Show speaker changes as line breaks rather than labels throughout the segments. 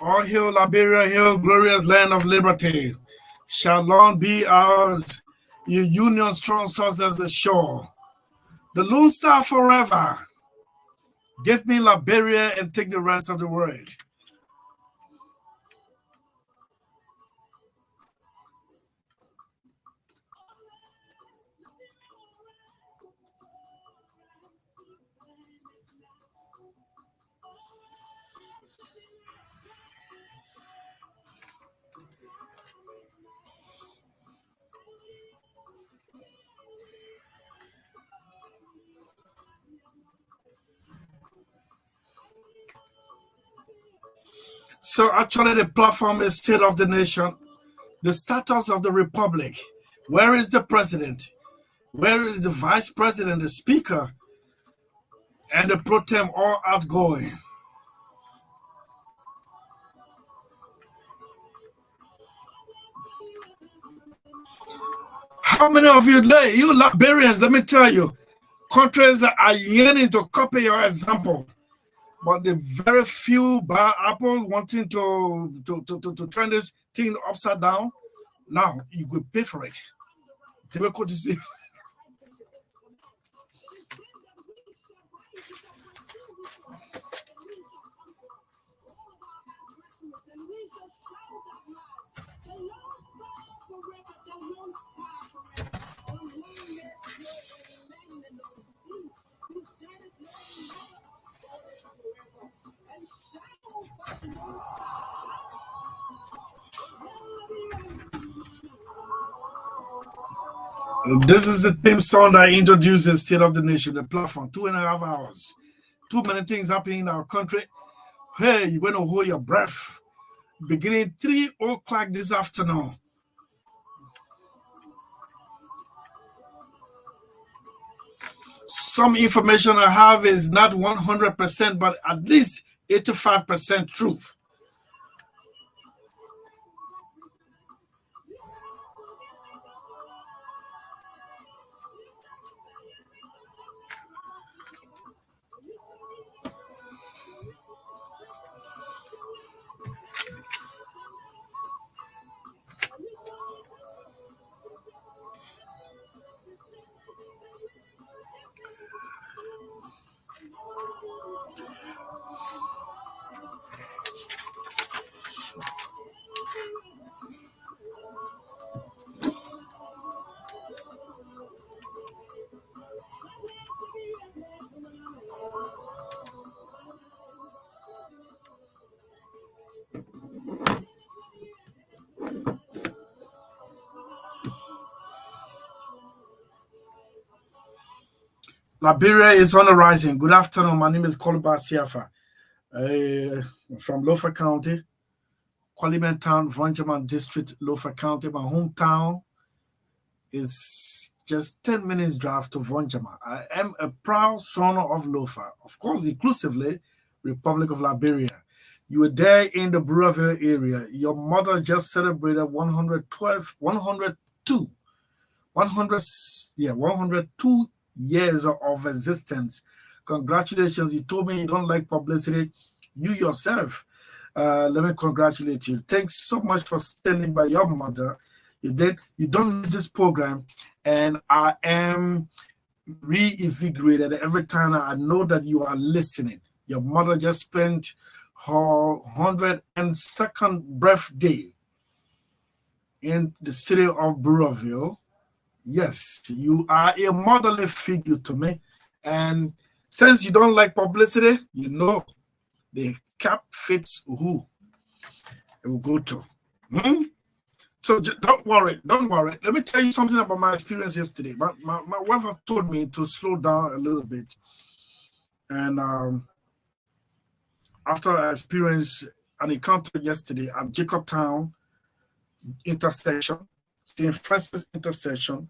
All hail Liberia, hail glorious land of liberty. Shall long be ours, your union strong source as the shore. The Lone Star forever. Give me Liberia and take the rest of the world. So actually the platform is State of the Nation, the status of the Republic. Where is the president? Where is the vice president, the speaker, and the pro tem all outgoing? How many of you Liberians, let me tell you, countries are yearning to copy your example. But the very few bad apple wanting to turn this thing upside down, now you will pay for it. Democracy. This is the theme song that introduces State of the Nation, the platform, 2.5 hours. Too many things happening in our country. Hey, you're going to hold your breath. Beginning 3 o'clock this afternoon. Some information I have is not 100%, but at least 85% truth. Liberia is on the rising. Good afternoon. My name is Koluba Siafa from Lofa County, Kwaliman Town, Vonjaman District, Lofa County. My hometown is just 10 minutes drive to Vonjaman. I am a proud son of Lofa, of course, inclusively Republic of Liberia. You were there in the Burraville area. Your mother just celebrated 102 years of existence. Congratulations. You told me you don't like publicity. You yourself, let me congratulate you. Thanks so much for standing by your mother. You don't miss this program, and I am reinvigorated every time I know that you are listening. Your mother just spent her 102nd birthday in the city of Burrowville. Yes, you are a motherly figure to me. And since you don't like publicity, you know the cap fits who it will go to. So don't worry. Let me tell you something about my experience yesterday. My wife has told me to slow down a little bit. And after I experienced an encounter yesterday at Jacobtown intersection, St. Francis intersection,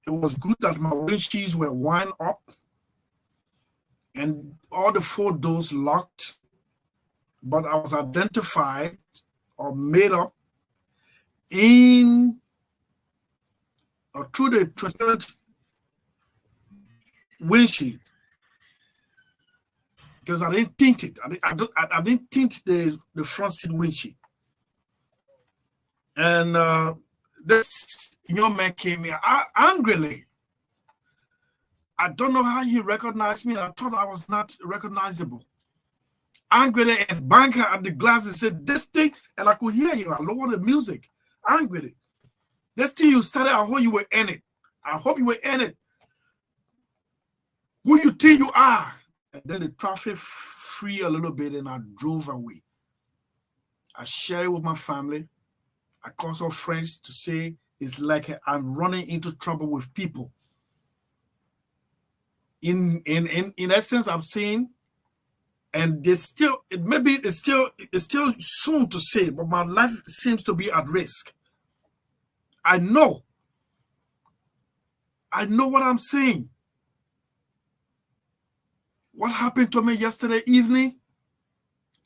it was good that my windshields were wound up and all the 4 doors locked, but I was identified or made up in or through the transparent windshield, because I didn't tint it. I didn't tint the front seat windshield. And this young man came here angrily. I don't know how he recognized me. I thought I was not recognizable. Angrily and banged at the glass and said, "This thing," and I could hear him. I lowered the music. Angrily. "This thing you started, I hope you were in it. I hope you were in it. Who you think you are?" And then the traffic free a little bit and I drove away. I shared with my family. I called some friends to say it's like I'm running into trouble with people. In essence, I'm saying, and it's still soon to say, but my life seems to be at risk. I know what I'm saying. What happened to me yesterday evening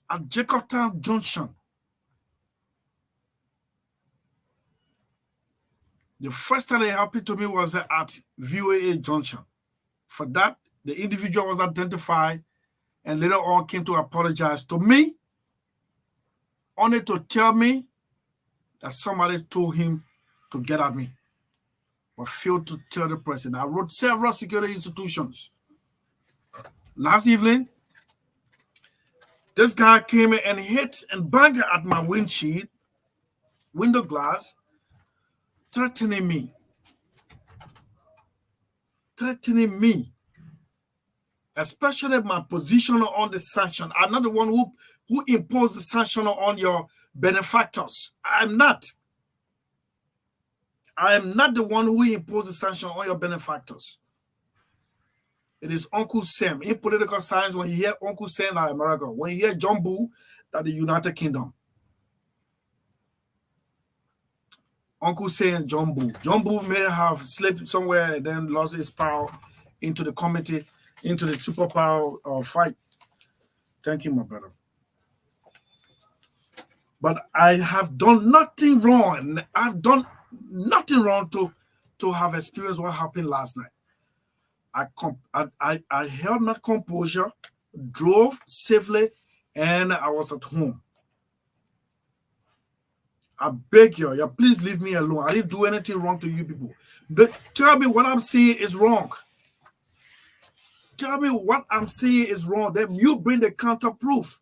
at Jacobtown Junction? The first time it happened to me was at VOA Junction. For that, the individual was identified and later on came to apologize to me, only to tell me that somebody told him to get at me, but failed to tell the person. I wrote several security institutions. Last evening, this guy came in and hit and banged at my window glass, threatening me. Especially my position on the sanction. I'm not the one who imposed the sanction on your benefactors. I am not the one who imposed the sanction on your benefactors. It is Uncle Sam. In political science, when you hear Uncle Sam, that's America. When you hear John Bull, that's the United Kingdom. Uncle Sam, John Bull. John Bull may have slipped somewhere and then lost his power into the committee, into the superpower fight. Thank you, my brother. But I have done nothing wrong. I've done nothing wrong to have experienced what happened last night. I held my composure, drove safely, and I was at home. I beg you, please leave me alone. I didn't do anything wrong to you people. But tell me what I'm saying is wrong. Tell me what I'm saying is wrong. Then you bring the counter proof.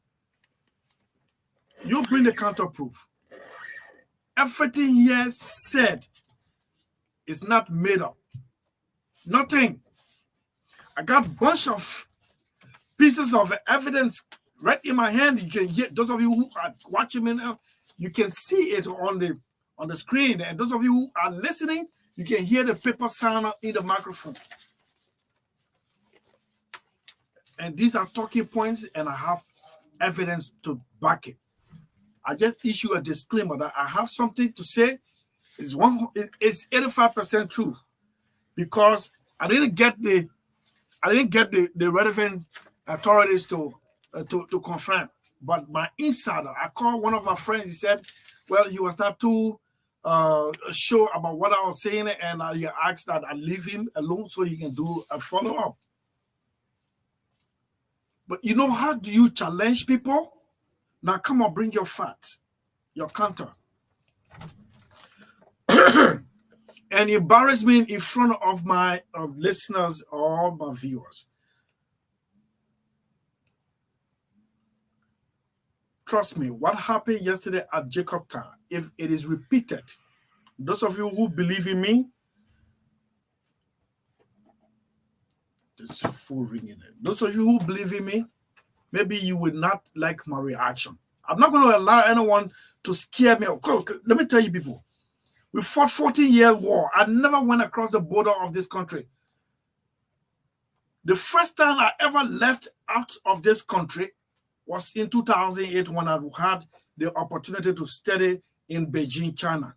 Everything here said is not made up. Nothing. I got a bunch of pieces of evidence right in my hand. You can hear, those of you who are watching me now, you can see it on the screen. And those of you who are listening, you can hear the paper sound in the microphone. And these are talking points, and I have evidence to back it. I just issue a disclaimer that I have something to say. It's 85% true, because I didn't get the relevant authorities to confirm. But my insider, I called one of my friends. He said, well, he was not too show about what I was saying, and he asked that I leave him alone so he can do a follow-up. But you know, how do you challenge people? Now come on, bring your facts, your counter. And embarrass me in front of my listeners or my viewers. Trust me, what happened yesterday at Jacob Town, if it is repeated, those of you who believe in me, this is full ringing. Those of you who believe in me, maybe you would not like my reaction. I'm not going to allow anyone to scare me. Let me tell you, people, we fought 14-year war. I never went across the border of this country. The first time I ever left out of this country was in 2008 when I had the opportunity to study in Beijing, China.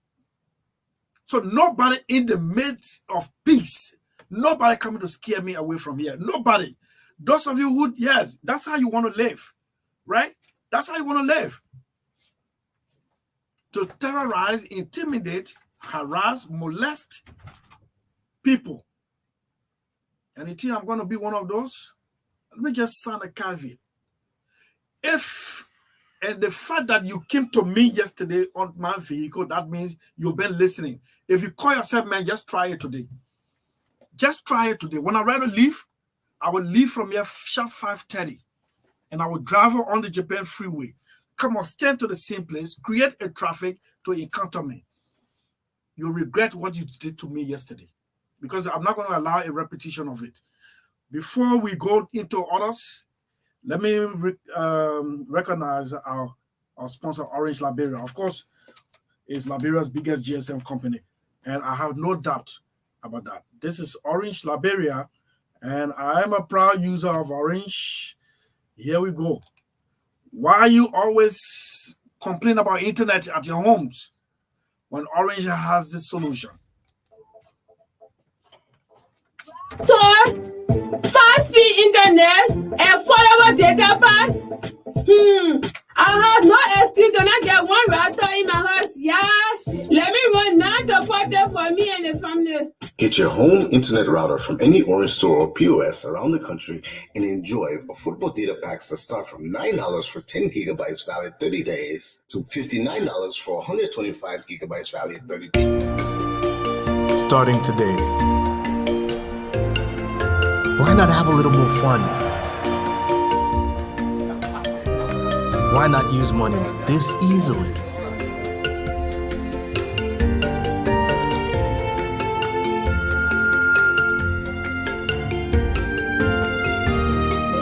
So nobody in the midst of peace, nobody coming to scare me away from here. Nobody. Those of you who, yes, that's how you want to live, right? That's how you want to live. To terrorize, intimidate, harass, molest people. And you think I'm going to be one of those? Let me just sign a caveat. And the fact that you came to me yesterday on my vehicle, that means you've been listening. If you call yourself man, just try it today. Just try it today. When I rather leave, I will leave from here sharp 5:30, and I will drive on the Japan freeway. Come on, stand to the same place, create a traffic to encounter me. You'll regret what you did to me yesterday, because I'm not going to allow a repetition of it. Before we go into others, let me recognize our sponsor, Orange Liberia. Of course, it's Liberia's biggest GSM company, and I have no doubt about that. This is Orange Liberia, and I am a proud user of Orange. Here we go. Why you always complain about internet at your homes when Orange has this solution?
Fast-speed internet and followable data pass. I have no excuse to not get one router in my house. Yeah, let me run now to put there for me and the family.
Get your home internet router from any Orange store or POS around the country and enjoy affordable data packs that start from $9 for 10 gigabytes valid 30 days to $59 for 125 gigabytes valid 30 days.
Starting today. Why not have a little more fun? Why not use money this easily?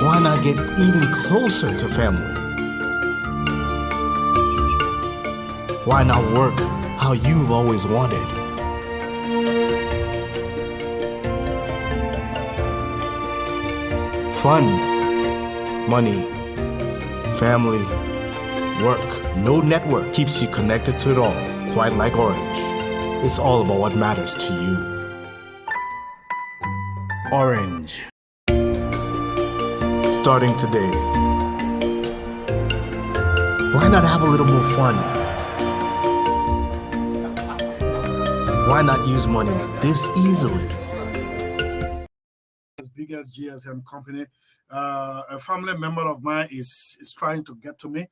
Why not get even closer to family? Why not work how you've always wanted? Fun, money, family, work. No network keeps you connected to it all, quite like Orange. It's all about what matters to you. Orange. Starting today. Why not have a little more fun? Why not use money this easily?
As big as GSM company, a family member of mine is trying to get to me.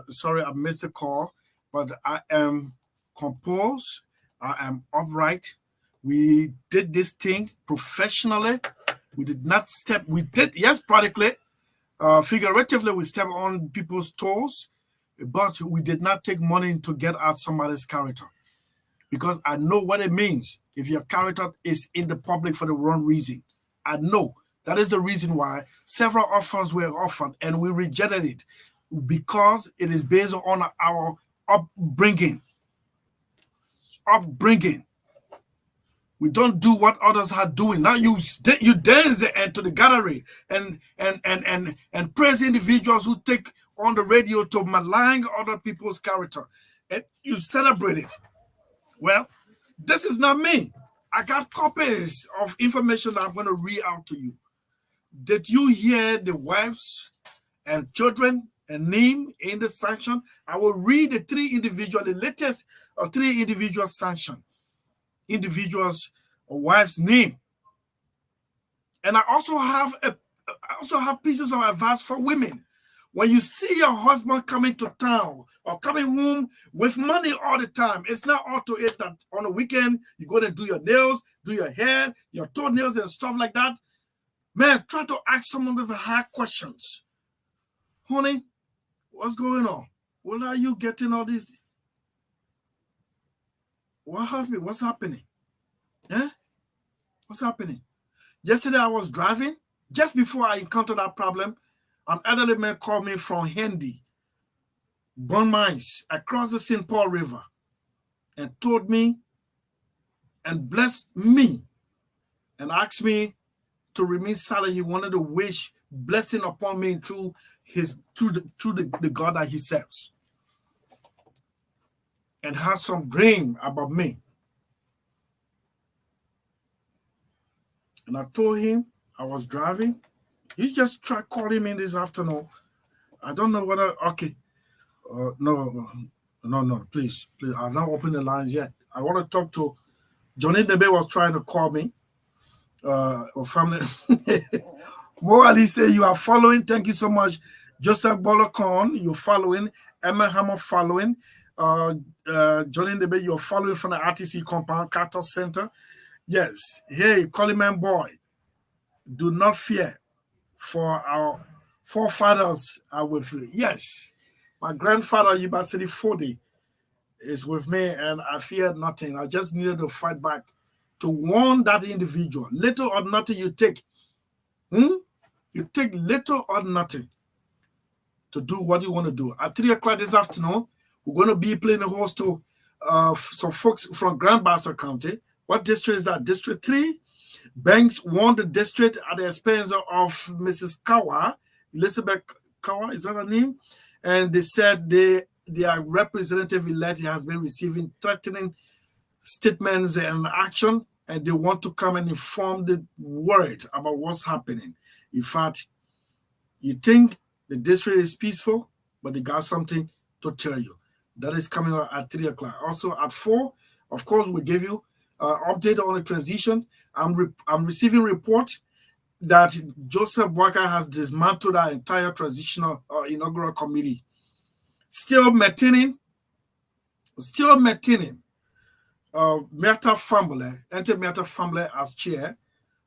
Sorry, I missed the call, but I am composed. I am upright. We did this thing professionally. We did not step. We did, yes, practically, figuratively, we stepped on people's toes, but we did not take money to get at somebody's character, because I know what it means if your character is in the public for the wrong reason. I know that is the reason why several offers were offered and we rejected it, because it is based on our upbringing. We don't do what others are doing. Now you dance to the gallery and praise individuals who take on the radio to malign other people's character, and you celebrate it. Well, this is not me. I got copies of information that I'm going to read out to you. Did you hear the wives and children a name in the sanction. I will read the the latest three individual sanction, individuals' wife's name. And I also have pieces of advice for women. When you see your husband coming to town or coming home with money all the time, it's not all to it that on the weekend you go to do your nails, do your hair, your toenails and stuff like that. Man, try to ask some of the hard questions. Honey, what's going on? What are you getting all these? What's happening? Yeah? What's happening? Yesterday I was driving. Just before I encountered that problem, an elderly man called me from Hendy, Bon Mines, across the St. Paul River, and told me and blessed me and asked me to remain silent. He wanted to wish blessing upon me through the God that he serves, and had some dream about me. And I told him I was driving. He just tried calling me this afternoon. I don't know whether, okay. No, please. I've not opened the lines yet. I want to talk to, Johnny Debe was trying to call me. Or family. Mo Ali say you are following. Thank you so much. Joseph Bolokon, you're following. Emma Hammer following. Johnny Debe, you're following from the RTC compound, Carter Center. Yes. Hey, Coleman boy, do not fear, for our forefathers are with you. Yes. My grandfather, Yubasiri Fodi, is with me, and I fear nothing. I just needed to fight back to warn that individual. Little or nothing you take. You take little or nothing to do what you want to do. At 3 o'clock this afternoon, we're going to be playing a host to some folks from Grand Bassa County. What district is that? District 3. Banks won the district at the expense of Mrs. Kawa, Elizabeth Kawa, is that her name? And they said their representative-elect has been receiving threatening statements and action, and they want to come and inform the world about what's happening. In fact, you think the district is peaceful, but they got something to tell you. That is coming out at 3 o'clock. Also at 4, of course, we give you update on the transition. I'm receiving reports that Joseph Boakai has dismantled our entire transitional inaugural committee. Still maintaining Meta family, Meta family as chair,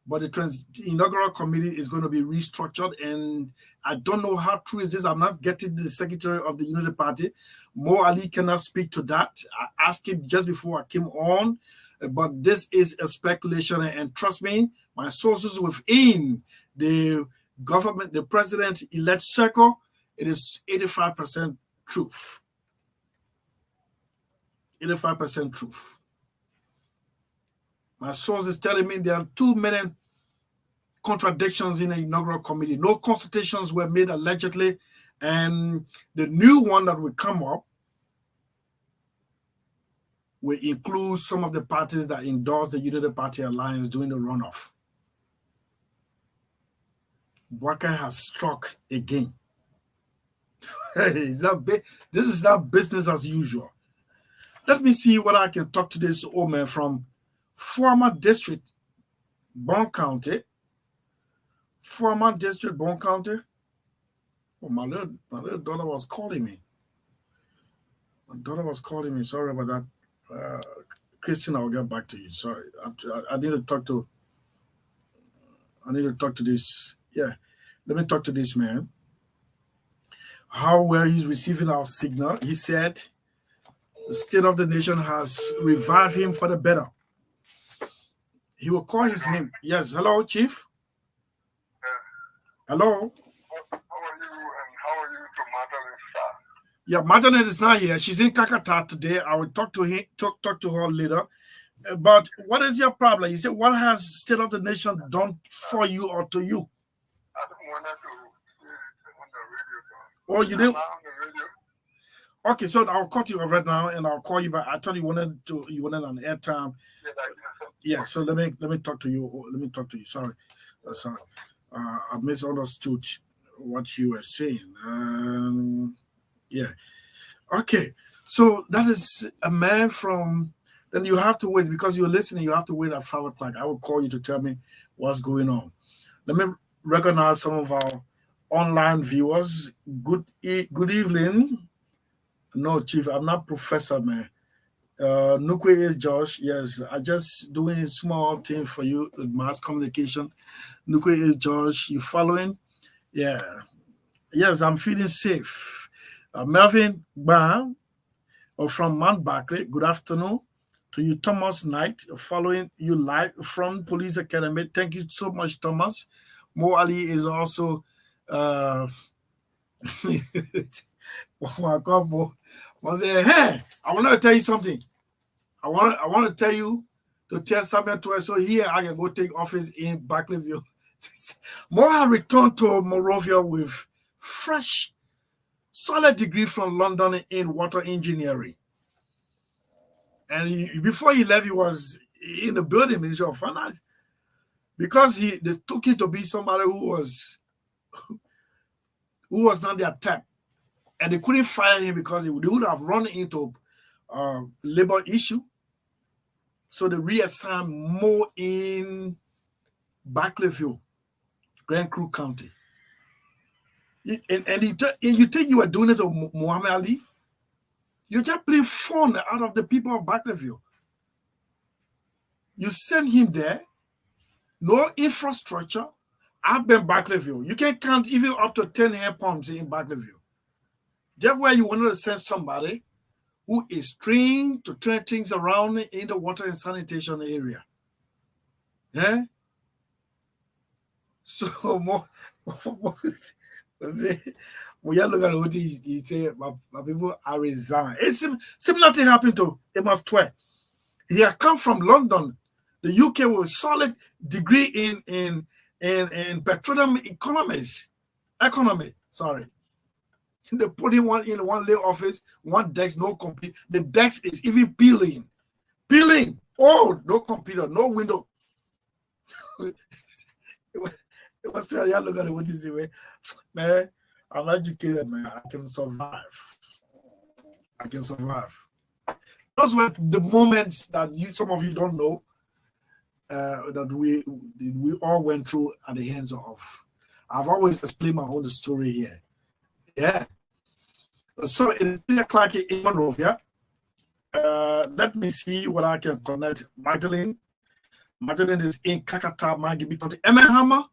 but the inaugural committee is going to be restructured, and I don't know how true is this. I'm not getting the secretary of the Unity Party. Mo Ali cannot speak to that. I asked him just before I came on, but this is a speculation, and trust me, my sources within the government, the president-elect circle, it is 85% truth. 85% truth. My source is telling me there are too many contradictions in the inaugural committee. No consultations were made allegedly, and the new one that will come up will include some of the parties that endorsed the Unity Party Alliance during the runoff. Boakai has struck again. This is not business as usual. Let me see what I can talk to this old man from former district, Bon County. Former district, Bon County. Oh, my little daughter was calling me. My daughter was calling me. Sorry about that. Christine, I'll get back to you. Sorry. I need to talk to this. Yeah. Let me talk to this man. How well he's receiving our signal. He said the state of the nation has revived him for the better. He will call his name. Yes. Hello, Chief. Hello.
How are you, and how are you to Magdalene, sir?
Yeah, Magdalene is not here. She's in Kakata today. I will talk to her later. But what is your problem? You said, what has state of the nation done for you or to you?
I don't want to say it on the radio, sir.
Oh, you didn't?
On the radio.
Okay, so I'll cut you off right now, and I'll call you back. I thought you wanted an airtime.
Yes, I do, sir.
Yeah, so let me talk to you. Sorry. I misunderstood what you were saying. Yeah. Okay. So that is a man from. Then you have to wait because you're listening. You have to wait at 5 o'clock. I will call you to tell me what's going on. Let me recognize some of our online viewers. Good evening. No, Chief, I'm not Professor, man. Nukwe is Josh. Yes, I just doing a small thing for you with mass communication. Nukwe is Josh. You following? Yeah. Yes, I'm feeling safe. Melvin Bam from Mount Barclay. Good afternoon to you, Thomas Knight, following you live from Police Academy. Thank you so much, Thomas. Mo Ali is also. Oh my God, Mo. I say, hey, I want to tell you something. I want to tell you to tell something to us. So here I can go take office in Barclayville. More returned to Monrovia with fresh, solid degree from London in water engineering. And before he left, he was in the building Ministry of Finance because they took him to be somebody who was not their type. And they couldn't fire him because they would have run into labor issue. So they reassigned more in Barclayville, Grand Crew County. And you think you were doing it to Muhammad Ali? You just play fun out of the people of Barclayville. You send him there, no infrastructure. I've been Barclayville. You can count even up to 10 hand pumps in Barclayville. That's where you wanted to send somebody who is trained to turn things around in the water and sanitation area. Yeah? So, when you look at what he say, my people are resigned. It's similar thing happened to Amos Twe. He had come from London, the UK, with a solid degree in petroleum economy. Sorry. They put him in one lay office, one desk, no computer. The desk is even peeling. Oh, no computer, no window. It was still, look at it, what is it, man? I'm educated, man. I can survive. Those were the moments that some of you don't know that we all went through at the hands of. I've always explained my own story here. Yeah. So it is 3 o'clock in Monrovia. Let me see what I can connect. Magdalene is in Kakata, Maggie County. Emmenhammer,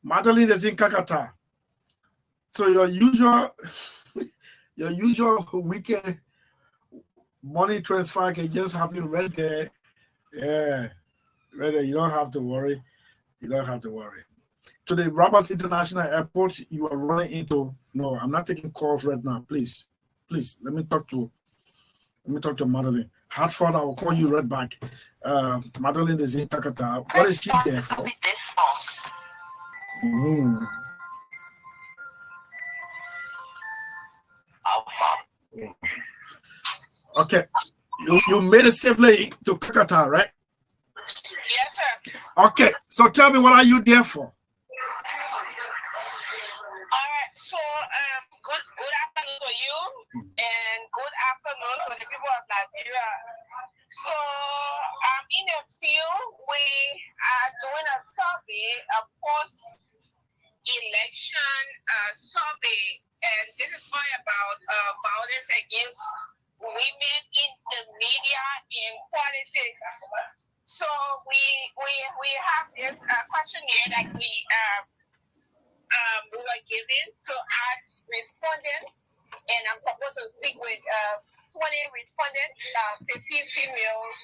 Magdalene is in Kakata. So your usual weekend money transfer can just happen right there. Yeah, right there. You don't have to worry. To the Roberts International Airport, you are running into. No, I'm not taking calls right now. Please, let me talk to Magdalene. Hartford, I will call you right back. Magdalene is in Kakata. What is she there for? Okay, you made it safely to Kakata, right?
Yes, sir.
Okay, so tell me, what are you there for?
All right, so good afternoon to you, and good afternoon to the people of Nigeria. So in the field, we are doing a survey, a post-election survey, and this is all about violence against women in the media and politics. So we have this questionnaire that we were given to ask respondents, and I'm supposed to speak with 20 respondents, 15 females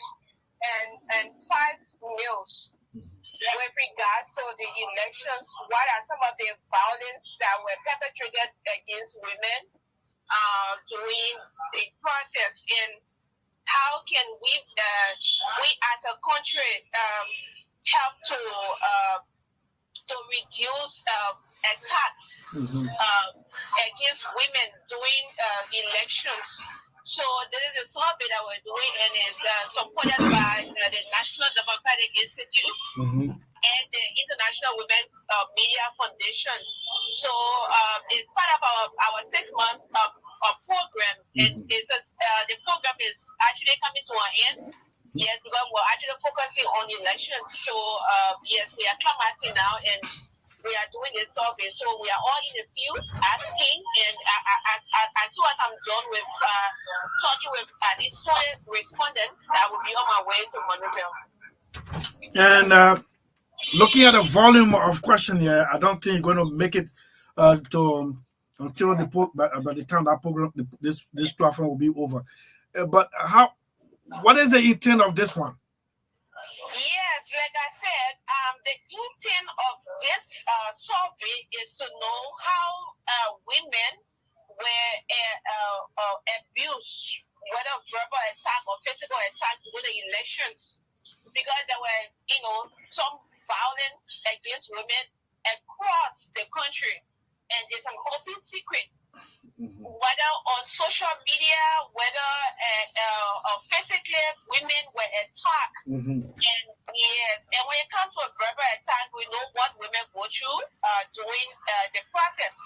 and 5 males. With regards to the elections, what are some of the violence that were perpetrated against women during the process, and how can we as a country help to reduce attacks against women during elections? So this is a survey that we're doing, and is supported by the National Democratic Institute and the International Women's Media Foundation. So it's part of our 6 month program. And the program is actually coming to an end. Yes, because we're actually focusing on elections. So yes, we are classing now and we are doing the survey. So we are all in the field asking, and as soon as I'm done with talking with these 20 respondents, I will be on my way to Monrovia.
And looking at the volume of question here, I don't think you're going to make it to until by the time that program, this platform will be over. But what is the intent of this one?
Yes, like I said, the intent of this survey is to know how women were abused, whether verbal attack or physical attack during the elections, because there were, some violence against women across the country, and it's an open secret. Whether on social media, whether physically, women were attacked. And when it comes to verbal attack, we know what women go through during the process,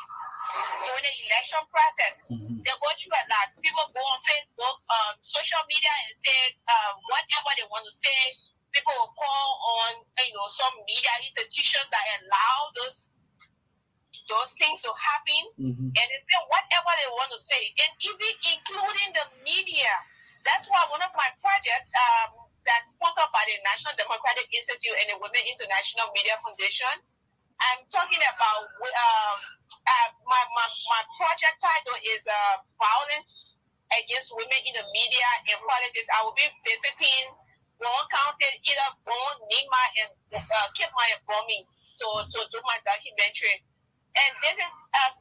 during the election process. They go through a lot. People go on Facebook, social media, and say whatever they want to say. People will call on, some media institutions that allow those things to happen, and they say whatever they want to say, and even including the media. That's why one of my projects that's sponsored by the National Democratic Institute and the Women International Media Foundation, I'm talking about my project title is Violence Against Women in the Media and Politics. I will be visiting Brown County, either Brown, Nima, and Cape Maya, to do my documentary. And this is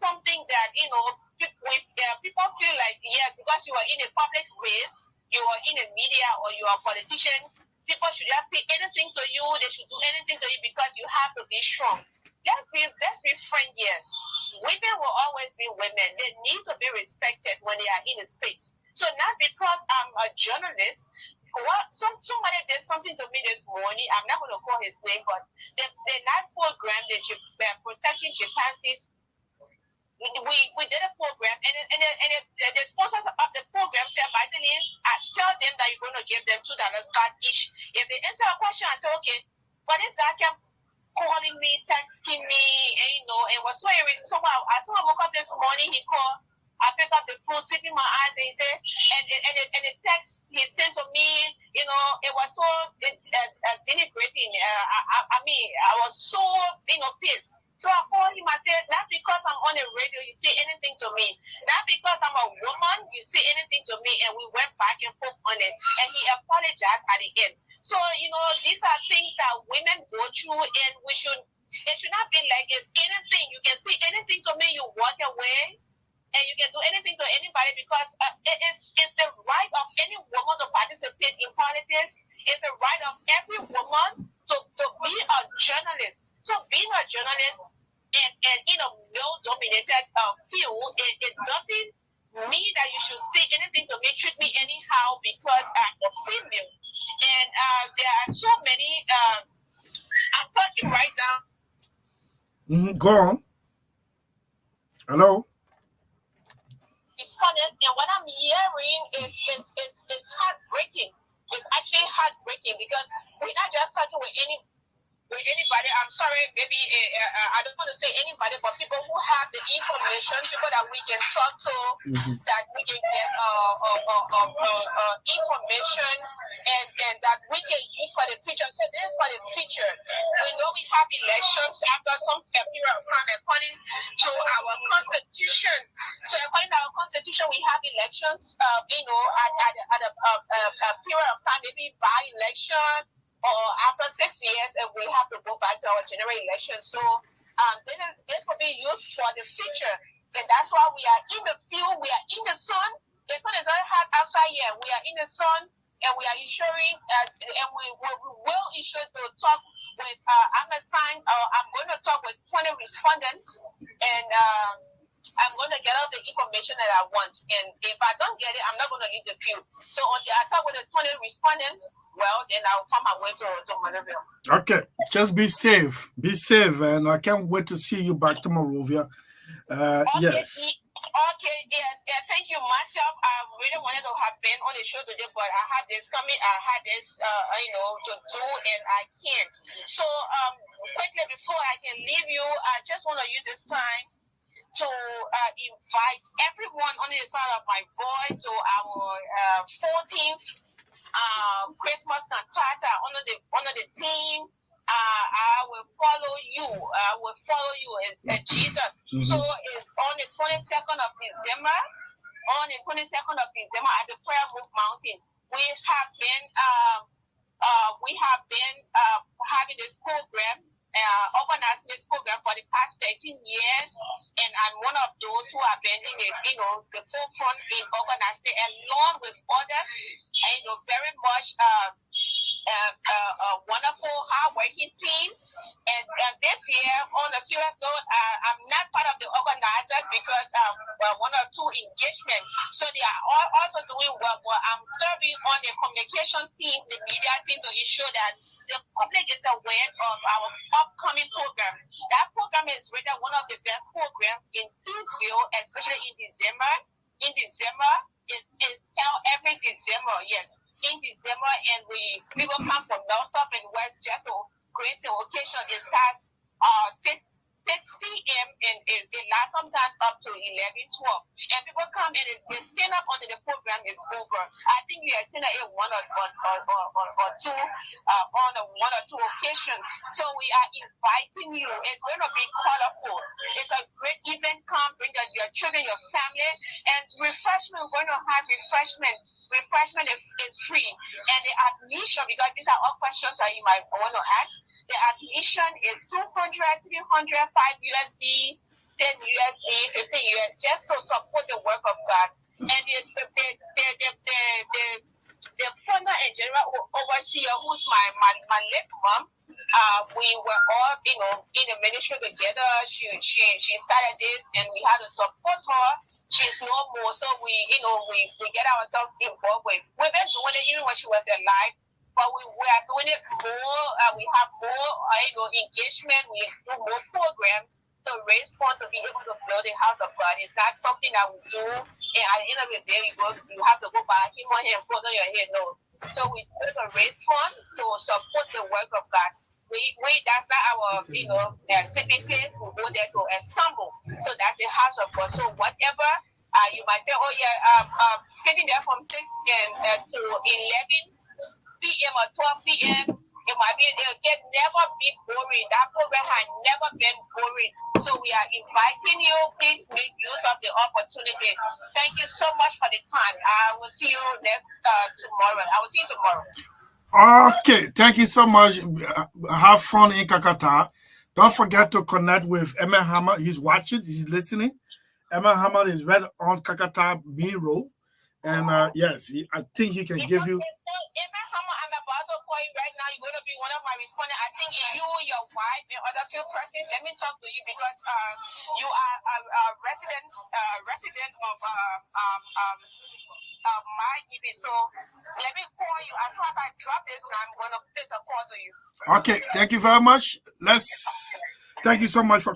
something that, people feel like, yes, because you are in a public space, you are in the media, or you are a politician, people should just say anything to you, they should do anything to you because you have to be strong. Let's be frank here. Women will always be women. They need to be respected when they are in a space. So not because I'm a journalist. Somebody did something to me this morning. I'm not going to call his name, but the night program, the protecting chimpanzees. We did a program, and the sponsors of the program said, Magdalene, tell them that you're going to give them $2 back each. If they answer a question, I said, okay, but this guy kept calling me, texting me, and it was so irritating. So as soon as I woke up this morning, he called. I picked up the phone, sleeping my eyes, and he said, and the text he sent to me, it was so denigrating. I was so, pissed. So I called him. I said, not because I'm on the radio, you say anything to me. Not because I'm a woman, you say anything to me. And we went back and forth on it. And he apologized at the end. So, these are things that women go through, and it should not be like it's anything. You can say anything to me, you walk away. And you can do anything to anybody because it's the right of any woman to participate in politics. It's the right of every woman to be a journalist. So being a journalist and in a male-dominated field, it doesn't mean that you should say anything to me, treat me anyhow because I'm a female. And there are so many. I'm talking right now.
Go on. Hello.
It's funny, and what I'm hearing is heartbreaking. It's actually heartbreaking because we're not just talking with anybody. I'm sorry, maybe I don't want to say anybody, but people who have the information, people that we can talk to, that we can get information and that we can use for the future. So this is for the future. We know we have elections after some period of time according to our constitution. So according to our constitution, we have elections, at a period of time, maybe by election. Or after 6 years, and we have to go back to our general election. So this will be used for the future. And that's why we are in the field, we are in the sun. The sun is very hot outside here. We are in the sun, and we are ensuring, and we will ensure to talk with, I'm going to talk with 20 respondents, and I'm going to get all the information that I want. And if I don't get it, I'm not going to leave the field. So until I talk with the 20 respondents, well, then I'll find my way to Monrovia.
Okay, just be safe. Be safe, and I can't wait to see you back to Monrovia.
Okay,
Yes.
okay, yeah, thank you. Myself, I really wanted to have been on the show today, but I had this coming, I had this, to do, and I can't. So, quickly before I can leave you, I just want to use this time to invite everyone on the side of my voice to our 14th Christmas cantata under the theme. I will follow you. I will follow you. It's Jesus. Mm-hmm. So it's on the 22nd of December. On the 22nd of December at the Prayer Book Mountain, we have been having this program. Organizing this program for the past 13 years, and I'm one of those who have been in the forefront in organizing along with others, and very much a wonderful, hard-working team. And this year, on a serious note, I'm not part of the organizers because one or two engagements. So they are also doing well, but I'm serving on the communication team, the media team, to ensure that the public is aware of our upcoming program. That program is really one of the best programs in Peaceville, especially in December. In December, it's held every December, yes. In December, and people come from North Up and West just to grace the occasion. It starts 6 p.m. and it lasts sometimes up to 11, 12. And people come and they stand up until the program is over. I think we attend it one or two occasions. So we are inviting you. It's going to be colorful. It's a great event. Come, bring your children, your family, and refreshment. We're going to have refreshment. Refreshment is free, and the admission, because these are all questions that you might want to ask, the admission is $200, $300, $5 USD, $10 USD, $15 USD, just to support the work of God. And the former and general overseer, who's my late mom, we were all in the ministry together. She started this, and we had to support her. She's no more, so we get ourselves involved with. We've been doing it even when she was alive, but we are doing it more. We have more, engagement. We do more programs to raise funds to be able to build the house of God. It's not something that we do, and at the end of the day, you have to go back in one hand, put on your head. No. So we do to raise funds to support the work of God. We that's not our sleeping place. We go there to assemble. So that's the house of God. So whatever you might say, sitting there from 6 to 11 p.m. or 12 p.m. It can never be boring. That program has never been boring. So we are inviting you. Please make use of the opportunity. Thank you so much for the time. I will see you tomorrow. I will see you tomorrow.
Okay, thank you so much. Have fun in Kakata. Don't forget to connect with Emma Hammer. He's watching, he's listening. Emma Hammer is right on Kakata Miro. And yes, I think he can give you.
Emma Hammer, I'm about to call you right now. You're going to be one of my respondents. I think you, your wife, and other few persons, let me talk to you because you are a resident of my GB. So let me call you as soon as I drop this. I'm going to place a call to you.
Okay, thank you very much. Thank you so much for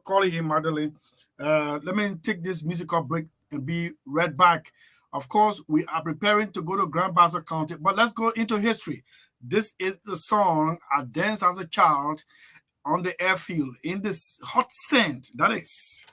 calling him, Magdalene. Let me take this musical break and be right back. Of course, we are preparing to go to Grand Bassa County, but let's go into history. This is the song I danced as a child on the airfield in this hot sand. That is.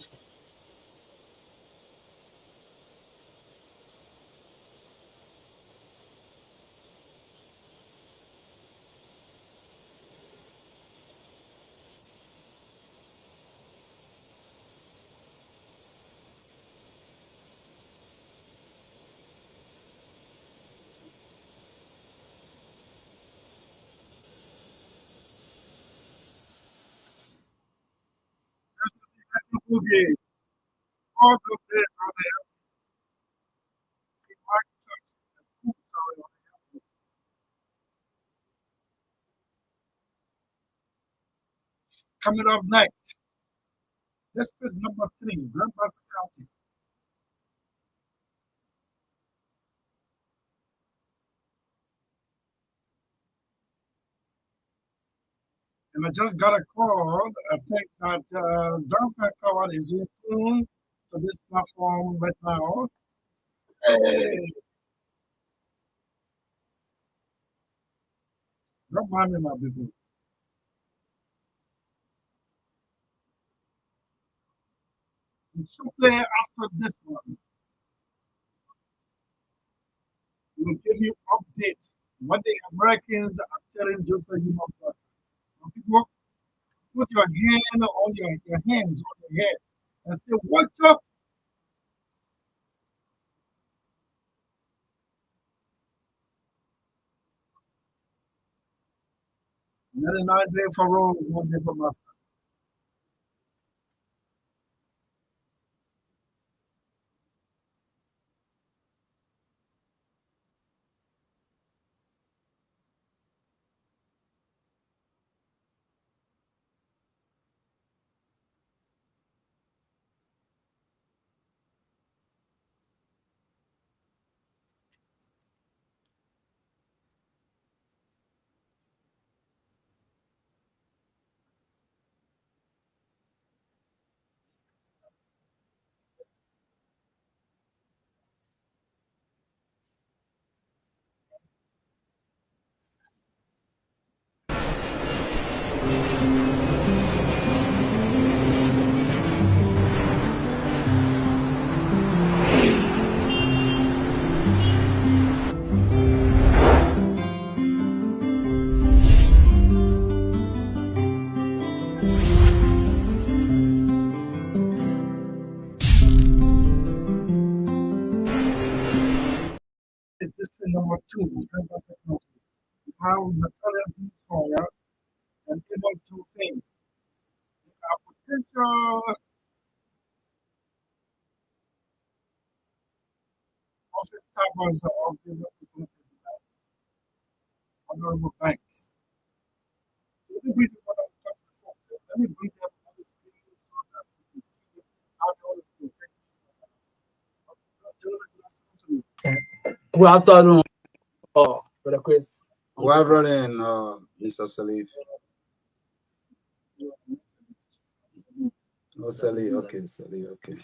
Sellee.
Okay. All those days on the coming up next, district number 3, Lancaster County. And I just got a call. I think that Zanzibar Kawad is in tune to this platform right now. Hey, don't mind me, my people. We should play after this one. We'll give you update what the Americans are telling Joseph Human. People, put your hand on your hands on your head and say, "What's up?" 99 days for Rome, 1 day for Master. It's district number 2, Lancaster County. We have Natalia Sawyer and able to think our potential office staffers of the representative honorable banks. Let me bring them on the top of the phone. Let me bring them on the screen so that you can see how they always do. Thank you so much. Gentlemen, good afternoon to you.
Good afternoon, Brother Chris.
Well brought in, Mr. Sellee. Oh, Sellee, okay, Sellee, okay.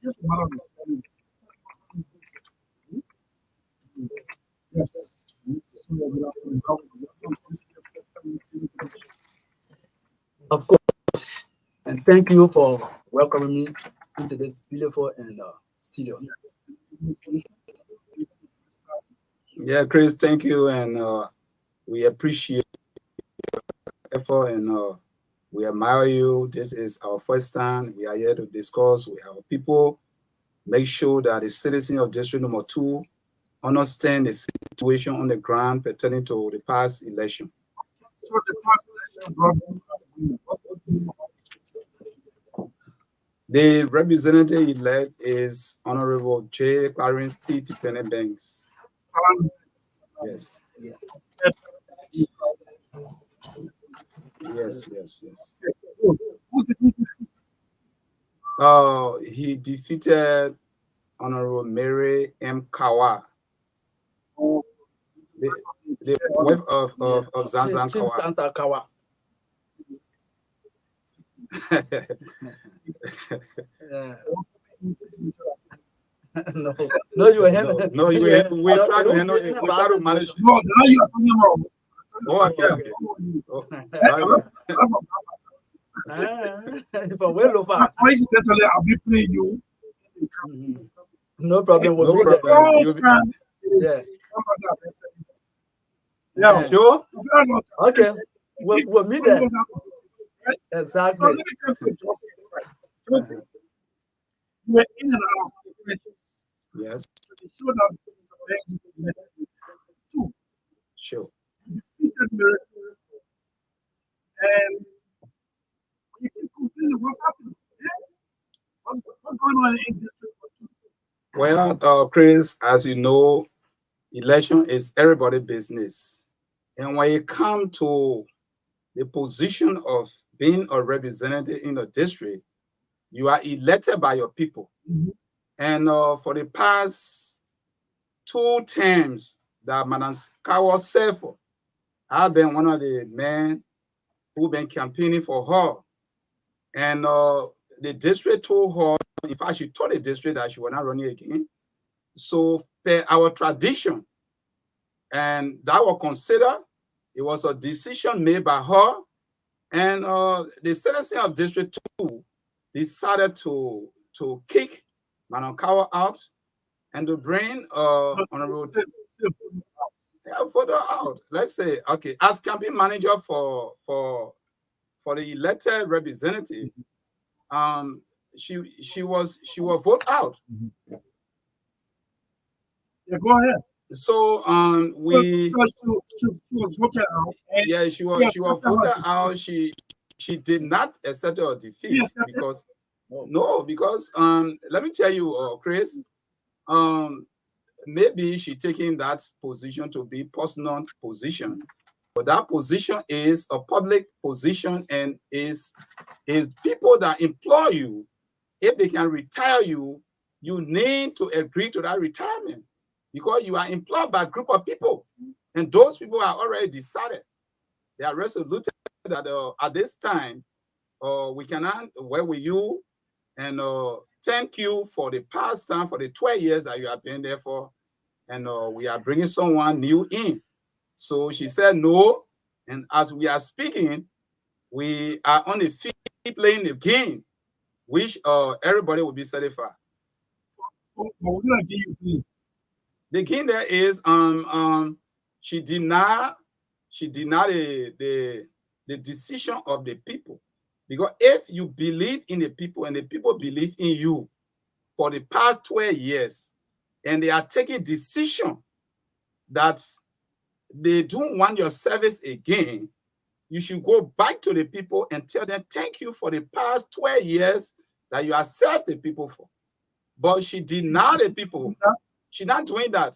Just a matter of spelling. Yes. Good afternoon. This is your first time listening to this.
Of course, and thank you for welcoming me into this beautiful and studio.
Yeah, Chris, thank you, and we appreciate your effort, and we admire you. This is our first time. We are here to discuss with our people, make sure that the citizens of District Number 2 understand the situation on the ground pertaining to the past election.
So the past election brought
The representative elect is Honorable J. Clarence T. Penny Banks. Yes.
Yeah.
Yes, yes, yes.
Who did he defeat?
He defeated Honorable Mary M. Kawa, the wife of Zanzan
Chief
Kawa.
Zanzan Kawa. No, you handle.
No, we try to handle it. We try to manage.
No, the one you are talking about.
Oh, okay. Oh,
From where Lofa?
Coincidentally, I'll be playing you.
No problem.
No
We'll be
problem.
there.
Yeah.
Sure.
Okay. We'll meet there. Exactly.
So let me come to Joseph Christ. You were in and out of the trenches.
Yes.
They showed up the two.
Sure.
Defeated miracle. And you can complaining what's happening. Yeah? What's going on in District 2?
Well, Chris, as you know, election is everybody's business. And when you come to the position of being a representative in a district, you are elected by your people. And for the past 2 terms that Madam Kawa served for, I've been one of the men who've been campaigning for her. And the district told her, in fact, she told the district that she was not running again. So per our tradition, and that was considered, it was a decision made by her. And the citizens of District 2 decided to kick Madam Kawa out and to bring Honorable further out. Let's say, okay, as campaign manager for the elected representative, she was voted out.
Yeah, go ahead.
So
she was voted out.
Yeah, she was voted out. She did not accept her defeat because let me tell you, Chris, maybe she taking that position to be personal position, but that position is a public position and is people that employ you. If they can retire you, you need to agree to that retirement because you are employed by a group of people, and those people are already decided. They are resolute that at this time, we cannot work with you, and thank you for the past time, for the 12 years that you have been there for, and we are bringing someone new in. So she said no, and as we are speaking, we are on the field playing the game, which everybody will be satisfied. The game there is she denied the decision of the people, because if you believe in the people and the people believe in you for the past 12 years, and they are taking decision that they don't want your service again, you should go back to the people and tell them thank you for the past 12 years that you have served the people for. But she denied the people. She's not doing that.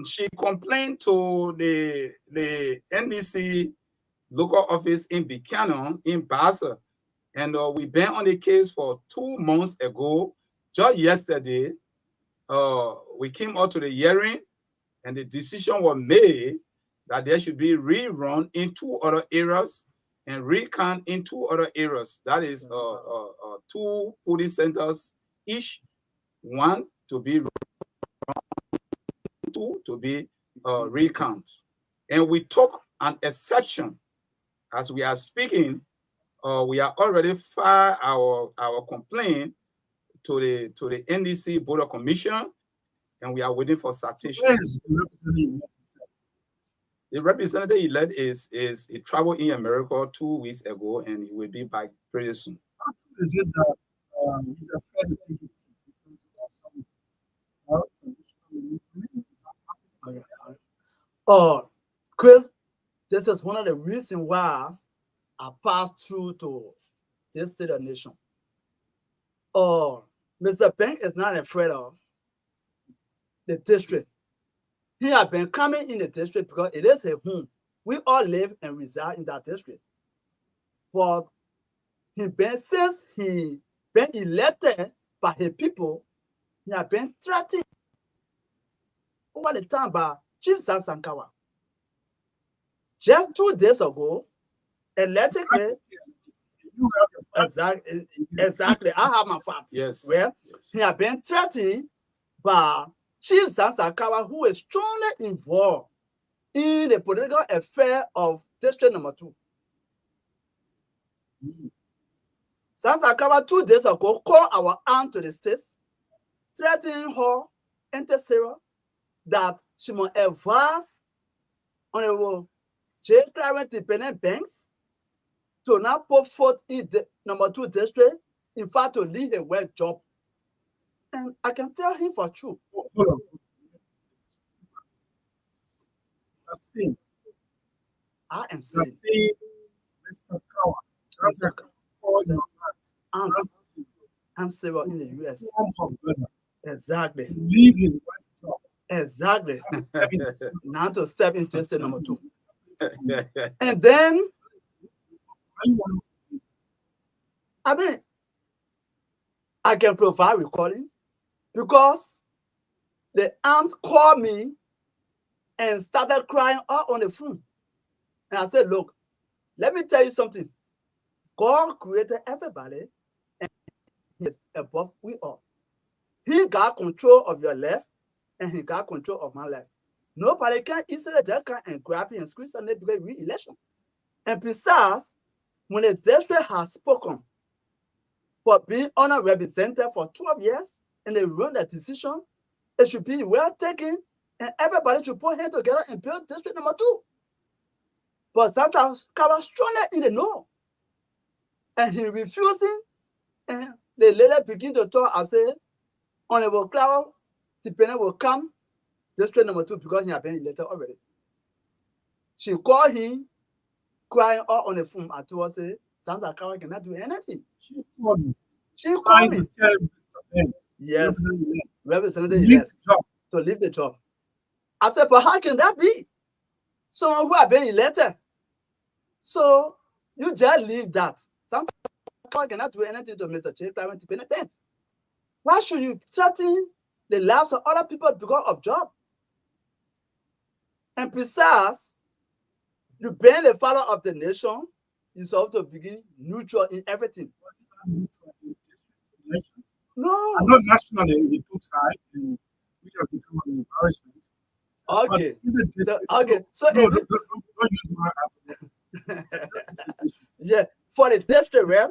She complained to the NBC local office in Buchanan, in Basel, and we've been on the case for 2 months ago. Just yesterday, we came out to the hearing, and the decision was made that there should be rerun in 2 other areas and recount in 2 other areas. That is 2 polling centers each, one to be to be recount. And we took an exception. As we are speaking, we are already filed our complaint to the NDC Board of Commission, and we are waiting for citation. The representative elect is he traveled in America 2 weeks ago, and he will be back pretty soon.
Is it that he's afraid to take his
seat? Chris, this is one of the reasons why I passed through to this state of nation. Mr. Bank is not afraid of the district. He has been coming in the district because it is his home. We all live and reside in that district. But since he been elected by his people, he has been threatened over the time by Chief Sankawa. Just 2 days ago, allegedly, exactly, I have my facts.
Yes.
Well, he has been threatened by Chief Sansakawa, who is strongly involved in the political affair of District Number 2. Sansakawa 2 days ago called our aunt to the States, threatening her intercessor that she must advise Honorable J. Clarence Independent Banks to now put forth in the Number 2 district, in fact, to leave a well job. And I can tell him for true.
Hold on.
I am saying,
Mr. Kawa, that's a call your
aunt, I'm civil in the US. Exactly.
Leave his wife job.
Exactly. Now to step into District Number 2. And then, I mean, I can provide recording because the aunt called me and started crying out on the phone. And I said, look, let me tell you something. God created everybody and He is above we all. He got control of your life and He got control of my life. Nobody can easily just come and grab you and squeeze on it because re-election. And besides, when the district has spoken for being honored representative for 12 years and they run the decision, it should be well taken and everybody should put hands together and build District Number 2. But Sansakawa strongly in the no. And he refusing, and the lady begin to talk and say, Honorable Clara, the penny will come, District Number 2, because he had been elected already. She called him, crying out on the phone, and told her, Sansakawa cannot do anything.
She called me.
She called me.
To tell Mr. Ben,
Yes, representative
leave the job.
to leave the job. I said, but how can that be? Someone who have been elected. So you just leave that. Sansakawa cannot do anything to Mr. J. Clarence Independent Banks. Why should you threaten the lives of other people because of job? And besides, you being the father of the nation, you supposed to begin neutral in everything. No.
I'm not nationally, he took side, which has become an embarrassment.
Okay.
Okay.
So
no, don't use my
yeah, for the district, right?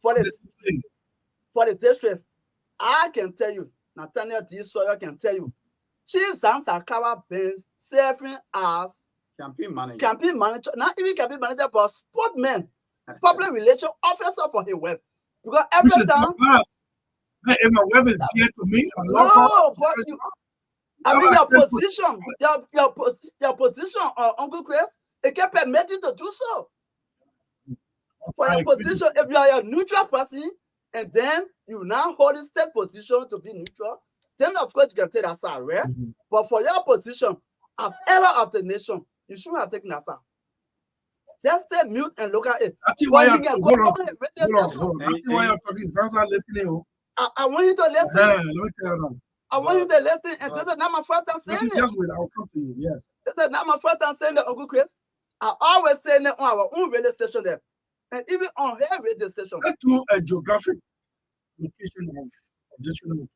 For the district, I can tell you, Nathaniel D. Sawyer can tell you, Chief Sansakawa been serving as
campaign manager,
not even campaign manager, but sportman, public relation officer for his wife. Because every time,
if my wife is dear to me, I love
no,
her.
but you, I mean your position, your position, Uncle Chris, it can permit you to do so. For your position, if you are a neutral person, and then you now hold a state position to be neutral, then of course you can take that side, right? But for your position, as elder of the nation, you shouldn't have taken that side. Just stay mute and look at it.
That's why you're talking. Sansa listening.
I want you to listen. I want you to listen, and this is not my first time saying it.
Just wait, I'll come to you. Yes.
This is not my first time saying that, Uncle Chris. I always say that on our own radio station there, and even on her radio station.
Let's do a geographic location of District Number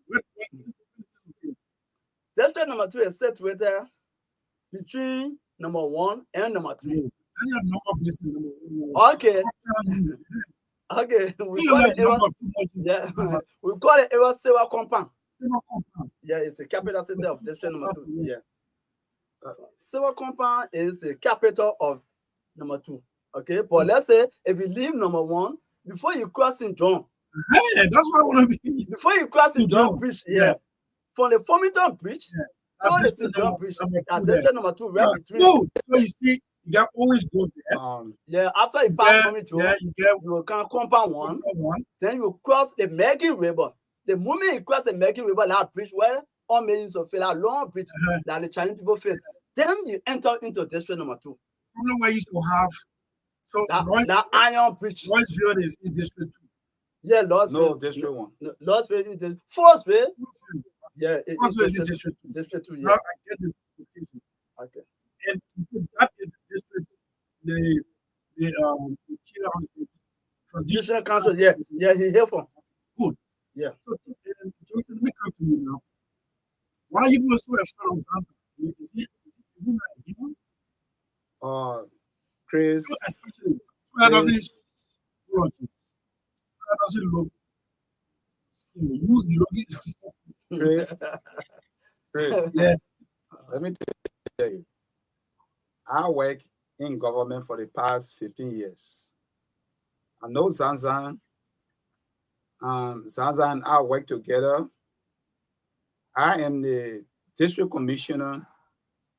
2.
District Number 2 is situated between Number 1 and Number 3. Okay. Okay. We call it Ewa Sewa Compound. Yeah, it's the capital city of District Number 2. Yeah. Sewa Compound is the capital of Number 2. Okay, but let's say if you leave Number 1, before you cross in John.
Hey, that's what I want to be.
Before you cross in John Bridge, yeah. From the Farmington Bridge, go to the John Bridge. District Number 2, right between.
No, so you see, you can always go there.
Yeah, after you pass Farmington, you will come Compound 1. Then you cross the Megan River. The moment you cross the Megan River, that bridge where all millions of people, long bridge that the Chinese people face, then you enter into District Number 2.
Problem where you used to have
that iron bridge.
Royceville is in District 2.
Yeah, Lordsville.
No, District 1.
No, Lordsville is District 4. Yeah,
First is District 2.
District 2, yeah.
Now I get the location.
Okay.
And that is the district, the
traditional council, yeah, he here for.
Good.
Yeah.
So, Joseph, let me come to you now. Why are you going so afraid of Zanzibar? Is it like,
Chris,
especially Fire doesn't
Chris,
look. Fire doesn't look. You look
Chris,
yeah.
let me tell you, I work in government for the past 15 years. I know Zanzan. Zanzan and I work together. I am the district commissioner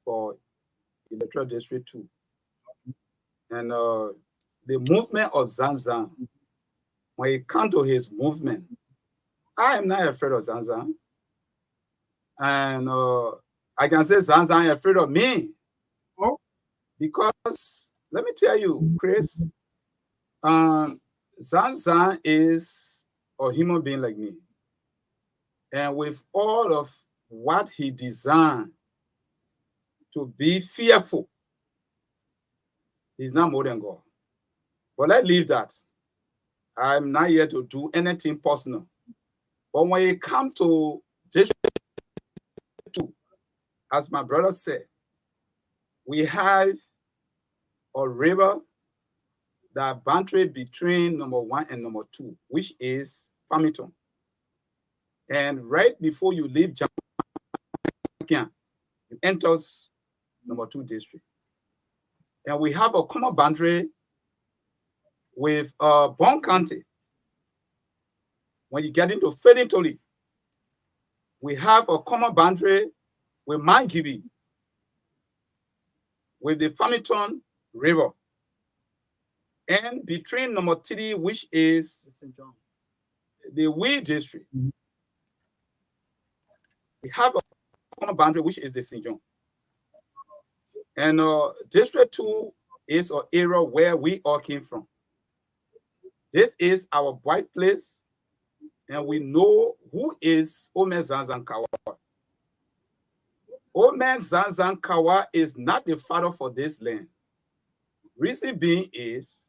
for Electoral District 2. And the movement of Zanzan, when it comes to his movement, I am not afraid of Zanzan. And I can say Zanzan is afraid of me.
Oh.
Because, let me tell you, Chris, Zanzan is a human being like me. And with all of what he designed to be fearful, he's not more than God. But let's leave that. I'm not here to do anything personal. But when it comes to District 2, as my brother said, we have a river that boundary between number 1 and number 2, which is Farmington. And right before you leave Jamaica, you enter number 2 district. And we have a common boundary with Bon County. When you get into Fedintoli, we have a common boundary with Mangibi, with the Farmington River. And between number 3, which is the Wee district, we have a common boundary, which is the St. John. And District 2 is an area where we all came from. This is our white place, and we know who is Omen Zanzan Kawa. Omen Zanzan Kawa is not the father for this land. Reason being is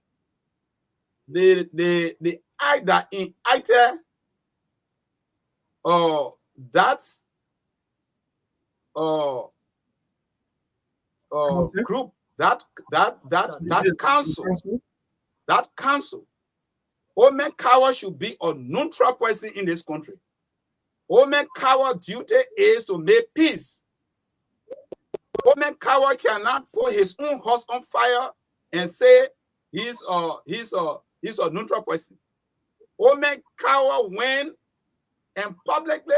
the act that in Ite that's group, that council, Omen Kawa should be a neutral person in this country. Omen Kawa duty is to make peace. Omen Kawa cannot put his own horse on fire and say he's a neutral person. Omen Kawa went and publicly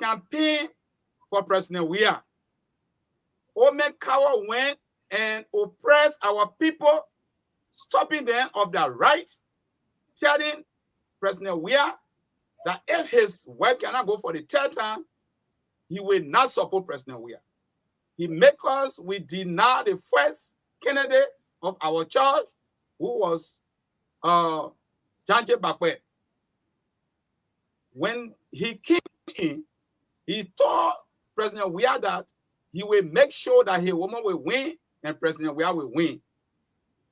campaigned for President Weah. Omen Kawa went and oppressed our people, stopping them of their right, telling President Weah that if his wife cannot go for the 3rd time, he will not support President Weah. He made us, we deny the first candidate of our church, who was Janje Bakwe. When he came in, he told President Weah that he will make sure that his woman will win and President Weah will win.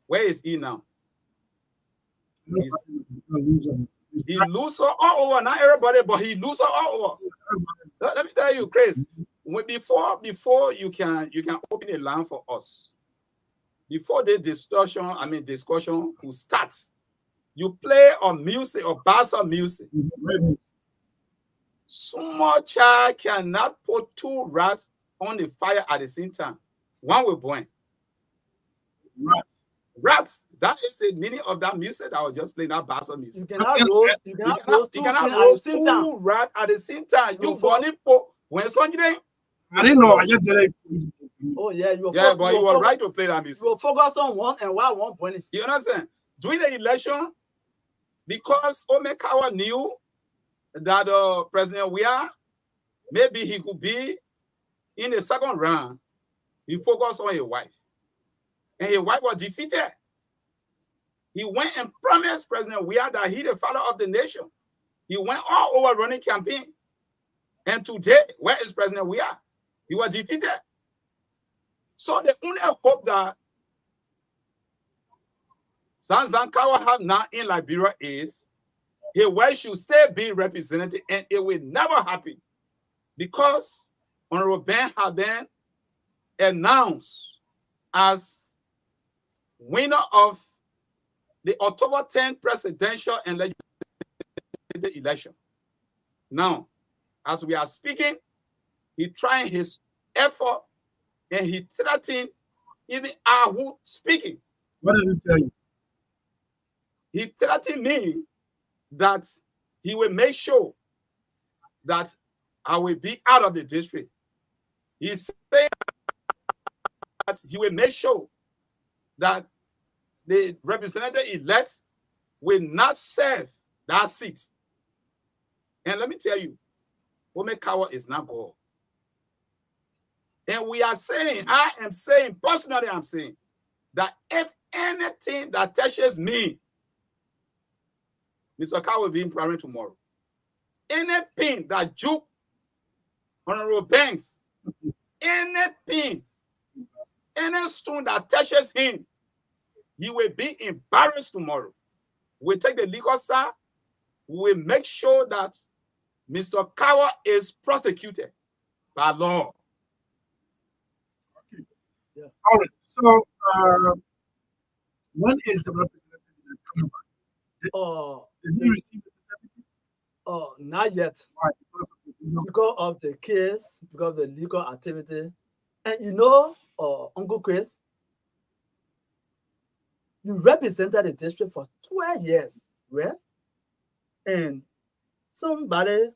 Where is he now? He loses all over, not everybody, but he loses all over. Let me tell you, Chris, before you can open a line for us, before the discussion will start, you play on music or bass on music. Small child cannot put 2 rats on the fire at the same time. One will burn. Rats. That is the meaning of that music that I was just playing, that bass on music.
You cannot roast
2 rats at the same time. You burning when Sunday.
I didn't know. I just did it.
Oh yeah,
but you were right to play that music.
You will focus on one and why one point.
You understand? During the election, because Omekawa knew that President Weah, maybe he could be in the 2nd round, he focused on his wife. And his wife was defeated. He went and promised President Weah that he the father of the nation. He went all over running campaign. And today, where is President Weah? He was defeated. So the only hope that Zanzan Kawa have now in Liberia is his wife should still be represented, and it will never happen because Honorable Ben has been announced as winner of the October 10th presidential and legislative election. Now, as we are speaking, he trying his effort and he threatened even who speaking.
What did he tell you?
He threatened me that he will make sure that I will be out of the district. He said that he will make sure that the representative-elect will not serve that seat. And let me tell you, Omekawa is not God. And we are saying, I am saying, personally I'm saying, that if anything that touches me, Mr. Kawa will be in primary tomorrow. Anything that juke Honorable Banks, anything, any stone that touches him, he will be embarrassed tomorrow. We'll take the legal side. We will make sure that Mr. Kawa is prosecuted by law.
Okay. Yeah. All right. So, when is the representative coming back? Did he receive the certificate?
Not yet.
Why?
Because of the case, because of the legal activity. And you know, Uncle Chris, you represented the district for 12 years, right? And somebody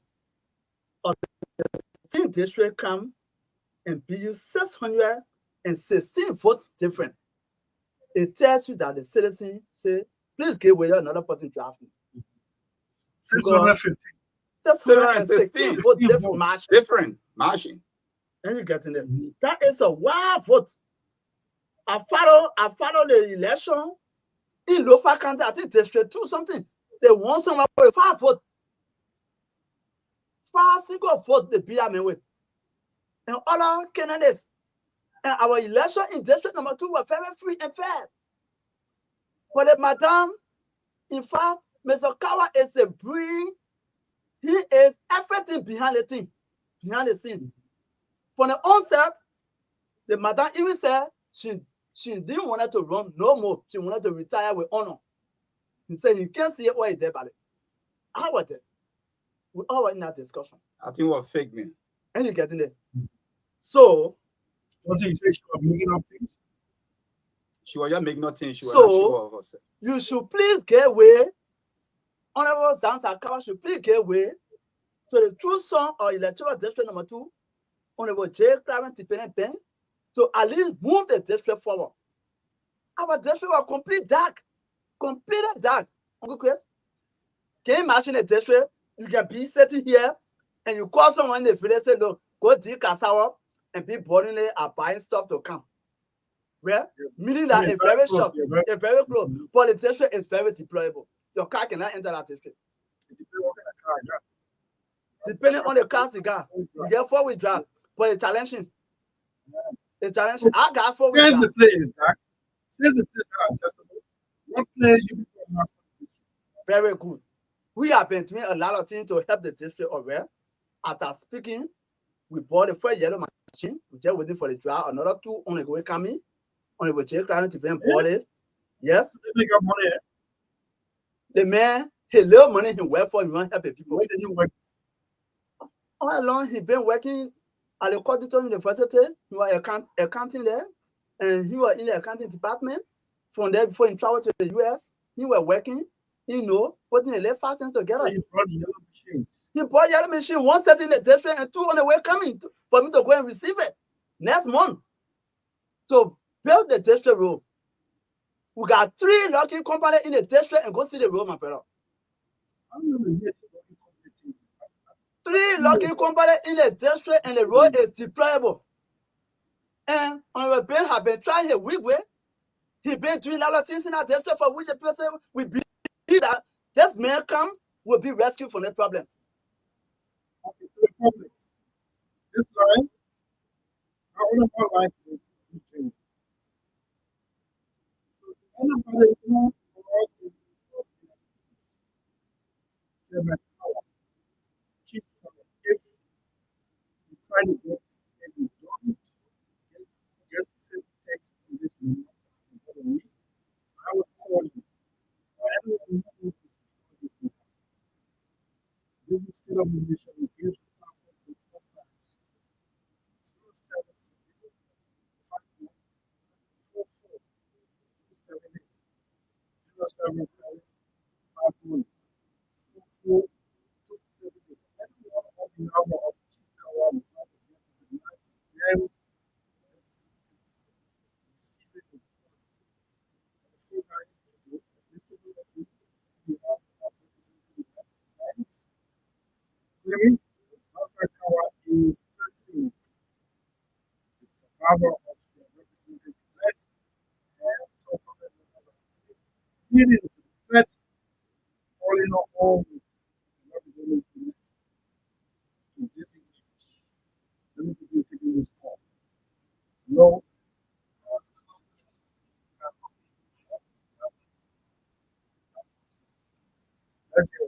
of the same district come and beat you 616 votes different. It tells you that the citizen say, please give away another person drafting.
615.
616 votes
different margin.
And you get in there. That is a wild vote. I follow the election in local county, I think district 2 something. They won someone with 5 votes. 5 single votes they beat me with. And other candidates. And our election in district number 2 were very free and fair. But the madam, in fact, Mr. Kawa is a brilliant. He is everything behind the thing, behind the scene. From the onset, the madam even said she didn't want to run no more. She wanted to retire with honor. He said he can't see it where he's there, but how was it? We all were in that discussion.
I think it was fake, man.
And you get in there. So,
what did he say? She was making up things?
She was just making up things. She was not sure of herself.
You should please get away. Honorable Zansa Kawa should please get away to the true son of electoral district number 2, Honorable J. Clarence Tipene Ben, to at least move the district forward. Our district was completely dark. Uncle Chris, can you imagine a district? You can be sitting here and you call someone in the village, say, look, go dig Kasawa and be boarding it or buying stuff to come. Well, meaning that it's very short, it's very close, but the district is very deployable. Your car cannot enter that district. Depending on the car you got, you get 4-wheel drive, but it's challenging. It's challenging. I got 4-wheel drive.
Since the place is dark, since the place is accessible, what place you have?
Very good. We have been doing a lot of things to help the district already. As I'm speaking, we bought the first yellow machine. We're just waiting for the drive. Another 2 on the way coming. On the way check to be bought it. Yes.
They got money.
The man, he little money he work for, he want to help the people.
Where did he work?
All along, he been working at the Cotton University. He was accounting there, and he was in the accounting department. From there, before he traveled to the US, he was working, putting the left fastings together.
He brought the yellow machine.
He bought yellow machine, 1 set in the district and 2 on the way coming for me to go and receive it next month to build the district road. We got 3 locking companies in the district and go see the road, my brother. 3 locking companies in the district and the road is deployable. And Honorable Ben have been trying a week way. He been doing a lot of things in our district for which the person will be that this man come will be rescued from the problem.
This line, I want to line to anybody who keep if you try to get nomination against platform with both sides. 077 Anyone on behalf of Chief Kawan would like to get to the line, then receive it in the full rights to do it. This will be a good to have representing the rights. Clearly, Alpha Kawa is 13, the survivor of the representative elect, and so far the members are leading to the threat, calling on all the representative elect to disengage. Let me begin taking this call. No. Let's go.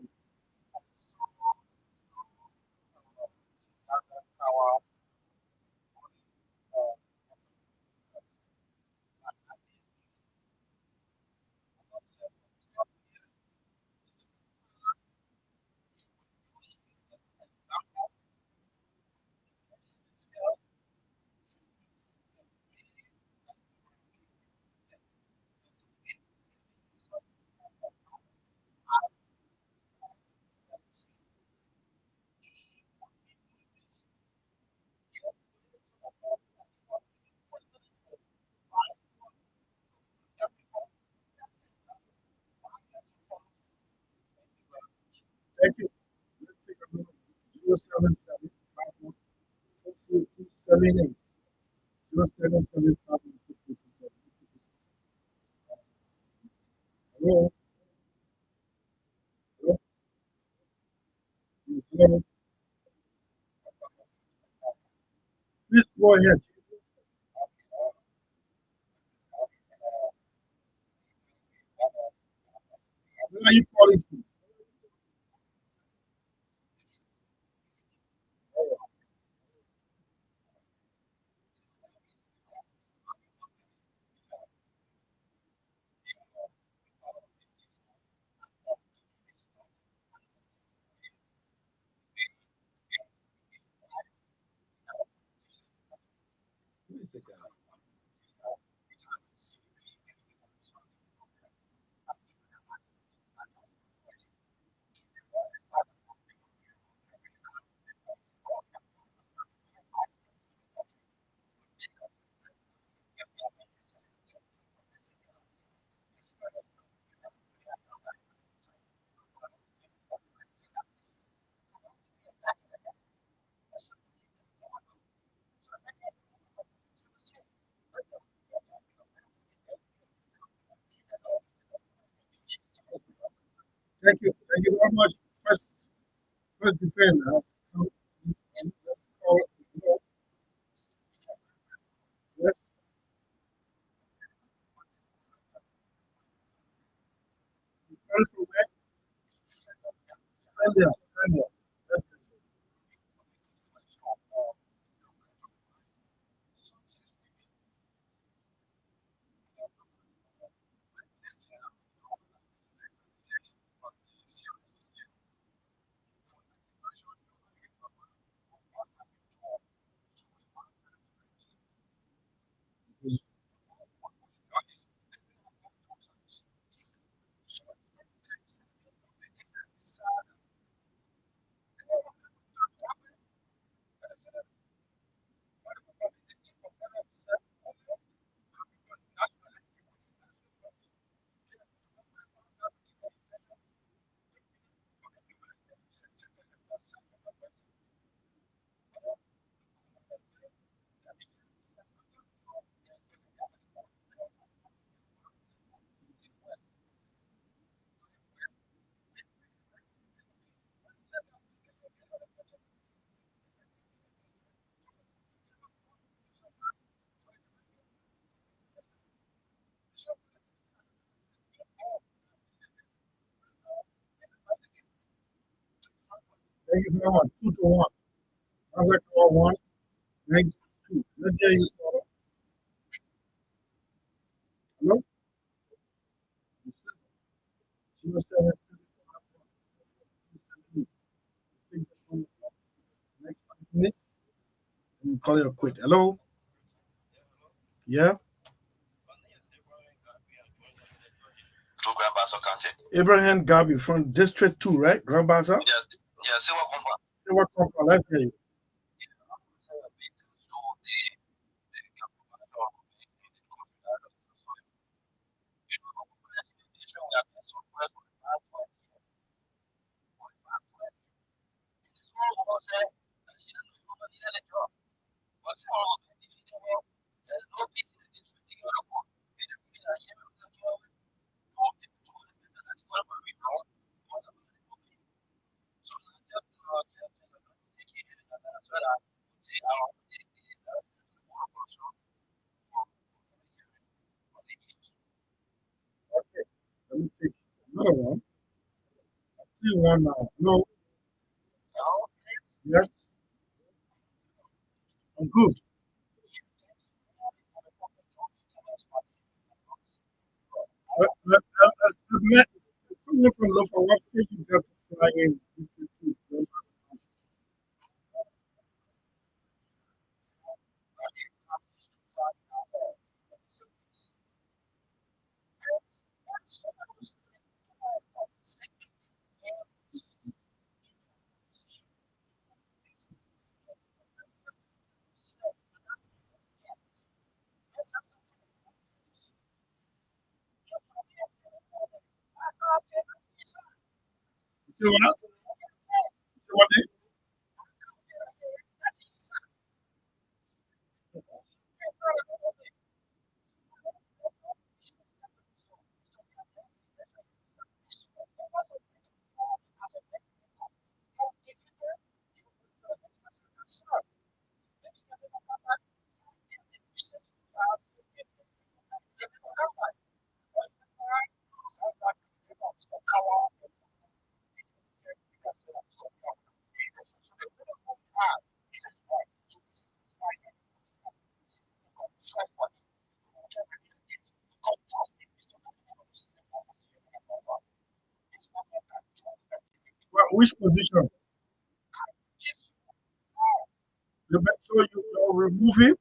Thank you. Let's take a look. 077 544278. 077 Hello? Hello? Yes, hello? Please go ahead. Where are you calling from?
Who is the guy?
Thank you. Thank you very much. First defender. Let's call, let's first defender. Let's thank you very much. 2-1. Sounds like call one. Next two. Let's hear you. Hello? 07 minutes. And call it a quit. Hello? Yeah? Abraham Gabi from District 2, right? Grand Baza?
Yes, yes,
Let's hear you. Okay, let me take another one. See one now. No, yes, I'm good. Someone from Lofa, what state you got to fly in? See what? See what? Which position? So you remove it?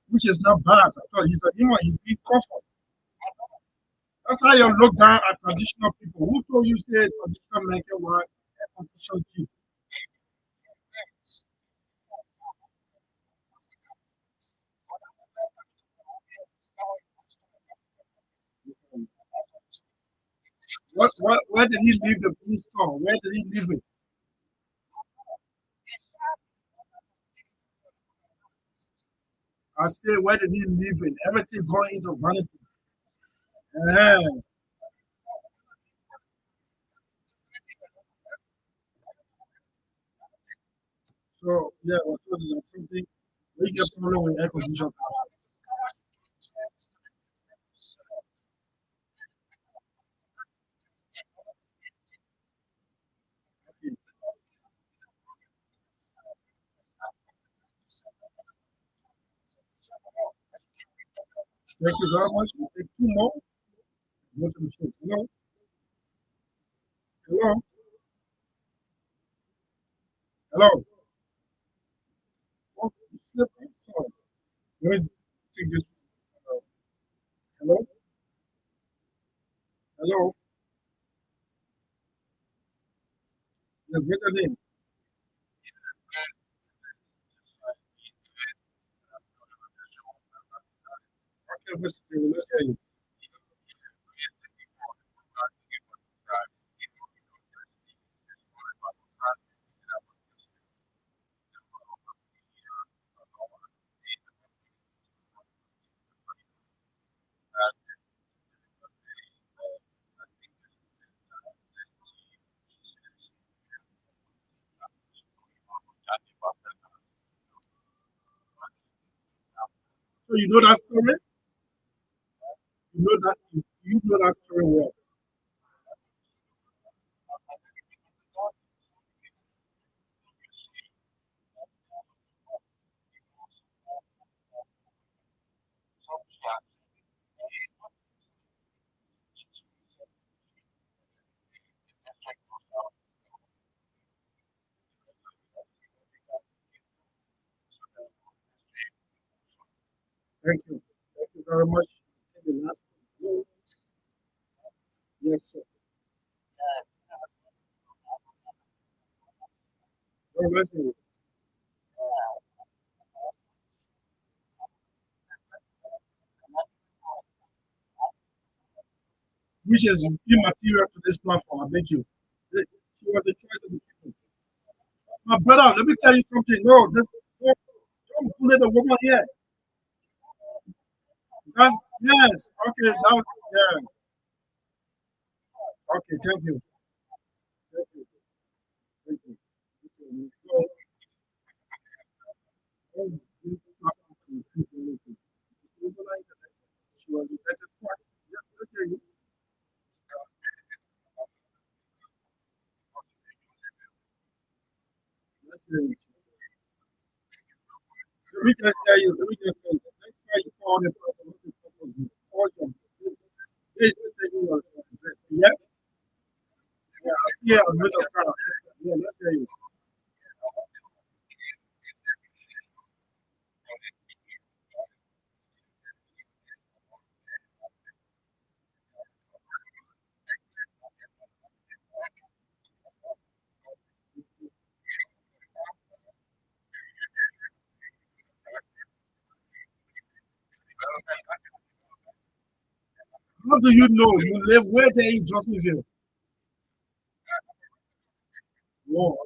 Which is not bad. I thought he said, he be comfort. That's how you look down at traditional people. Who told you say traditional men can work and traditional keep? Where did he leave the blue store? Where did he leave it? I say, where did he leave it? Everything going into vanity. Yeah. So, yeah, so there's something. We get problem with air conditioner. Okay. Thank you very much. We'll take two more. Go to the show. Hello? Hello? Hello? Oh, you slept? Sorry. Let me take this. Hello? Hello? Yes, what's your name? Okay, let's hear you. So you know that story? You know that story well. Thank you. Thank you very much. The last one. Yes, sir. God bless you. Which is immaterial to this platform. I beg you. She was a choice of the people. My brother, let me tell you something. No, don't bully the woman here. That's yes. Okay, now yeah. Okay, thank you. Thank you. Thank you. Thank you. So, this platform to increase the unity. She was a better choice. Yes, let's hear you. Let's hear you. Let me just tell you. Let me just tell you. Next time you call the person, call them. They just take you address. Yeah. Yeah. I see it on Mr. Carter. Yeah. Let's hear you. How do you know? You live where there in Johnsonville? Lord,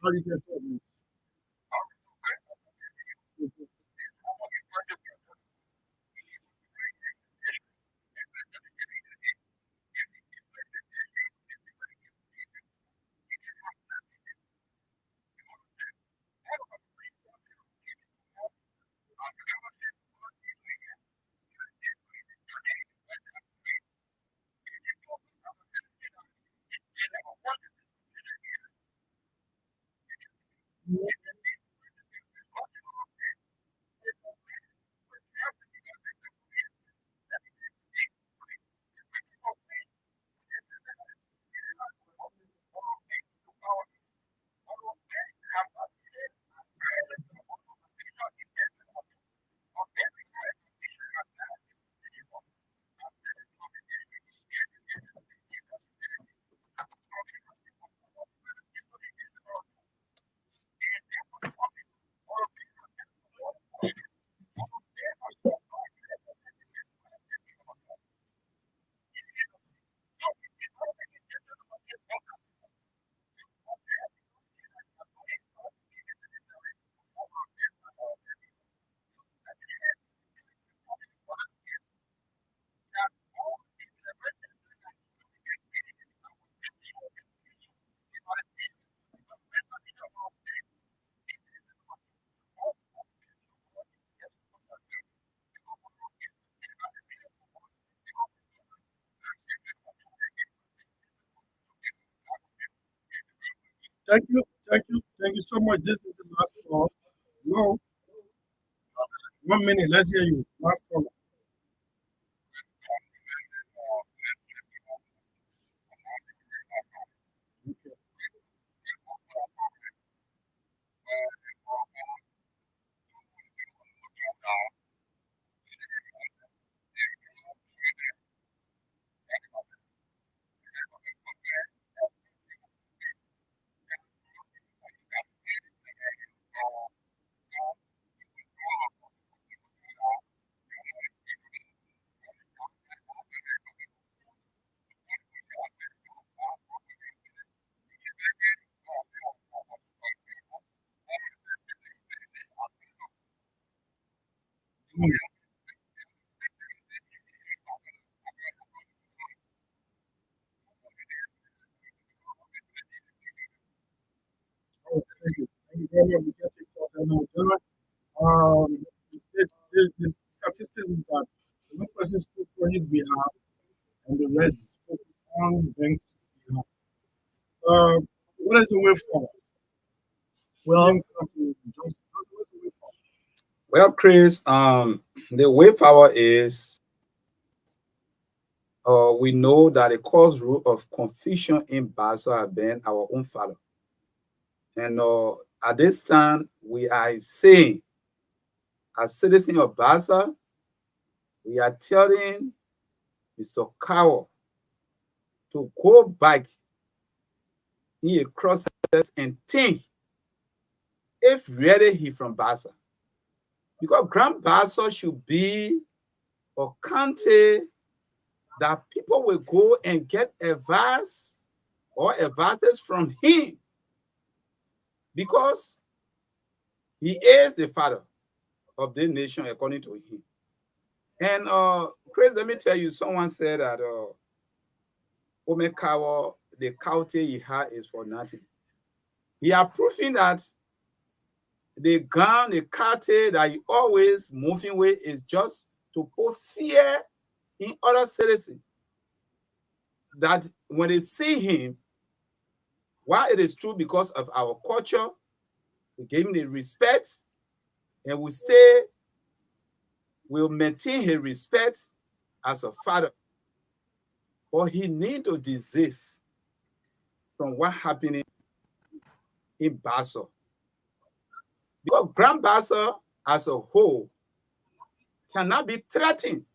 how you can tell me? Thank you, thank you so much. This is the last call. No, 1 minute. Let's hear you. Last call. Mm. Oh, thank you. Thank you very much. We get it. Um, the statistics is that One person spoke on his behalf, and the rest spoke on Bank's behalf. What is the way forward?
Well,
Well, Chris, the way forward is we know that the cause root of confusion in Basel has been our own father. And at this time, we are saying, as citizens of Basel, we are telling Mr. Cowell to go back in a process and think if really he from Basel. Because Grand Basel should be a county that people will go and get advice or advices from him, because he is the father of the nation according to him. And Chris, let me tell you, someone said that Omekawa, the county he had is for nothing. He are proving that the gun, the county that he always moving with is just to put fear in other citizens. That when they see him, while it is true because of our culture, we give him the respect, and we'll maintain his respect as a father. But he need to desist from what happened in Basel. Because Grand Basel as a whole cannot be threatened.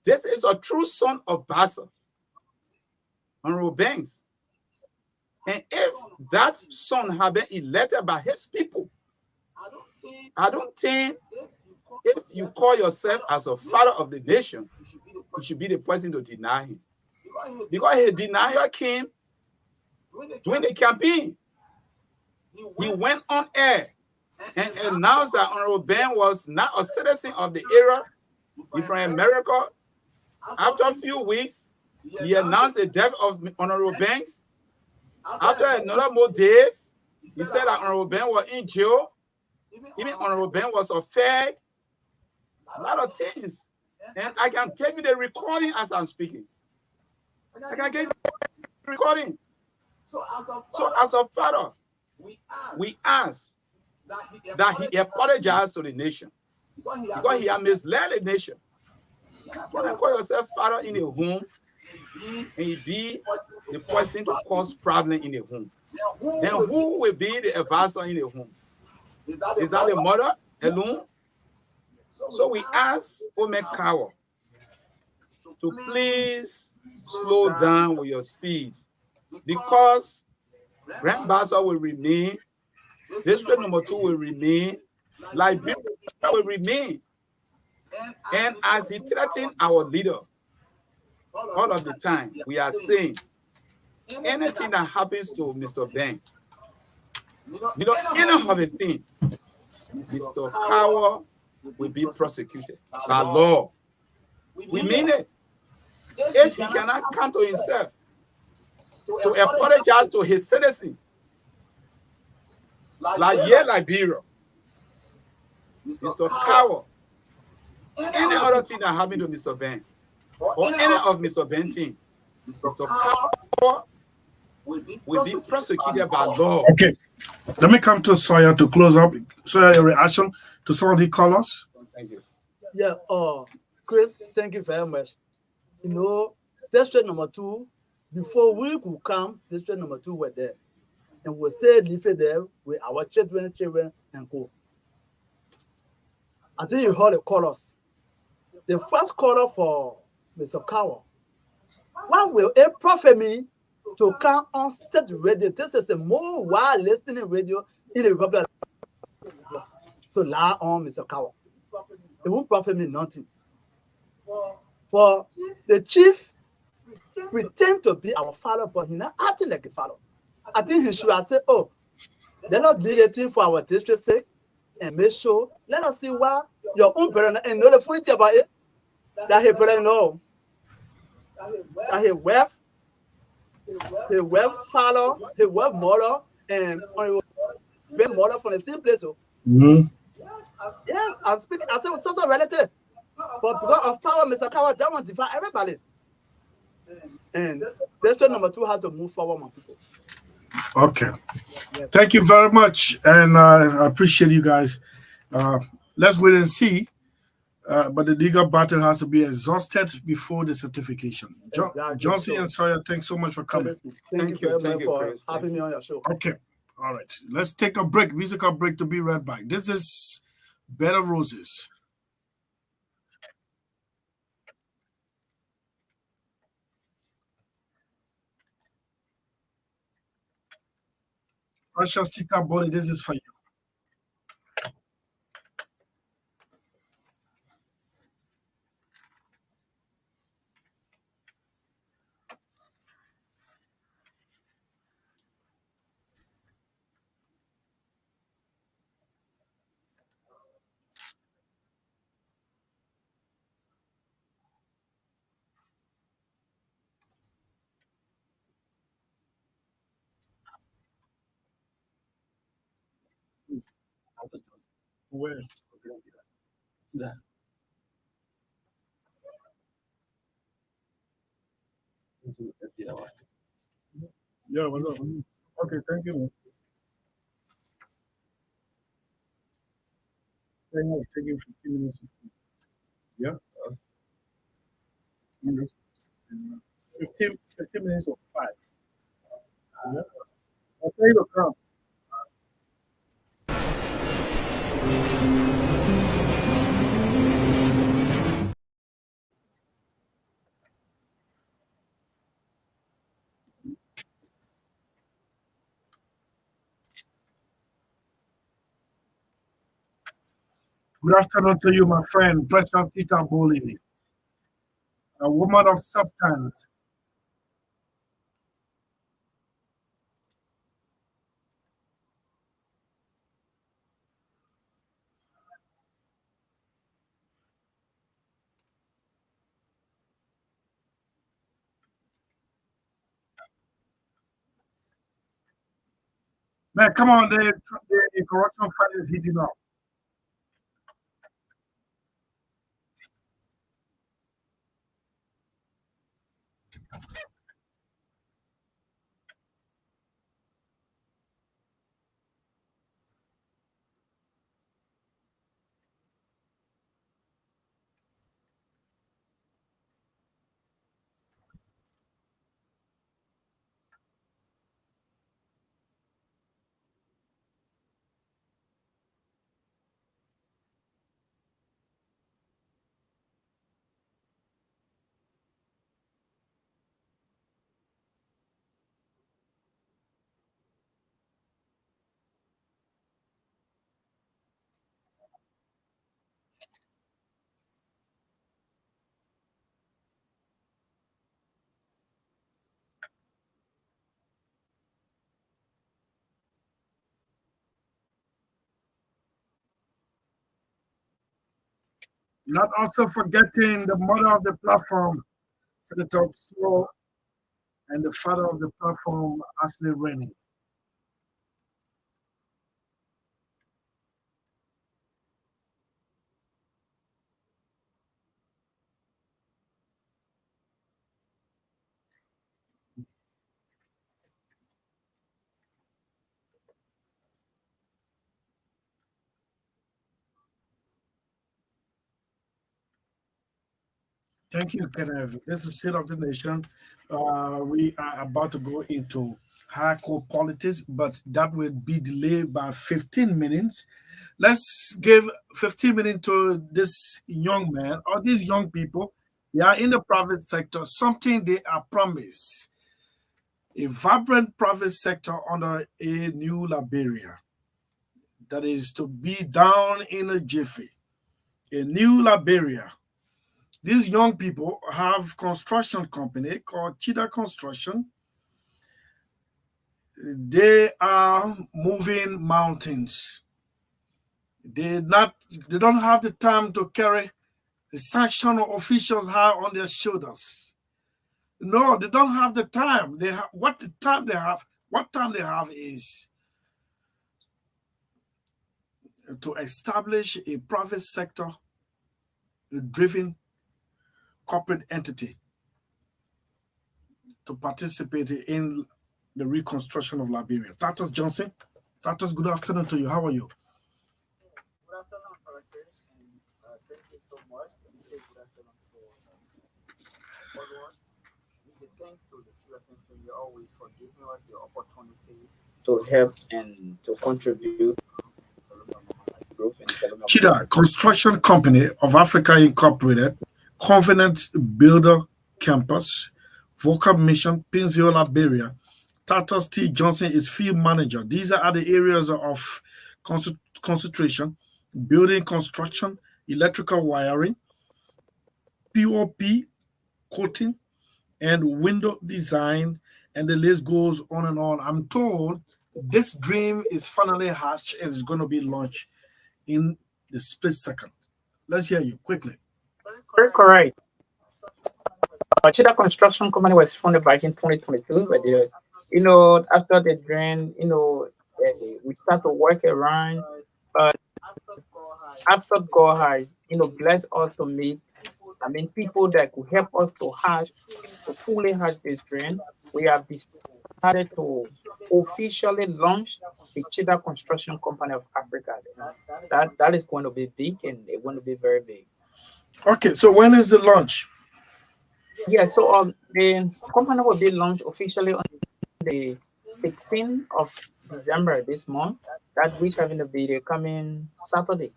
This is a true son of Basel, Honorable Banks. And if that son had been elected by his people, I don't think if you call yourself as a father of the nation, you should be the person to deny him. Because he denied your king during the campaign. He went on air and announced that Honorable Ben was not a citizen of the era. He's from America. After a few weeks, he announced the death of Honorable Banks. After another more days, he said that Honorable Ben was in jail. Even Honorable Ben was a fag. A lot of things. And I can give you the recording as I'm speaking. I can give you the recording. So as a father, we ask that he apologize to the nation. Because he has misled the nation. When I call yourself father in a home, and you be the person to cause problem in the home, then who will be the advisor in the home? Is that the mother alone? So we ask Omekawa to please slow down with your speed, because Grand Basel will remain, District number 2 will remain, Liberia will remain. And as he threatened our leader all of the time, we are saying anything that happens to Mr. Ben, any of his thing, Mr. Kawa will be prosecuted by law. We mean it. If he cannot come to himself to apologize to his citizens, like here, Liberia, Mr. Kawa, any other thing that happened to Mr. Ben, or any of Mr. Ben's team, Mr. Kawa will be prosecuted by law.
Okay, let me come to Sawyer to close up. Sawyer, your reaction to some of the callers?
Thank you.
Yeah, Chris, thank you very much. You know, District number 2, before we could come, District number 2 were there. And we stayed living there with our children, and go. I think you heard the callers. The first caller for Mr. Cowell, why will it profit me to come on state radio? This is the more wide listening radio in the Republic to lie on Mr. Cowell. It won't profit me nothing. For the chief pretend to be our father, but he's not acting like a father. I think he should have said, oh, let us do the thing for our district's sake and make sure, let us see why your own parent and know the funny thing about it, that he parent know that he wealth father, he wealth mother, and been mother from the same place. So. Mm-hmm. Yes, I'm speaking. I said, social relative. But because of power, Mr. Kawa, that want to divide everybody. And district number 2 has to move forward, my people.
Okay.
Yes.
Thank you very much, and I appreciate you guys. Let's wait and see. But the legal battle has to be exhausted before the certification.
Exactly.
Johnson
So,
and Sawyer, thanks so much for coming.
Thank you very much for having me on your show.
Okay. All right. Let's take a break, musical break, to be right back. This is Bed of Roses. Precious Tita Body, this is for you. Where? Yeah. Yeah, what's up? Okay, thank you. Taking 15 minutes. Yeah. 15 minutes or 5. Yeah. I'll tell you to come. Good afternoon to you, my friend, Precious Tita Boli, a woman of substance. Man, come on, the corruption fight is heating up. Not also forgetting the mother of the platform, Senator Slow, and the father of the platform, Ashley Rennie. Thank you, Kenneth. This is State of the Nation. We are about to go into hardcore politics, but that will be delayed by 15 minutes. Let's give 15 minutes to this young man or these young people. They are in the private sector, something they are promised. A vibrant private sector under a new Liberia that is to be down in a jiffy. A new Liberia. These young people have construction company called Chida Construction. They are moving mountains. They don't have the time to carry the sanction officials high on their shoulders. No, they don't have the time. What time they have is to establish a private sector driven corporate entity to participate in the reconstruction of Liberia. Tatus Johnson. Tatus, good afternoon to you. How are you?
Good afternoon, Father Chris, and thank you so much. Let me say good afternoon to followers. We say thanks to the Children Family always for giving us the opportunity to help and to contribute to growth and development.
Chida Construction Company of Africa Incorporated, Covenant Builder Campus, Vocal Mission, Pinzio, Liberia. Tatus T. Johnson is field manager. These are the areas of concentration: building construction, electrical wiring, POP, coating, and window design, and the list goes on and on. I'm told this dream is finally hatched and is going to be launched in the split second. Let's hear you quickly.
Very correct. Chida Construction Company was founded back in 2022. But after the drain, we start to work around. But after God has, blessed us to meet, people that could help us to fully hatch this drain, we have decided to officially launch the Chida Construction Company of Africa. That is going to be big, and it's going to be very big.
Okay, so when is the launch?
Yeah, so the company will be launched officially on the 16th of December this month. That which having to be the coming Saturday,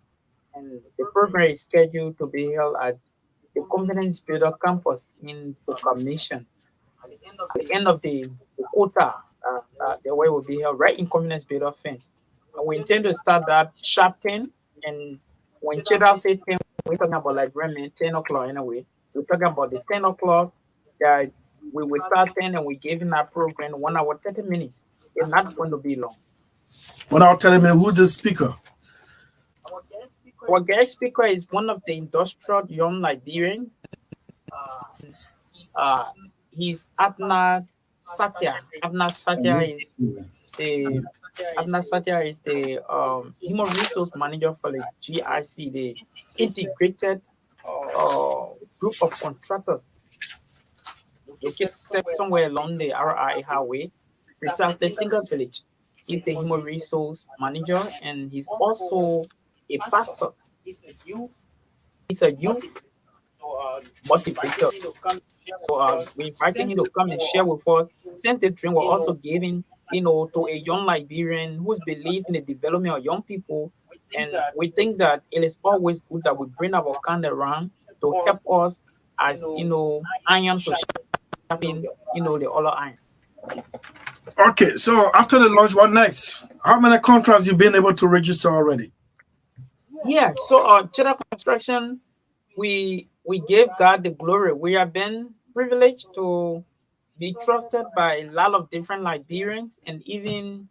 and the program is scheduled to be held at the Confidence Builder Campus in Mission. At the end of the quarter, the way will be held right in Confidence Builder fence. And we intend to start that sharp 10, and when Chida say 10, we're talking about like 10 o'clock anyway. We're talking about the 10 o'clock that we will start 10, and we're giving our program 1 hour 30 minutes. It's not going to be long.
1 hour 30 minutes. Who's the speaker?
Our guest speaker is one of the industrial young Liberians. He's Abner Satya. Abner Satya is the human resource manager for the GIC, the integrated group of contractors located somewhere along the RI highway, precisely Thinkers Village. He's the human resource manager, and he's also a pastor. He's a youth motivator. So we're inviting him to come and share with us. Since the dream was also given, to a young Liberian who's believing in the development of young people. And we think that it is always good that we bring our kind around to help us as, iron to sharpen, the other irons.
Okay, so after the launch, what next? How many contracts you been able to register already?
Yeah, so Chida Construction, we gave God the glory. We have been privileged to be trusted by a lot of different Liberians and even,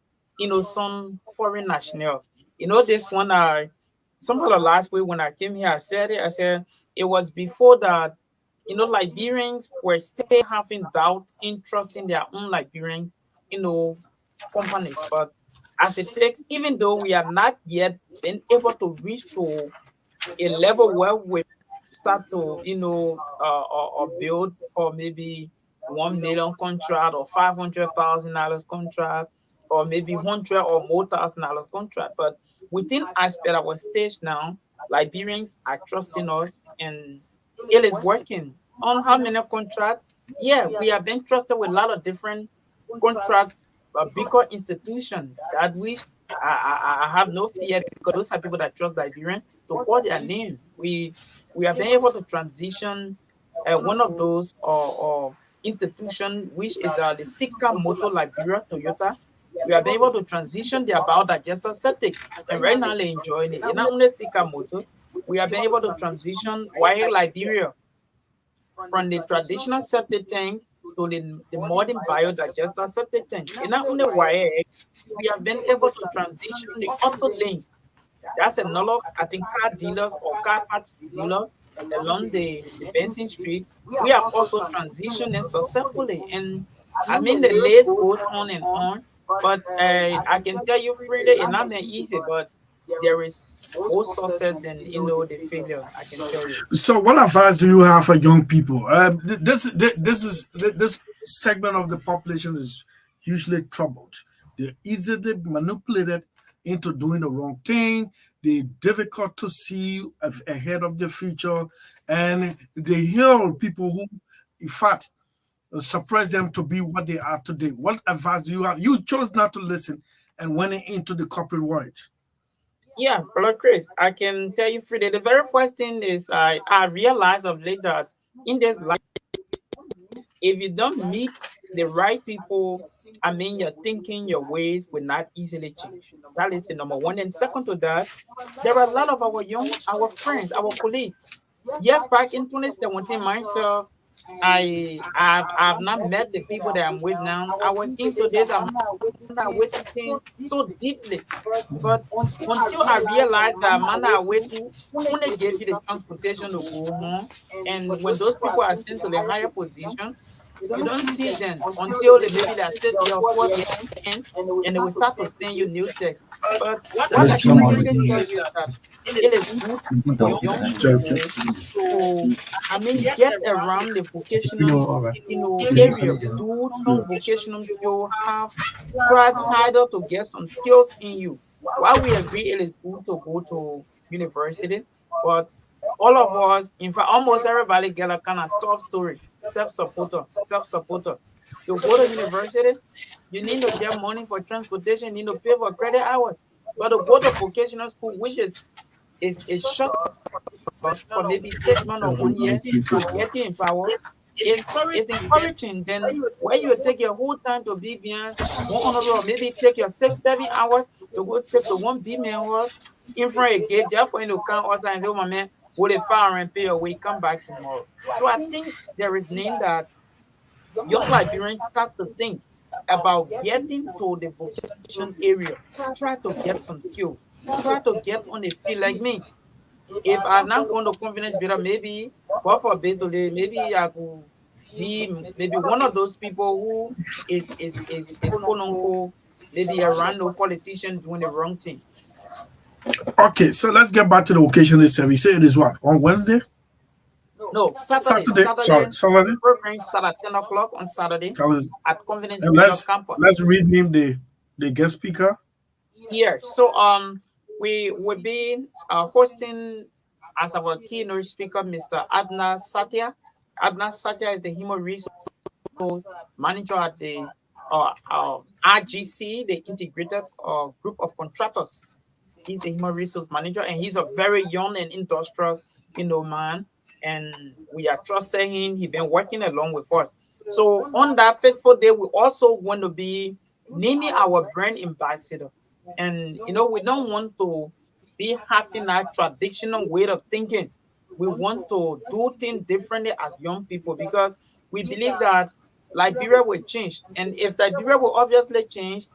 some foreign nationals. This one, some of the last week when I came here, I said it was before that, Liberians were still having doubt in trusting their own Liberians, companies. But as it takes, even though we are not yet been able to reach to a level where we start to, or build for maybe $1 million contract or $500,000 contract, or maybe $100,000 or more contract. But within aspect of our stage now, Liberians are trusting us, and it is working. On how many contracts? Yeah, we have been trusted with a lot of different contracts, bigger institutions that which I have no fear, because those are people that trust Liberian to call their name. We have been able to transition one of those institution, which is the Sika Motor Liberia Toyota. We have been able to transition their biodigester septic, and right now they're enjoying it. And not only Sika Motor, we have been able to transition Wire Liberia from the traditional septic tank to the modern biodigester septic tank. And not only Wire, we have been able to transition the Auto Link. That's another, I think, car dealers or car parts dealer along the Benson Street. We have also transitioned successfully, and the list goes on and on. But I can tell you, Frida, it's not that easy, but there is more success than the failures. I can tell you.
So, what advice do you have for young people? This segment of the population is usually troubled. They're easily manipulated into doing the wrong thing. They're difficult to see ahead of the future, and they hear people who, in fact, suppress them to be what they are today. What advice do you have? You chose not to listen and went into the corporate world.
Yeah, Brother Chris, I can tell you freely. The very first thing is I realized of late that in this life, if you don't meet the right people, I mean, your thinking, your ways will not easily change. That is the number one. And second to that, there are a lot of our friends, our colleagues. Yes, back in 2017, myself, I've not met the people that I'm with now. I was into this, I'm not waiting so deeply. But until I realized that man are waiting, when they give you the transportation to go home, and when those people are sent to the higher position, you don't see them until maybe they sit your first end and they will start to send you new text. But what I can really tell you is that it is good for young people to, I mean, get around the vocational, area, do some vocational skill, try harder to get some skills in you. While we agree it is good to go to university, but all of us, in fact, almost everybody get a kind of tough story. Self-supporter. You go to university, you need to get money for transportation, you need to pay for credit hours. But to go to vocational school, which is short for maybe 6 months or 1 year to get you in power, it's encouraging. Then where you take your whole time to be behind one another, or maybe take your 6-7 hours to go sit to one B-man work in front of a gate just for you to come outside and say, oh, my man, will it fire and pay your way, come back tomorrow. So I think there is need that young Liberians start to think about getting to the vocation area, try to get some skills, try to get on the field like me. If I'm not going to confidence builder, maybe God forbid today, maybe I could be maybe one of those people who is quote unquote maybe a random politician doing the wrong thing.
Okay, so let's get back to the vocational service. You say it is what, on Wednesday?
No, Saturday.
Saturday.
Program start at 10 o'clock on Saturday at Confidence
and
Builder Campus.
Let's rename the guest speaker.
Here. So we will be hosting as our keynote speaker, Mr. Adna Satya. Adna Satya is the human resource manager at the RGC, the integrated group of contractors. He's the human resource manager, and he's a very young and industrious, man. And we are trusting him. He's been working along with us. So on that fateful day, we also want to be naming our brand ambassador. And we don't want to be having that traditional way of thinking. We want to do things differently as young people because we believe that Liberia will change. And if Liberia will obviously change,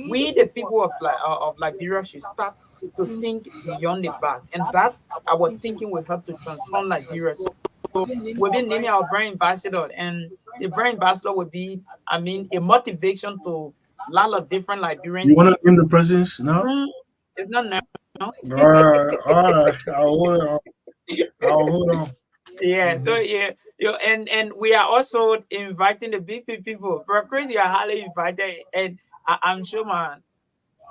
we the people of Liberia should start to think beyond the back. And that's our thinking will help to transform Liberia. So we'll be naming our brand ambassador, and the brand ambassador will be, a motivation to a lot of different Liberians.
You want to name the presidents now?
It's not now.
All right. I'll hold on.
Yeah, so and we are also inviting the BP people. Bro, Chris, you are highly invited, and I'm sure, man.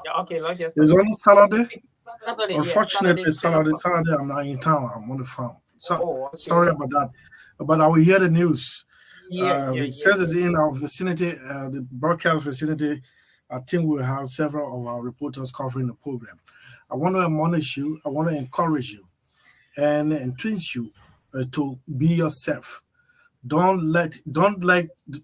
Yeah, okay, let's just.
It's on Saturday.
Saturday.
Unfortunately,
Yeah,
Saturday, I'm not in town. I'm on the farm. So
okay.
Sorry about that, but I will hear the news.
It
says it's in our vicinity, the broadcast vicinity. I think we'll have several of our reporters covering the program. I want to admonish you. I want to encourage you and encourage you to be yourself. Don't let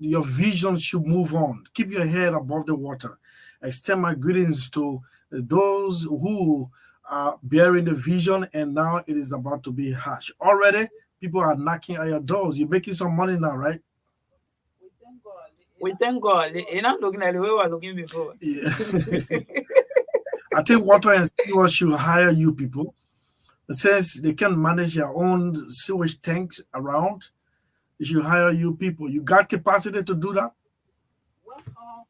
your vision should move on. Keep your head above the water. Extend my greetings to those who are bearing the vision, and now it is about to be hatched. Already, people are knocking at your doors. You're making some money now, right?
We thank God. You're not looking at the way we were looking before.
Yeah. I think Water and Sewer should hire you people. Since they can manage their own sewage tanks around, they should hire you people. You got capacity to do that?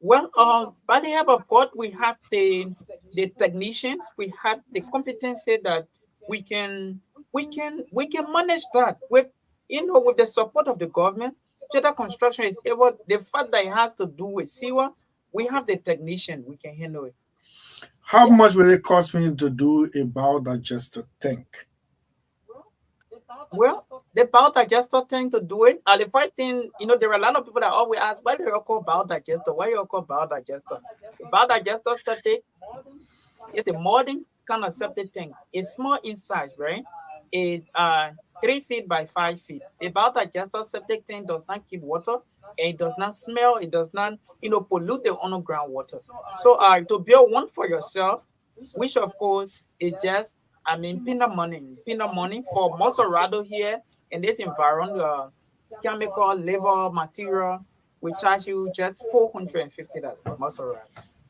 Well, by the help of God, we have the technicians, we have the competency that we can we can manage that with, with the support of the government. Cheddar Construction is able. The fact that it has to do with sewer, we have the technician. We can handle it.
How much will it cost me to do a biodigester tank?
Well, the biodigester thing to do it. The first thing, there are a lot of people that always ask, why do you call biodigester? Why you call biodigester? The biodigester septic is a modern kind of septic tank. It's small in size, right? It 3 feet by 5 feet. The biodigester septic tank does not keep water. And it does not smell. It does not, pollute the underground water. So, to build one for yourself, which of course is just, peanut money for Mosorado here in this environment, chemical, labor, material, we charge you just $450 for Mosorado.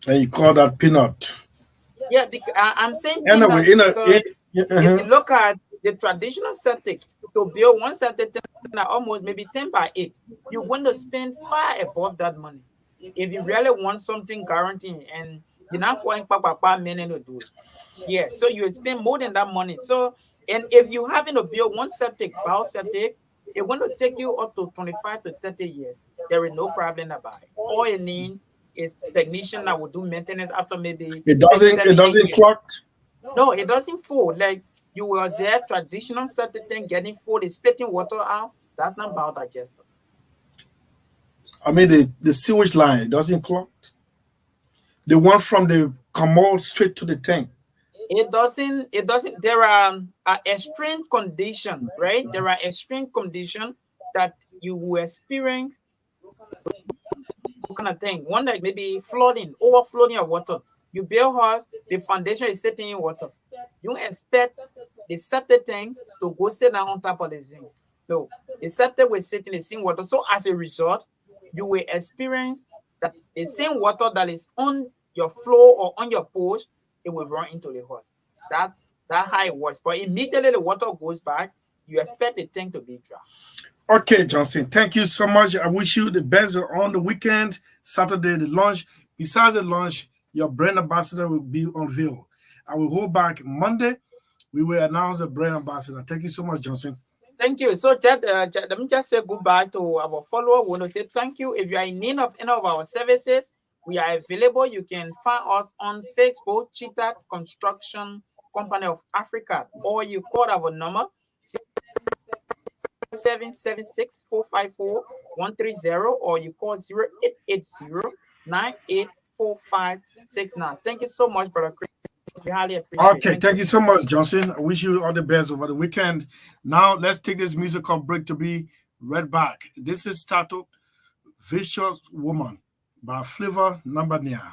And you call that peanut?
Yeah, I'm saying
Anyway,
peanuts because if you
uh-huh.
look at the traditional septic, to build one septic tank almost maybe 10 by 8, you're going to spend far above that money. If you really want something guaranteed and you're not going papa minute to do it. Yeah, so you spend more than that money. So, and if you having to build one septic, septic, it's going to take you up to 25 to 30 years. There is no problem about it. All you need is technician that will do maintenance after maybe
It
6,
doesn't. It
7, 8
doesn't
years.
clog.
No, it doesn't fall. Like you will observe traditional septic tank getting full, it's spitting water out. That's not biodigester.
I mean, the sewage line, it doesn't clog. The one from the commode straight to the tank.
It doesn't. There are extreme conditions, right? There are extreme conditions that you will experience kind of thing. One like maybe flooding, overflowing of water. You build house, the foundation is sitting in water. You expect the septic tank to go sit down on top of the zinc. No, the septic will sit in the same water. So as a result, you will experience that the same water that is on your floor or on your porch, it will run into the house. That how it works. But immediately the water goes back, you expect the tank to be dry.
Okay, Johnson, thank you so much. I wish you the best on the weekend, Saturday, the launch. Besides the launch, your brand ambassador will be unveiled. I will hold back Monday. We will announce the brand ambassador. Thank you so much, Johnson.
Thank you. So, let me just say goodbye to our follower. We want to say thank you. If you are in need of any of our services, we are available. You can find us on Facebook, Cheetah Construction Company of Africa, or you call our number 776-454-130, or you call 0880-984569. Thank you so much, Brother Chris. We highly appreciate it.
Okay, thank you so much, Johnson. I wish you all the best over the weekend. Now, let's take this musical break to be right back. This is titled Vicious Woman by Flavor Nambania.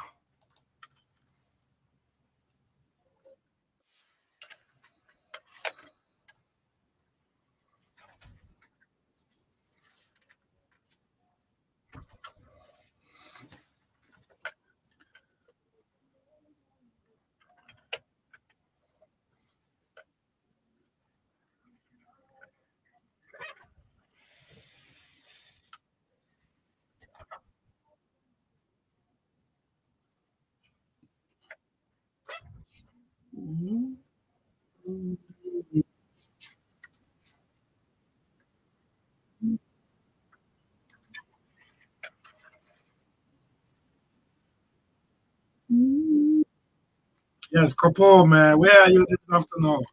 Yes, Kopo, man. Where are you this afternoon?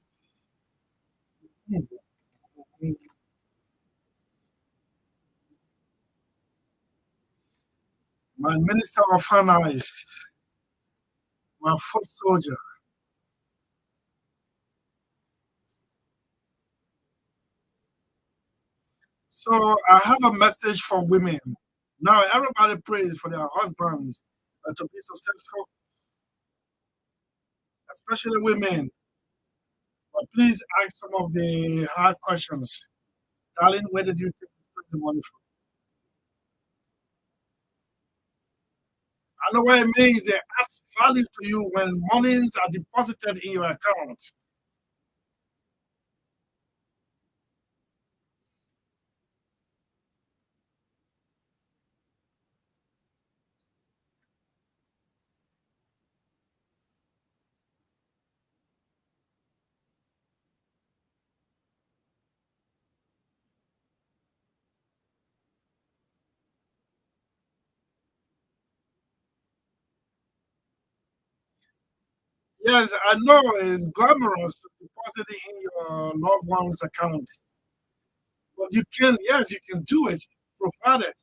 My Minister of Finance, my foot soldier. So I have a message for women. Now everybody prays for their husbands to be successful, especially women. But please ask some of the hard questions. Darling, where did you take the money from? I know what it means. It adds value to you when monies are deposited in your account. Yes, I know it's glamorous to deposit it in your loved one's account. But you can, yes, you can do it, provided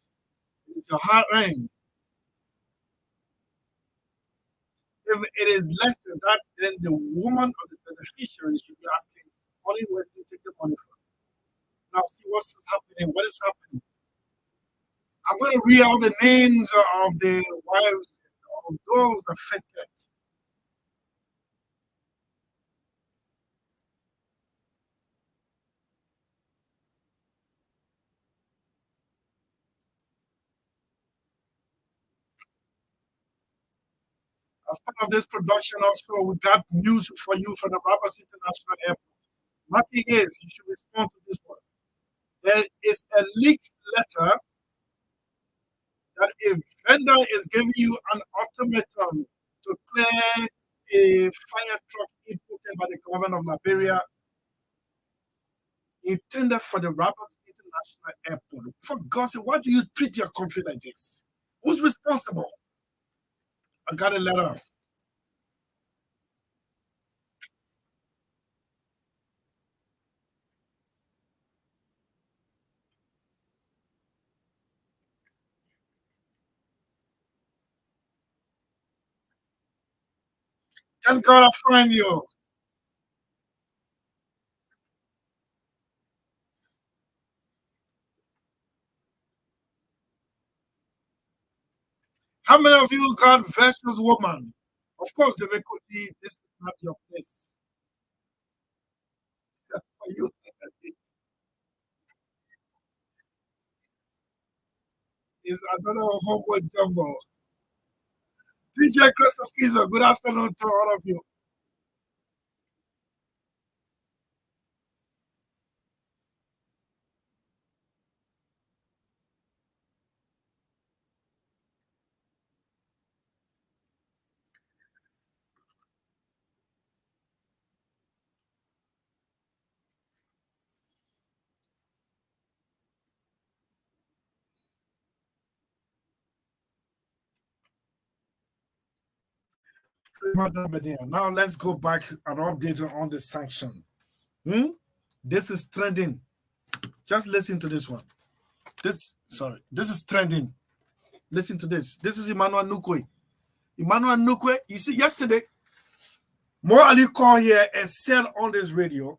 it's a hard earned. If it is less than that, then the woman or the beneficiary should be asking, only where do you take the money from? Now, see what's happening. What is happening? I'm going to read out the names of the wives of those affected. As part of this production, also, we got news for you from the Roberts International Airport. Nothing is, you should respond to this one. There is a leaked letter that a vendor is giving you an ultimatum to clear a fire truck imported by the government of Liberia intended for the Roberts International Airport. For God's sake, why do you treat your country like this? Who's responsible? I got a letter. Thank God I find you. How many of you got virtuous woman? Of course, the Vekoti, this is not your place. For you. Is another homeboy jumbo. DJ Christoph Kizo, good afternoon to all of you. Now let's go back and update on the sanction. This is trending. Just listen to this one. This is trending. Listen to this. This is Emmanuel Nukwe. Emmanuel Nukwe, you see, yesterday, Mo Ali called here and said on this radio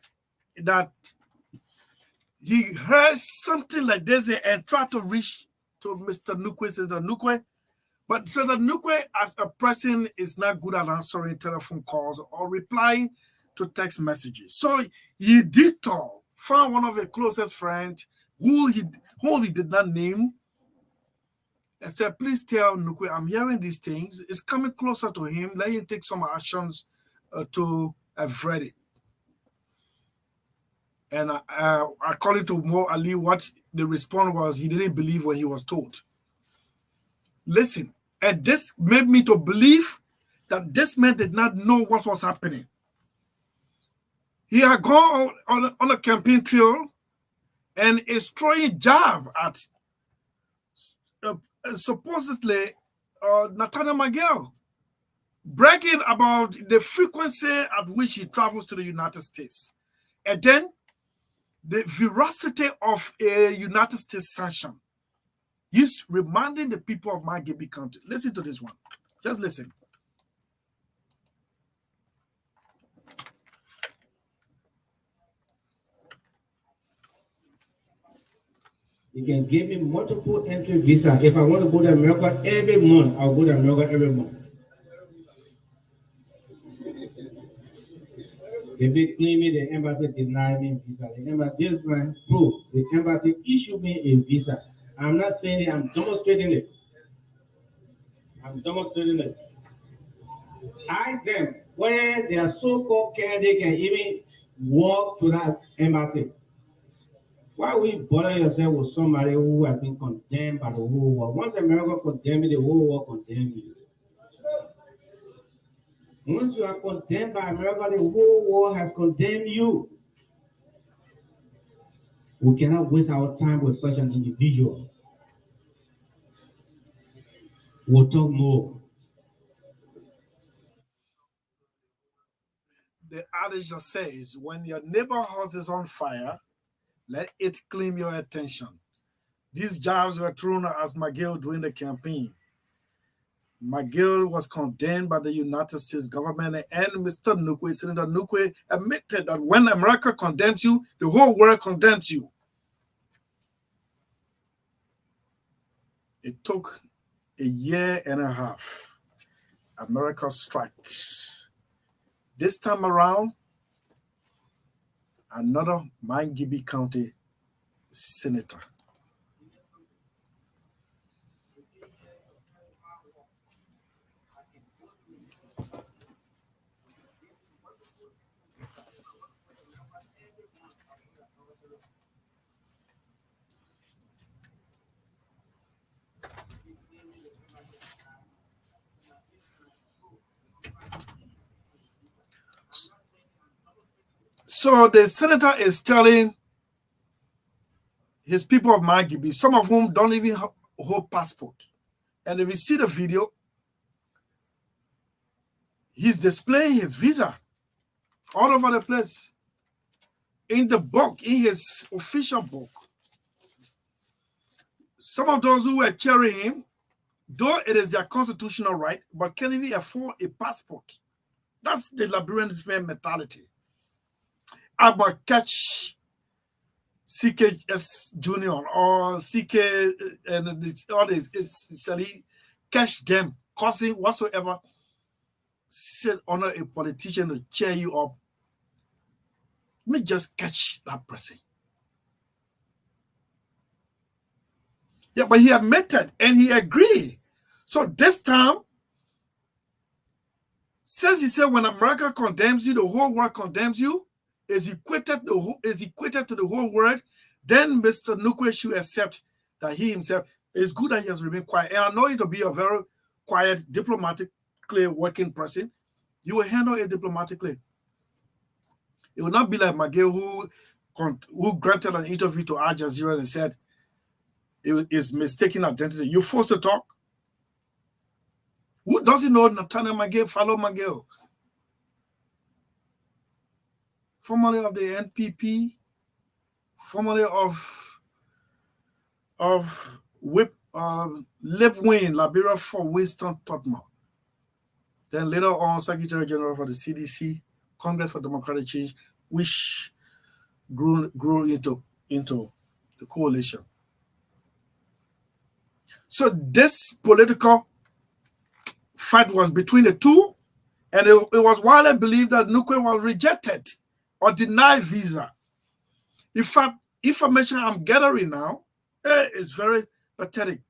that he heard something like this and tried to reach to Mr. Nukwe, Senator Nukwe. But Senator Nukwe, as a person, is not good at answering telephone calls or replying to text messages. So he detoured, found one of his closest friends whom he did not name, and said, please tell Nukwe, I'm hearing these things. It's coming closer to him. Let him take some actions to avert it. And according to Mo Ali, what the response was, he didn't believe when he was told. Listen, and this made me to believe that this man did not know what was happening. He had gone on a campaign trail and is throwing jab at supposedly Nathaniel Miguel, bragging about the frequency at which he travels to the United States. And then the veracity of a United States sanction. He's reminding the people of Magdalene County. Listen to this one. Just listen.
You can give me multiple entry visa. If I want to go to America every month, I'll go to America every month. If they claim me, the embassy denied me visa. The embassy, this man proof. The embassy issued me a visa. I'm not saying it, I'm demonstrating it. I'm demonstrating it. Ask them where their so-called candidate can even walk to that embassy. Why will you bother yourself with somebody who has been condemned by the whole world? Once America condemns you, the whole world condemns you. Once you are condemned by America, the whole world has condemned you. We cannot waste our time with such an individual. We'll talk more.
the adage that says, when your neighbor house is on fire, let it claim your attention. These jabs were thrown at McGill during the campaign. McGill was condemned by the United States government, and Mr. Nukwe, Senator Nukwe, admitted that when America condemns you, the whole world condemns you. It took a year and a half. America strikes. This time around, another Mangibby County senator. So the senator is telling his people of Mangibby, some of whom don't even hold passport. And if you see the video, he's displaying his visa all over the place. In the book, in his official book, some of those who were cheering him, though it is their constitutional right, but can't even afford a passport. That's the Liberian mentality. I'm going to catch CKS Junior or CK and all this, Sellee, catch them, causing whatsoever, sit under a politician to cheer you up. Let me just catch that person. Yeah, but he admitted and he agreed. So this time, since he said when America condemns you, the whole world condemns you, is equated to the whole world, then Mr. Nukwe should accept that he himself, it's good that he has remained quiet. And I know him to be a very quiet, diplomatically working person. You will handle it diplomatically. It will not be like McGill who granted an interview to Al Jazeera and said it is mistaken identity. You're forced to talk. Who doesn't know Nathaniel McGill, follow McGill? Formerly of the NPP, formerly of Lip Wing, Liberia for Winston Tottenham. Then later on, Secretary General for the CDC, Congress for Democratic Change, which grew into the coalition. So this political fight was between the two, and it was widely believed that Nukwe was rejected or denied visa. In fact, information I'm gathering now is very pathetic.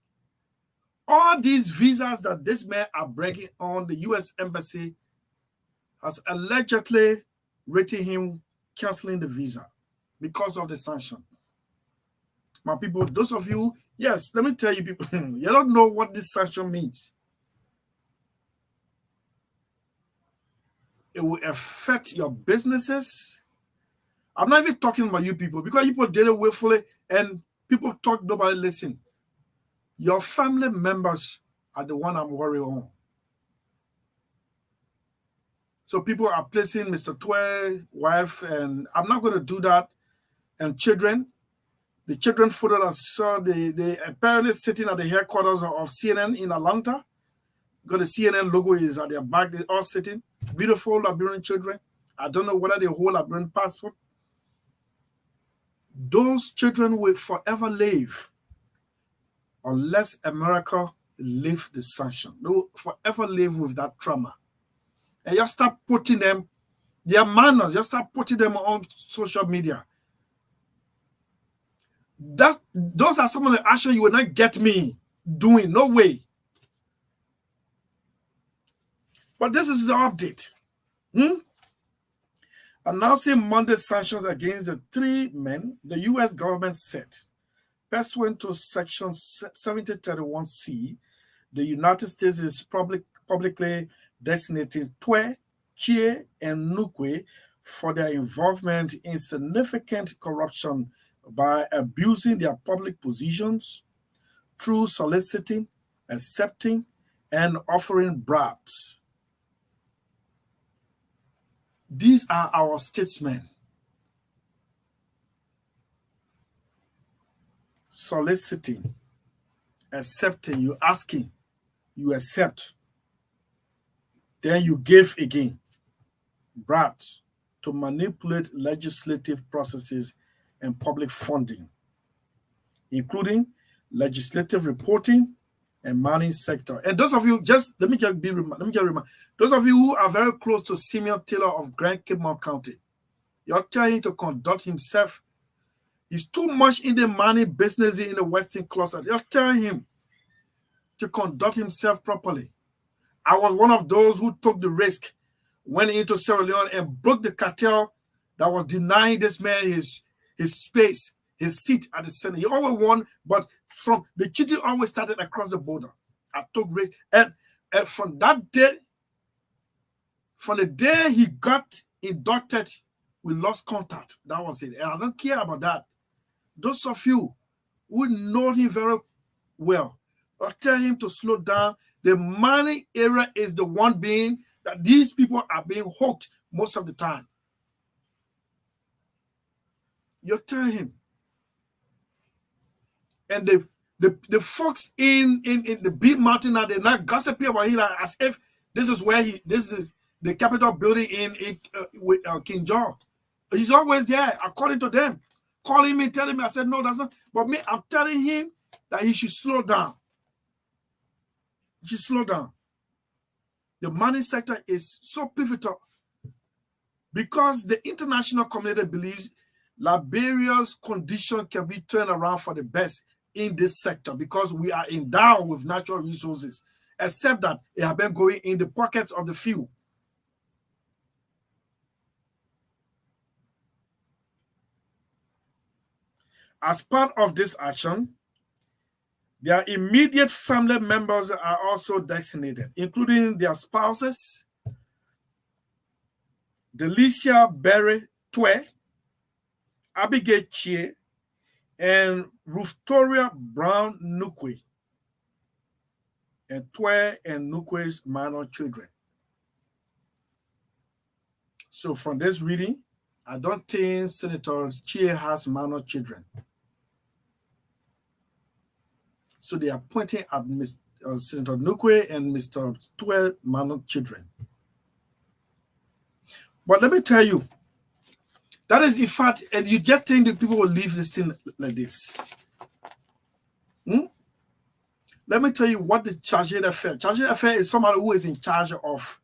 All these visas that this man are breaking on, the U.S. Embassy has allegedly written him canceling the visa because of the sanction. My people, those of you, yes, let me tell you people, you don't know what this sanction means. It will affect your businesses. I'm not even talking about you people, because people did it willfully and people talk, nobody listen. Your family members are the one I'm worried on. So people are placing Mr. Twe, wife, and I'm not going to do that, and children. The children photo that saw the apparently sitting at the headquarters of CNN in Atlanta. Because the CNN logo is at their back, they're all sitting. Beautiful Liberian children. I don't know whether they hold Liberian passport. Those children will forever live unless America lift the sanction. They will forever live with that trauma. And you start putting them, their manners, you start putting them on social media. Those are some of the actions you will not get me doing. No way. But this is the update. Announcing Monday sanctions against the three men the U.S. government said, pursuant to Section 7031C, the United States is publicly designating Twe, Chie, and Nukwe for their involvement in significant corruption by abusing their public positions through soliciting, accepting, and offering bribes. These are our statesmen soliciting, accepting, you asking, you accept, then you give again, bribes to manipulate legislative processes and public funding, including legislative reporting and mining sector. And those of you, let me just remind those of you who are very close to Simeon Taylor of Grand Cape Mount County, you're telling him to conduct himself. He's too much in the mining business in the Western Cluster. You're telling him to conduct himself properly. I was one of those who took the risk, went into Sierra Leone and broke the cartel that was denying this man his space, his seat at the Senate. He always won, but from the cheating always started across the border. I took risk. And from that day, from the day he got inducted, we lost contact. That was it. And I don't care about that. Those of you who know him very well, I'll tell him to slow down. The mining area is the one being that these people are being hooked most of the time. You tell him. And the folks in the big mountain now, they're not gossiping about him as if this is the Capitol building in with King George. He's always there, according to them. Calling me, telling me, I said, no, that's not. But me, I'm telling him that he should slow down. He should slow down. The mining sector is so pivotal because the international community believes Liberia's condition can be turned around for the best in this sector because we are endowed with natural resources, except that it has been going in the pockets of the few. As part of this action, their immediate family members are also designated, including their spouses, Delicia Berry Twe, Abigail Chie, and Ruftoria Brown Nukwe, and Twe and Nukwe's minor children. So from this reading, I don't think Senator Chie has minor children. So they are pointing at Senator Nukwe and Mr. Twe minor children. But let me tell you, that is in fact, and you just think that people will leave this thing like this. Let me tell you what the charge d'affaires. Charge d'affaires is somebody who is in charge of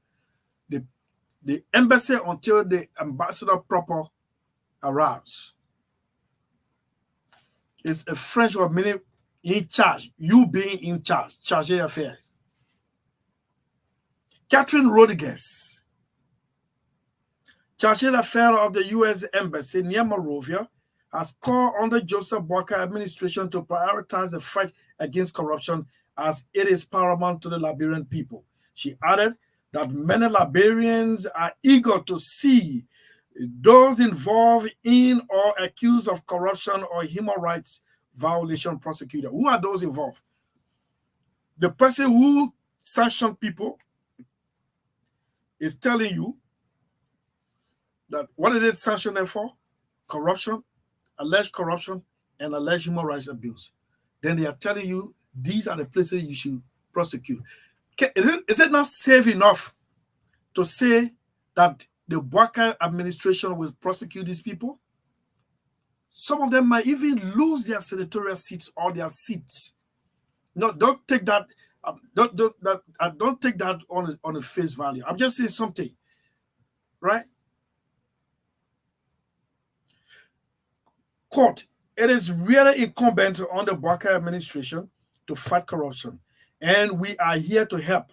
the embassy until the ambassador proper arrives. It's a French word meaning in charge, you being in charge, charge d'affaires. Catherine Rodriguez, charge d'affaires of the U.S. Embassy near Monrovia, has called on the Joseph Boakai administration to prioritize the fight against corruption as it is paramount to the Liberian people. She added that many Liberians are eager to see those involved in or accused of corruption or human rights violation prosecuted. Who are those involved? The person who sanctioned people is telling you that what did it sanction them for? Corruption, alleged corruption, and alleged human rights abuse. Then they are telling you these are the places you should prosecute. Is it not safe enough to say that the Boakai administration will prosecute these people? Some of them might even lose their senatorial seats or their seats. No, don't take that. Don't take that on a face value. I'm just saying something, right? Quote, it is really incumbent on the Boakai administration to fight corruption, and we are here to help.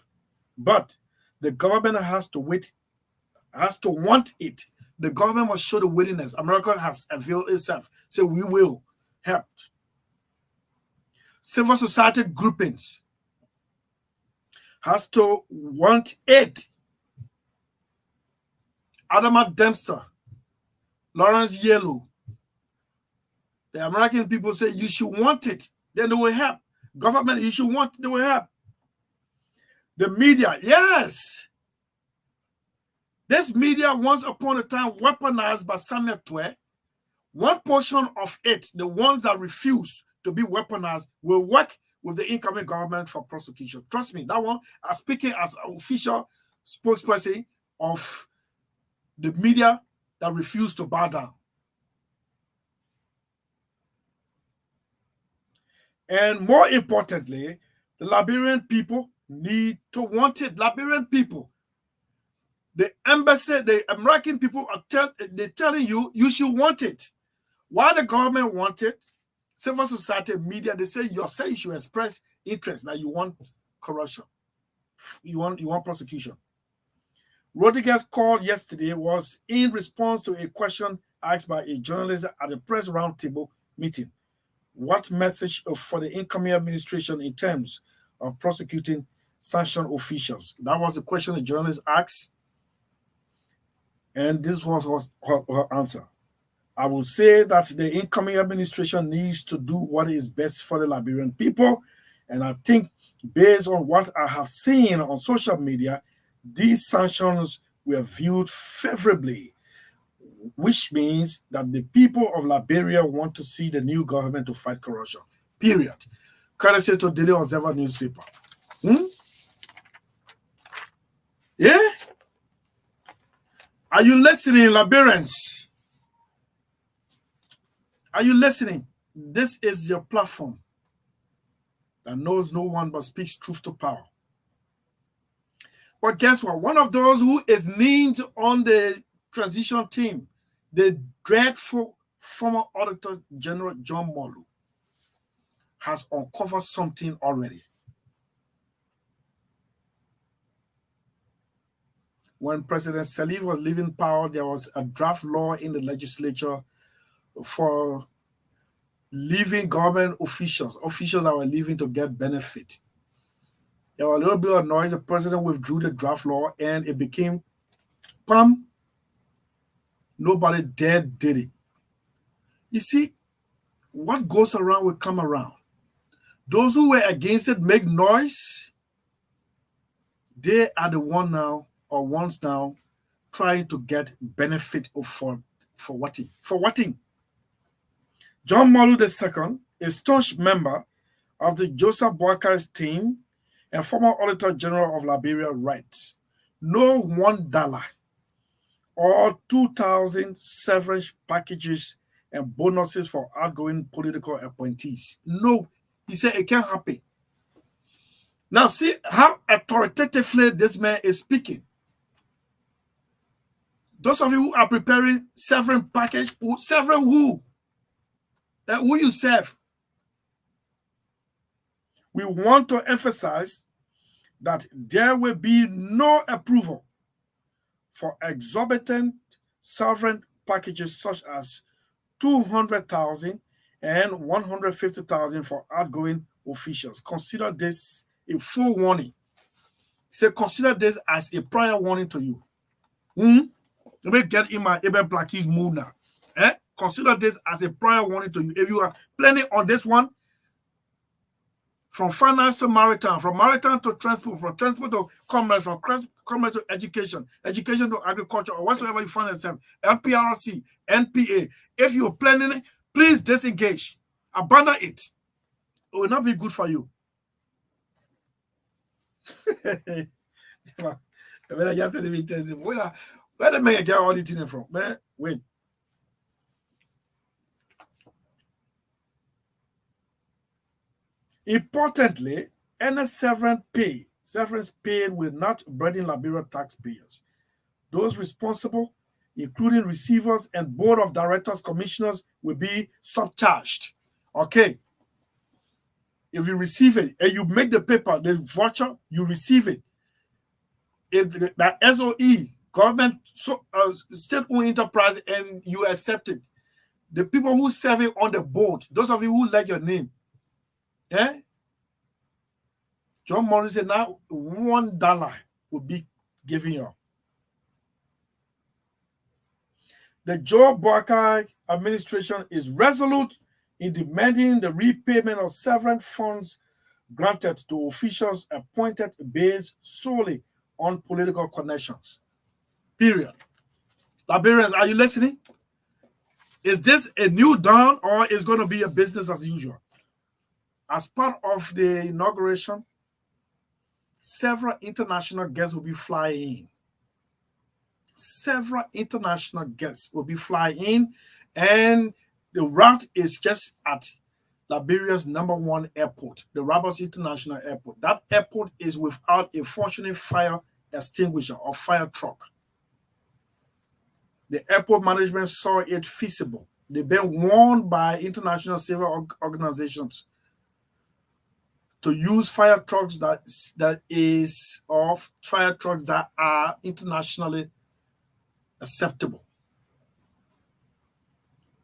But the government has to want it. The government must show the willingness. America has availed itself. So we will help. Civil society groupings has to want it. Adama Dempster, Lawrence Yellow, the American people say you should want it, then they will help. Government, you should want it, they will help. The media, yes. This media, once upon a time, weaponized by Samuel Twe, one portion of it, the ones that refuse to be weaponized, will work with the incoming government for prosecution. Trust me, that one, I'm speaking as an official spokesperson of the media that refuse to bow down. And more importantly, the Liberian people need to want it. Liberian people, the embassy, the American people are they're telling you, you should want it. Why the government want it? Civil society, media, they say you should express interest that you want corruption. You want prosecution. Rodriguez's call yesterday was in response to a question asked by a journalist at a press roundtable meeting. What message for the incoming administration in terms of prosecuting sanctioned officials? That was the question the journalist asked, and this was her answer. I will say that the incoming administration needs to do what is best for the Liberian people, and I think based on what I have seen on social media, these sanctions were viewed favorably, which means that the people of Liberia want to see the new government to fight corruption. Period. Courtesy to Daily Observer newspaper. Yeah? Are you listening, Liberians? Are you listening? This is your platform that knows no one but speaks truth to power. But guess what? One of those who is named on the transition team, the dreadful former Auditor General John Molu, has uncovered something already. When President Sellee was leaving power, there was a draft law in the legislature for leaving government officials that were leaving to get benefit. There was a little bit of noise. The president withdrew the draft law and it became PAM. Nobody did it. You see, what goes around will come around. Those who were against it make noise. They are the ones now trying to get benefit for what? John Molu II, a staunch member of the Joseph Boakar's team and former Auditor General of Liberia, writes, no $1 or 2,000 severance packages and bonuses for outgoing political appointees. No, he said it can't happen. Now see how authoritatively this man is speaking. Those of you who are preparing severance package, severance who? Who you serve? We want to emphasize that there will be no approval for exorbitant sovereign packages such as 200,000 and 150,000 for outgoing officials. Consider this a full warning. He said, consider this as a prior warning to you. Let me get in my Eben Blackies mood now. Consider this as a prior warning to you. If you are planning on this one, from finance to maritime, from maritime to transport, from transport to commerce, from commerce to education, education to agriculture, or whatsoever you find yourself, LPRC, NPA, if you're planning it, please disengage. Abandon it. It will not be good for you. I just said it tells him, where the man get all the thing from? Man, wait. Importantly, any severance paid will not burden Liberia taxpayers. Those responsible, including receivers and board of directors, commissioners, will be subcharged. Okay. If you receive it and you make the paper, the voucher, you receive it. If that SOE, government, state-owned enterprise, and you accept it, the people who serve it on the board, those of you who like your name, John Morris said now $1 will be given you. The Joe Boakai administration is resolute in demanding the repayment of severance funds granted to officials appointed based solely on political connections. Period. Liberians, are you listening? Is this a new dawn or is going to be a business as usual? As part of the inauguration, several international guests will be flying in. Several international guests will be flying in, and the route is just at Liberia's #1 airport, the Rabas International Airport. That airport is without a functioning fire extinguisher or fire truck. The airport management saw it feasible. They've been warned by international civil organizations to use fire trucks that are internationally acceptable.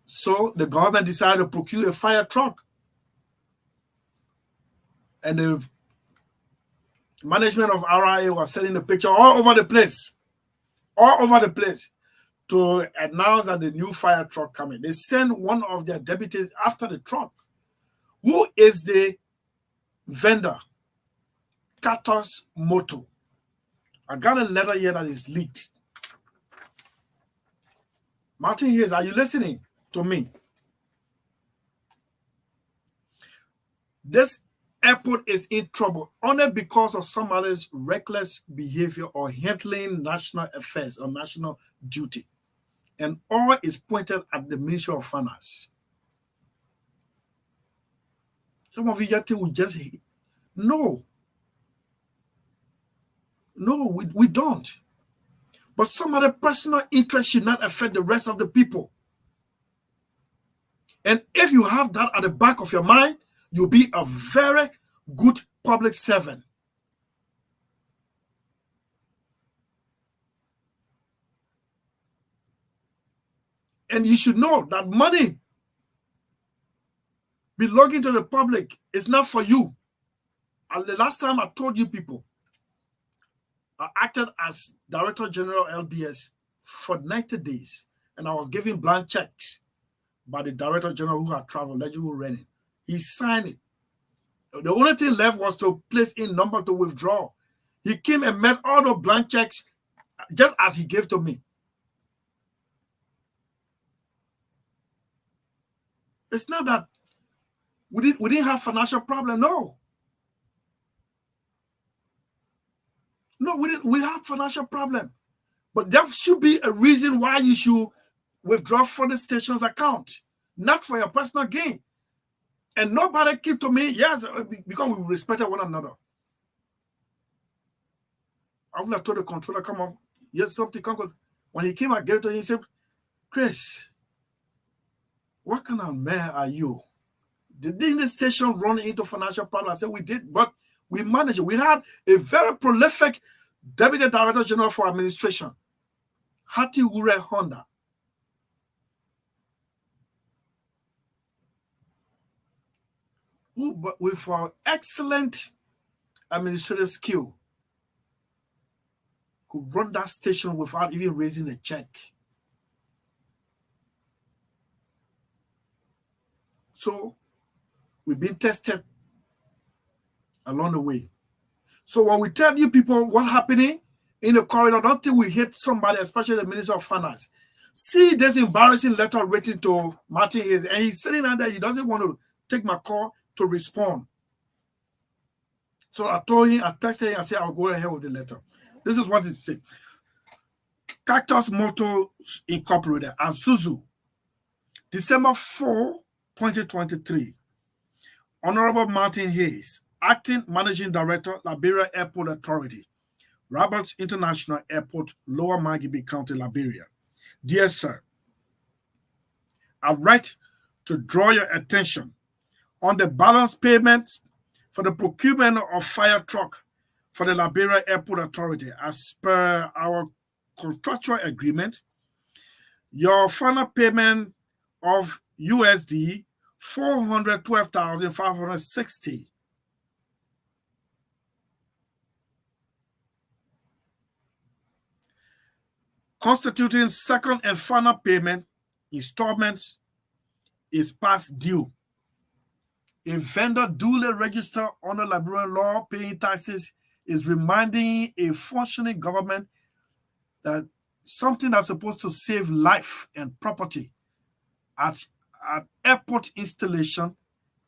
So the government decided to procure a fire truck. And the management of RIA was sending the picture all over the place to announce that the new fire truck coming. They sent one of their deputies after the truck. Who is the vendor? Katos Moto. I got a letter here that is leaked. Martin Hayes, are you listening to me? This airport is in trouble only because of somebody's reckless behavior or handling national affairs or national duty. And all is pointed at the Ministry of Finance. Some of you will just, no, we don't. But some of the personal interest should not affect the rest of the people. And if you have that at the back of your mind, you'll be a very good public servant. And you should know that money belonging to the public is not for you. And the last time I told you people, I acted as Director General LBS for 90 days, and I was giving blank checks by the Director General who had traveled, who ran it. He signed it. The only thing left was to place in number to withdraw. He came and met all the blank checks just as he gave to me. It's not that we didn't have financial problem. No, we didn't. We have financial problem, but there should be a reason why you should withdraw from the station's account, not for your personal gain. And nobody came to me, yes, because we respected one another. I would have told the controller, come on, yes, something come. When he came, I gave it to him, he said, Chris, what kind of man are you? Didn't the station run into financial problems? I said, we did, but we managed it. We had a very prolific Deputy Director General for Administration, Hati Ure Honda. Who, but with our excellent administrative skill, could run that station without even raising a check. So we've been tested along the way. So when we tell you people what's happening in the corridor, don't think we hit somebody, especially the Minister of Finance. See this embarrassing letter written to Martin Hayes, and he's sitting down there. He doesn't want to take my call to respond. So I told him, I texted him, I said, I'll go ahead with the letter. This is what it said. Cactus Motors Incorporated, Asuzu, December 4, 2023. Honorable Martin Hayes, Acting Managing Director, Liberia Airport Authority, Roberts International Airport, Lower Magdalene County, Liberia. Dear sir, I write to draw your attention on the balance payment for the procurement of fire truck for the Liberia Airport Authority. As per our contractual agreement, your final payment of USD 412,560 constituting second and final payment installments is past due. A vendor duly registered under Liberian law paying taxes is reminding a functioning government that something that's supposed to save life and property at airport installation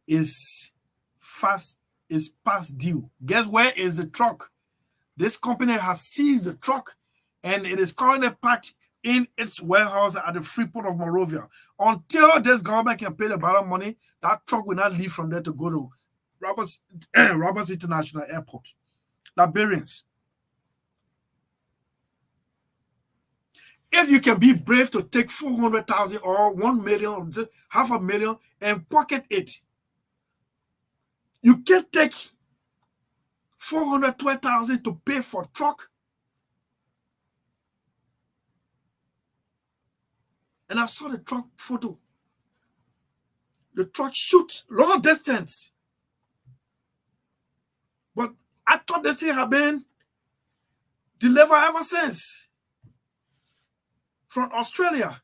is past due. Guess where is the truck? This company has seized the truck and it is currently packed in its warehouse at the Freeport of Monrovia. Until this government can pay the balance money, that truck will not leave from there to go to Roberts International Airport. Liberians, if you can be brave to take 400,000 or 1 million, half a million, and pocket it, you can't take 412,000 to pay for truck. And I saw the truck photo. The truck shoots long distance. But I thought this thing had been delivered ever since from Australia.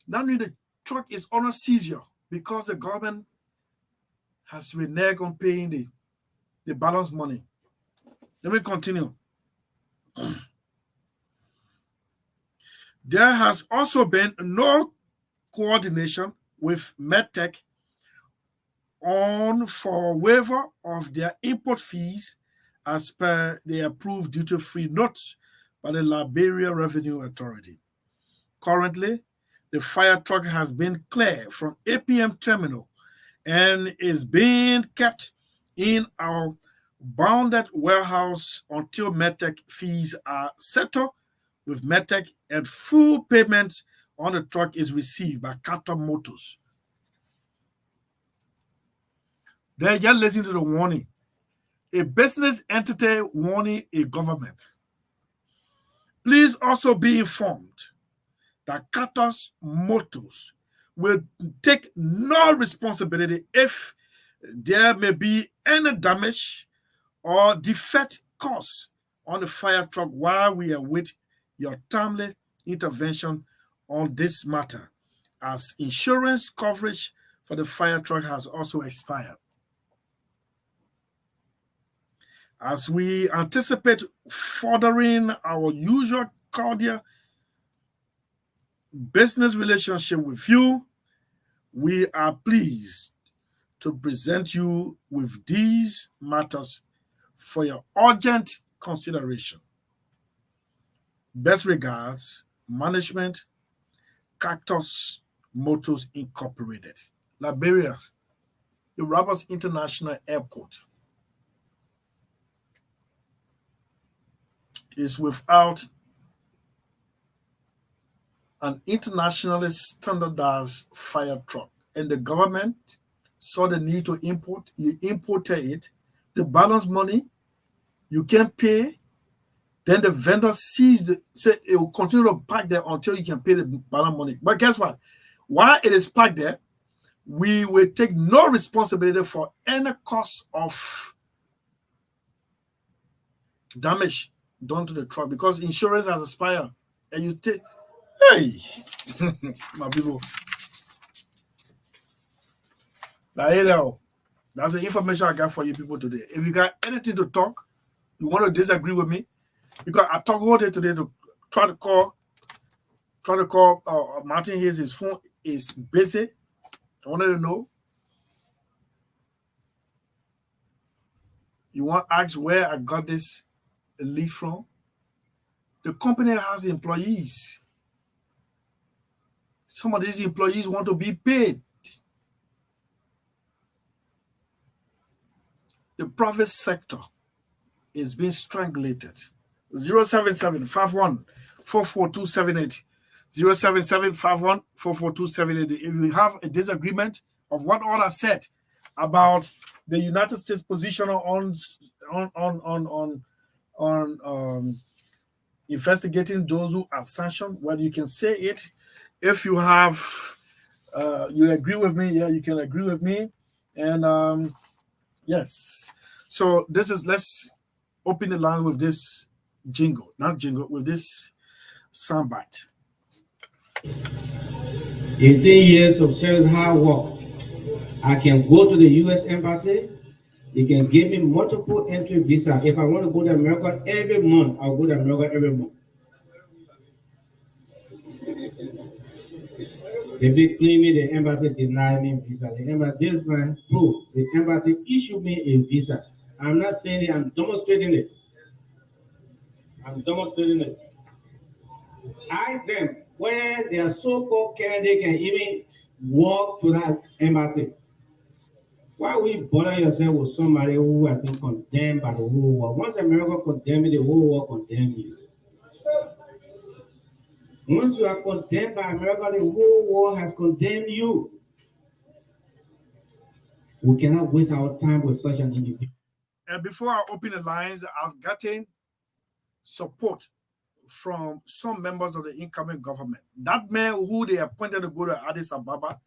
That means the truck is under seizure because the government has reneged on paying the balance money. Let me continue. There has also been no coordination with MedTech for waiver of their import fees as per the approved duty-free notes by the Liberia Revenue Authority. Currently, the fire truck has been cleared from APM terminal and is being kept in our bounded warehouse until MedTech fees are settled with MedTech and full payment on the truck is received by Qatar Motors. Then just listen to the warning. A business entity warning a government. Please also be informed that Qatar Motors will take no responsibility if there may be any damage or defect caused on the fire truck while we await your timely intervention on this matter, as insurance coverage for the fire truck has also expired. As we anticipate furthering our usual cordial business relationship with you, we are pleased to present you with these matters for your urgent consideration. Best regards, management, Cactus Motors Incorporated, Liberia, the Roberts International Airport is without an internationally standardized fire truck, and the government saw the need to import. You imported it, the balance money you can't pay. Then the vendor said it will continue to park there until you can pay the balance money. But guess what? While it is parked there, we will take no responsibility for any cost of damage done to the truck because insurance has expired. And you take, hey, my people. That's the information I got for you people today. If you got anything to talk, you want to disagree with me, because I talked all day today to try to call Martin Hayes. His phone is busy. I wanted to know. You want to ask where I got this lead from? The company has employees. Some of these employees want to be paid. The private sector is being strangulated. 077-51-44278. 077-51-44278. If you have a disagreement of what all I said about the United States position on investigating those who are sanctioned, well, you can say it. If you have, you agree with me, yeah, you can agree with me. And yes. So this is, let's open the line with this with this soundbite.
18 years of serious hard work. I can go to the U.S. Embassy. They can give me multiple entry visa. If I want to go to America every month, I'll go to America every month. If they claim me, the embassy denied me visa. The embassy, this man, proof. The embassy issued me a visa. I'm not saying it, I'm demonstrating it. I'm demonstrating it. Ask them where their so-called candidate can even walk to that embassy. Why will you bother yourself with somebody who has been condemned by the whole world? Once America condemns you, the whole world condemns you. Once you are condemned by America, the whole world has condemned you. We cannot waste our time with such an individual.
And before I open the lines, I've gotten support from some members of the incoming government. That man who they appointed to go to Addis Ababa,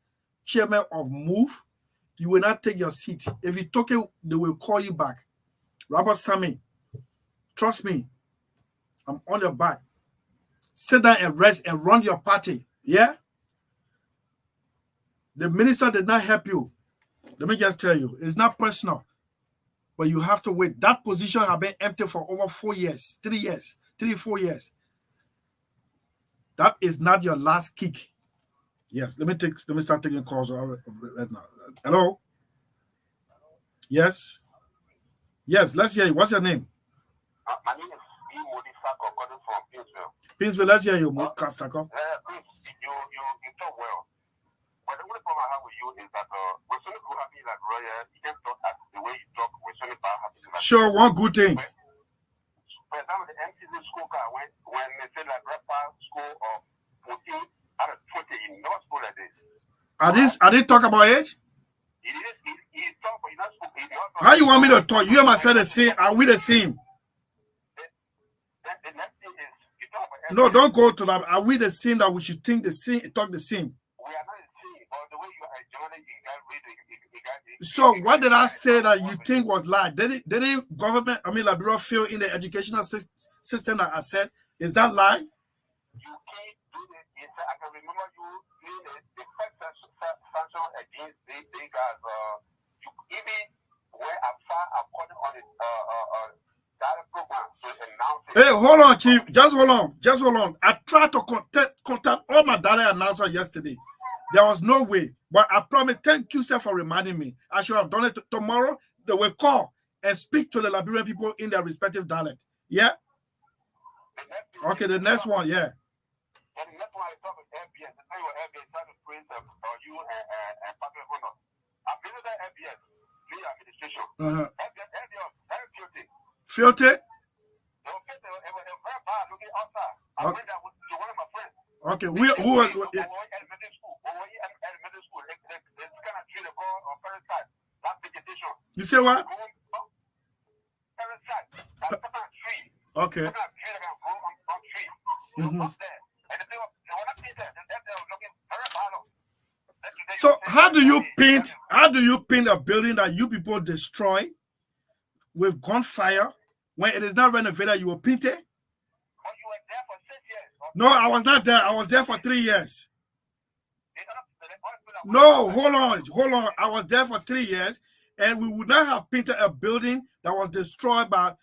chairman of MOVE, you will not take your seat. If you took it, they will call you back. Robert Sami, trust me, I'm on your back. Sit down and rest and run your party. Yeah? The minister did not help you. Let me just tell you, it's not personal, but you have to wait. That position has been empty for over 4 years, 3 years, 4 years. That is not your last kick. Yes, let me start taking calls right now. Hello? Yes? Yes, let's hear you. What's your name?
My name is B. Modi Sako, calling from Pinsville.
Pinsville, let's hear you, Sako.
You talk well. But the only problem I have with you is that when somebody who have me like Royal, you just talk as the way you talk when somebody have
Sure, one good thing.
For example, the MTZ school car, when they say like rapper school of 14 out of 20, in no school like this.
Are they talk about age?
He talk, but he not spoke.
How you want me to talk? You and myself the same. Are we the same?
The next thing is, you talk about
no, don't go to that. Are we the same that we should think the same, talk the same?
We are not the same, but the way you are generally reading.
So what did I say that you think was lie? Did it government, Liberia fail in the educational system that I said? Is that lie?
You can't do it. Yes, I can remember you doing the first sanction against they guys. You even went as far according on the direct program to announce it.
Hey, hold on, Chief. Just hold on. I tried to contact all my direct announcers yesterday. There was no way. But I promise, thank you, sir, for reminding me. I should have done it tomorrow. They will call and speak to the Liberian people in their respective dialect. Yeah? Okay, the next one, yeah.
And the next one I talk with FBS. The thing with FBS, trying to praise you and Patrick Honor. I've been to that FBS, the administration. FBS, very filthy.
Filthy?
They were filthy. It was very bad looking outside. I went there to one of my friends.
Okay, who was...
Elementary school. Elementary school. It's kind of tree they call on parasite. That's vegetation.
You say what?
Parasite. That's kind of tree.
Okay.
Kind of tree that can grow on tree. Up there. And they were not there. They were looking very bad.
So how do you paint a building that you people destroy with gunfire when it is not renovated? You will paint it?
But you were there for 6 years.
No, I was not there. I was there for 3 years. No, hold on. I was there for 3 years, and we would not have painted a building that was destroyed by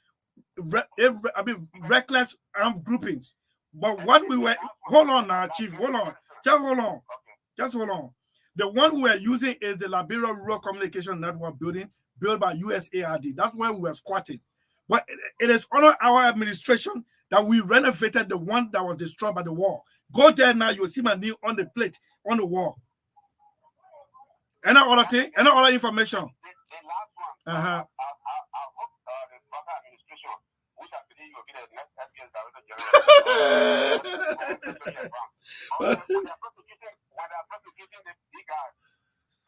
reckless armed groupings. But what we were, hold on now, Chief, hold on. Just hold on. The one we are using is the Liberia Rural Communication Network building built by USAID. That's where we were squatting. But it is under our administration that we renovated the one that was destroyed by the war. Go there now, you'll see my name on the plate, on the wall. Any other thing? Any other information?
The last one. I hope the proper administration, which I believe will be the next FBS Director General. When they're prosecuting the big guys,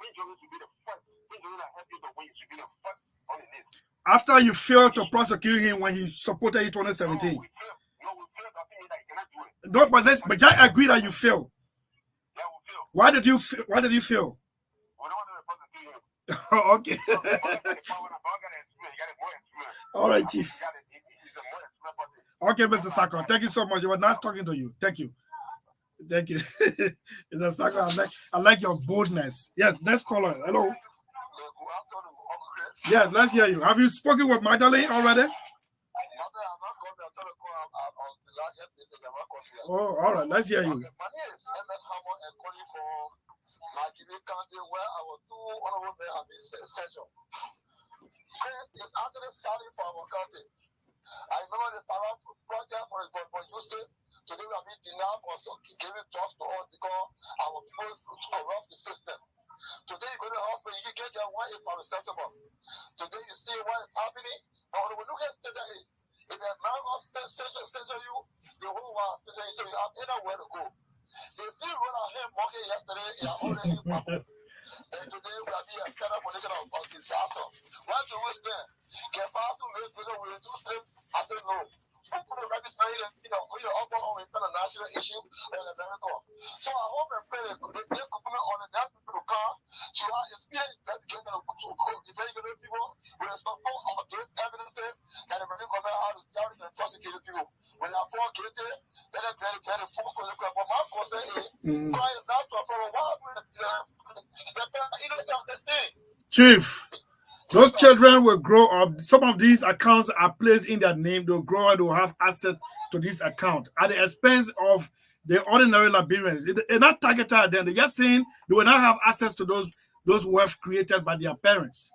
Prince Johnson should be the first. Prince Johnson that helped you to win should be the first on the list.
After you failed to prosecute him when he supported you 2017.
We failed. We failed. I think that he cannot do it.
No, but I agree that you failed.
Yeah, we failed.
Why did you fail?
We don't want to prosecute him.
Okay. All right, Chief. Okay, Mr. Sako. Thank you so much. It was nice talking to you. Thank you. Mr. Sako, I like your boldness. Yes, next caller. Hello. Yes, let's hear you. Have you spoken with Magdalene already? Oh, all right. Let's hear you.
My name is Emmett Hammond and calling for session. Chris is actually selling for our country. I remember the Palau project for you say today we have been denied for giving drugs to us because our people corrupt the system. Today you go to the hospital, you can get one paracetamol. Today you see what is happening. And when we look at today, if a man wants to censor you, the whole world censor you, so you have anywhere to go. They still run out here market yesterday, they are already popping. And today we are being a set up position of disaster. Why do we stand? Can possible make people will do sleep? I said no. International issue in America. So I hope and pray that they come on the next people to come. So I experience that people will support our great evidence that America come out how to start and prosecute people. When I fall guilty, then I very focus. But my question is, why is not to follow what
Chief, those children will grow up. Some of these accounts are placed in their name. They'll grow up, they'll have access to this account at the expense of the ordinary Liberians. They're not targeted at them. They're just saying they will not have access to those wealth created by their parents.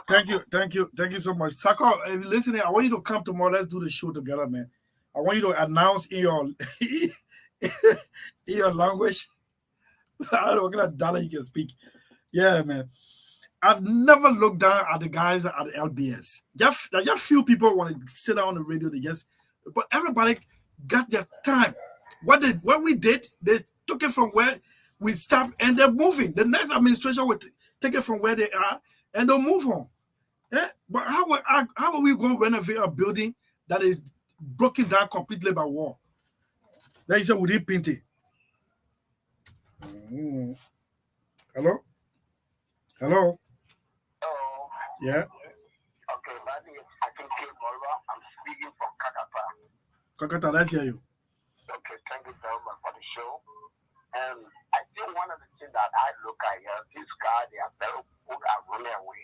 Thank you so much. Sako, if you're listening, I want you to come tomorrow. Let's do the show together, man. I want you to announce in your in your language. I don't know what kind of dollar you can speak. Yeah, man. I've never looked down at the guys at the LBS. Just few people want to sit down on the radio. But everybody got their time. What we did, they took it from where we stopped and they're moving. The next administration will take it from where they are and they'll move on. Yeah? But how are we going to renovate a building that is broken down completely by war? Then you said we didn't paint it. Hello?
Hello.
Yeah.
Okay, my name is Akinke Morwa. I'm speaking from Kakata.
Kakata, let's hear you.
Okay, thank you very much for the show. And I think one of the things that I look at here, this guy, they are very good at running away.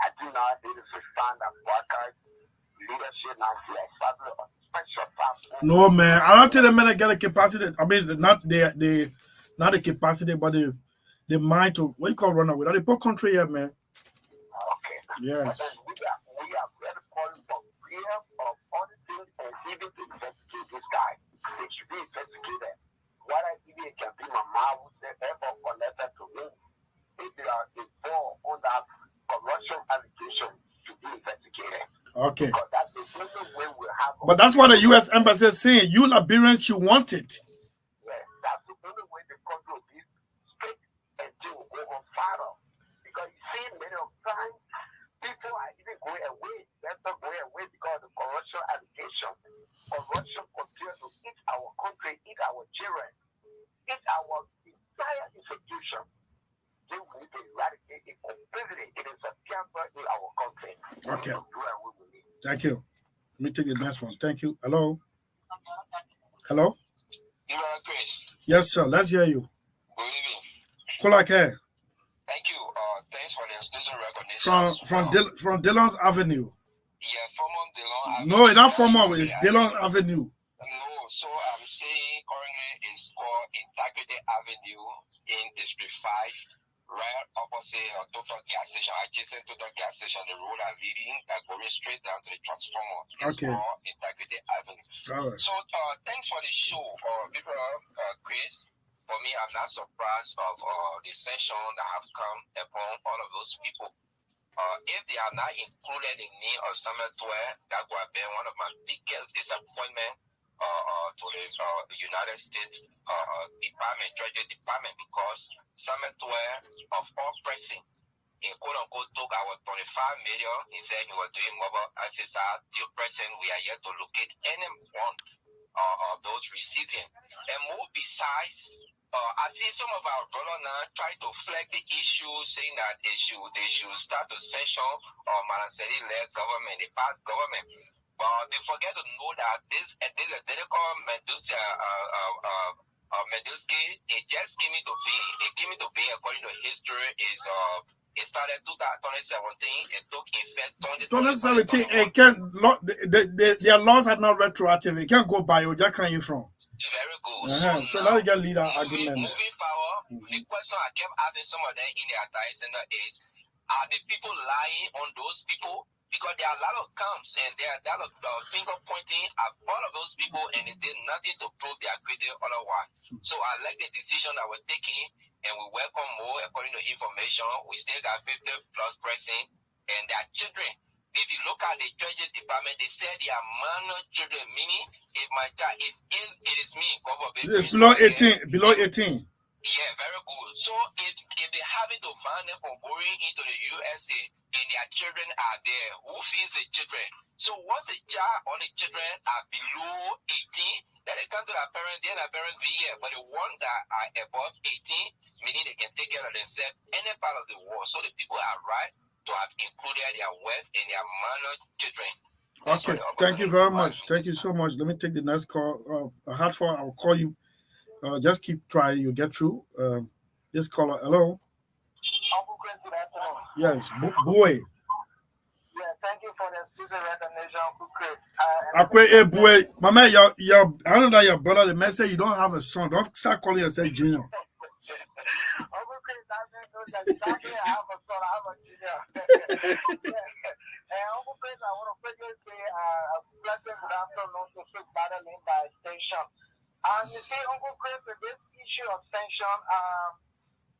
I do not need to stand and workers, leadership, now see exactly a special time.
No, man. I don't think the men get a capacity. I mean, not the capacity, but the mind to what you call run away. They put country here, man.
Okay.
Yes.
We are very calling for prayer of all the things and even to investigate this guy. They should be investigated. What I even can be my mom would say ever connected to me. If they are involved on that corruption allegation to be investigated.
Okay.
Because that's the only way we have.
But that's what the U.S. Embassy is saying. You Liberians should want it.
Yes, that's the only way the country will be straight and do go on fire. Because you see, many of times, people are even going away. They're not going away because of the corruption allegation. Corruption continues to eat our country, eat our children, eat our entire institution. They will need to eradicate it completely. It is a cancer in our country.
Okay. Thank you. Let me take the next one. Thank you. Hello? Hello? Yes, sir. Let's hear you.
Good evening.
Kolake.
Thank you. Thanks for the exclusive recognition.
From Dillon's Avenue.
Yeah, former Dillon.
No, it's not former. It's Dillon Avenue.
No, so I'm saying currently it's called Integrity Avenue in District 5, right opposite Total Gas Station, adjacent to the gas station. The road are leading going straight down to the transformer. It's called Integrity Avenue.
All right.
So thanks for the show, Chris. For me, I'm not surprised of the sanction that have come upon all of those people. If they are not included in me or Summit 12, that would have been one of my biggest disappointment to the United States Treasury Department, because Summit 12 of all pressing in quote unquote took our 25 million. He said he was doing mobile SSR. The present, we are yet to locate any one those receiving. And more besides, I see some of our brothers now try to flag the issue, saying that they should start to sanction Madam Sellee-led government, the past government. But they forget to know that this identical Meduski, it just came into being. It came into being according to history. It started 2017. It took effect
2017. It can't. Their laws are not retroactive. It can't go by. Where can you from?
Very good.
So now we can lead our argument.
Moving forward, the question I kept asking some of them in the attire center is, are the people lying on those people? Because there are a lot of camps and there are a lot of finger pointing at all of those people, and they did nothing to prove they are greater otherwise. So I like the decision that we're taking, and we welcome more according to information. We still got 50+ present, and their children. If you look at the Treasury Department, they said they are minor children, meaning if my child, if it is me,
it's below 18, below 18.
Yeah, very good. So if they having to ban them from going into the USA and their children are there, who feeds the children? So once a child or the children are below 18, then they come to their parents, then their parents be here. But the ones that are above 18, meaning they can take care of themselves any part of the world. So the people are right to have included their wealth and their minor children.
Okay, thank you very much. Thank you so much. Let me take the next call. I'll call you. Just keep trying. You'll get through. This caller, hello.
Uncle Chris, good afternoon.
Yes, boy.
Yeah, thank you for the speaker recognition, Uncle Chris.
Boy, my man, I know that your brother, the man said you don't have a son. Don't start calling yourself Junior.
Uncle Chris, I didn't know that exactly. I have a son, I have a junior. And Uncle Chris, I want to quickly say a pleasant good afternoon to Swiss Magdalene by extension. You see, Uncle Chris, with this issue of sanction,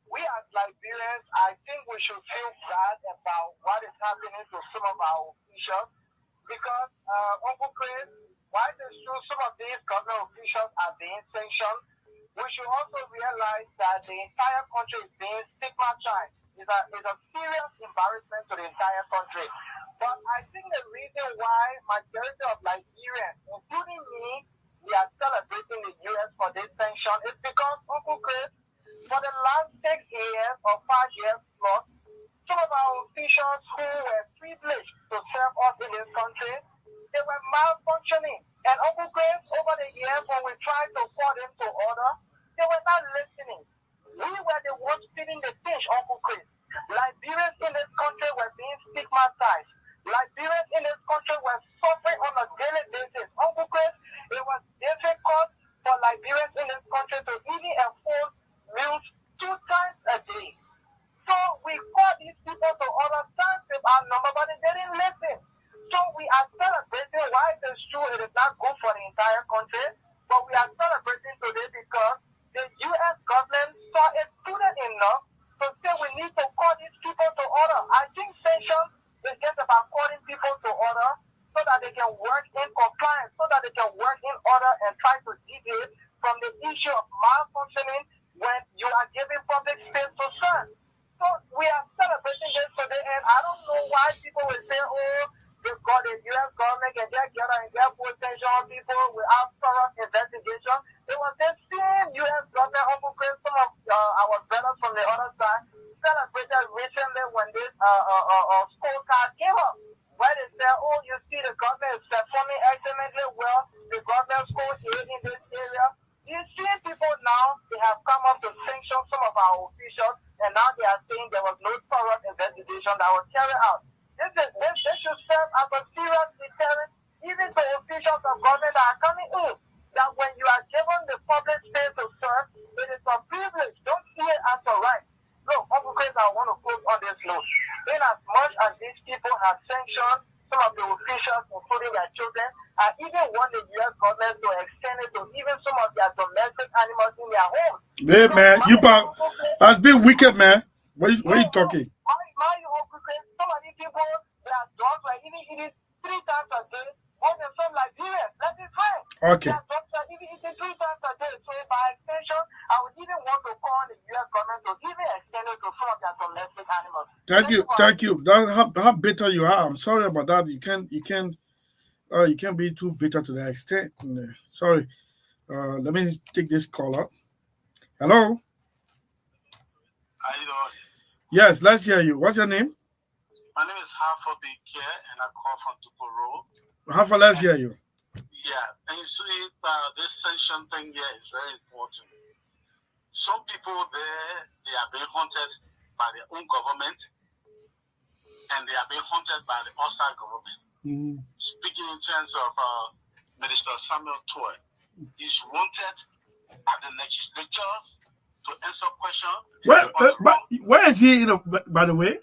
we as Liberians, I think we should feel bad about what is happening to some of our officials because, Uncle Chris, while some of these government officials are being sanctioned, we should also realize that the entire country is being stigmatized. It's a serious embarrassment to the entire country. But I think the reason why majority of Liberians, including me, we are celebrating the U.S. for this sanction is because, Uncle Chris, for the last 6 years or 5 years plus, some of our officials who were privileged to serve us in this country, they were malfunctioning. And Uncle Chris, over the years when we tried to call them to order, they were not listening. We were the ones feeding the fish, Uncle Chris. Liberians in this country were being stigmatized. Liberians in this country were suffering on a daily basis. Uncle Chris, it was difficult for Liberians in this country to even afford meals 2 times a day. So we called these people to order sensitive our number, but they didn't listen. So we are celebrating. Why it is true, it is not good for the entire country, but we are celebrating today because the U.S. government saw it prudent enough to say we need to call these people to order. I think sanctions is just about calling people to order so that they can work in compliance, so that they can work in order and try to deviate from the issue of malfunctioning when you are giving public space to serve. So we are celebrating this today, and I don't know why people will say, oh, they've got the U.S. government and they're together and they're putting sanction on people without thorough investigation. It was the same U.S. government, Uncle Chris, some of our brothers from the other side celebrated recently when this scorecard came up, where they said, oh, you see the government is performing excellently well, the government scored A in this area. You see people now, they have come up to sanction some of our officials, and now they are saying there was no thorough investigation that was carried out. This should serve as a serious deterrent even to officials of government that are coming in, that when you are given the public space to serve, it is a privilege. Don't see it as a right. Look, Uncle Chris, I want to close on this note. In as much as these people have sanctioned some of the officials, including their children, I even want the U.S. government to extend it to even some of their domestic animals in their homes.
Hey, man, that's been wicked, man. What are you talking?
My Uncle Chris, some of these people, their dogs are even eating 3 times a day, more than some Liberians. That is right.
Okay.
Their dogs are even eating 3 times a day. So by extension, I would even want to call the U.S. government to even extend it to some of their domestic animals.
Thank you. How bitter you are. I'm sorry about that. You can't Oh, you can't be too bitter to that extent. Sorry. Let me take this caller. Hello.
How you doing?
Yes, let's hear you. What's your name?
My name is Hafa Bikir, and I call from Tuporo.
Hafa, let's hear you.
Yeah, and you see, this sanction thing here is very important. Some people there, they are being haunted by their own government, and they are being haunted by the outside government.
Mm-hmm.
Speaking in terms of Minister Samuel Toy, he's wanted at the legislatures to answer questions.
Where is he? By the way,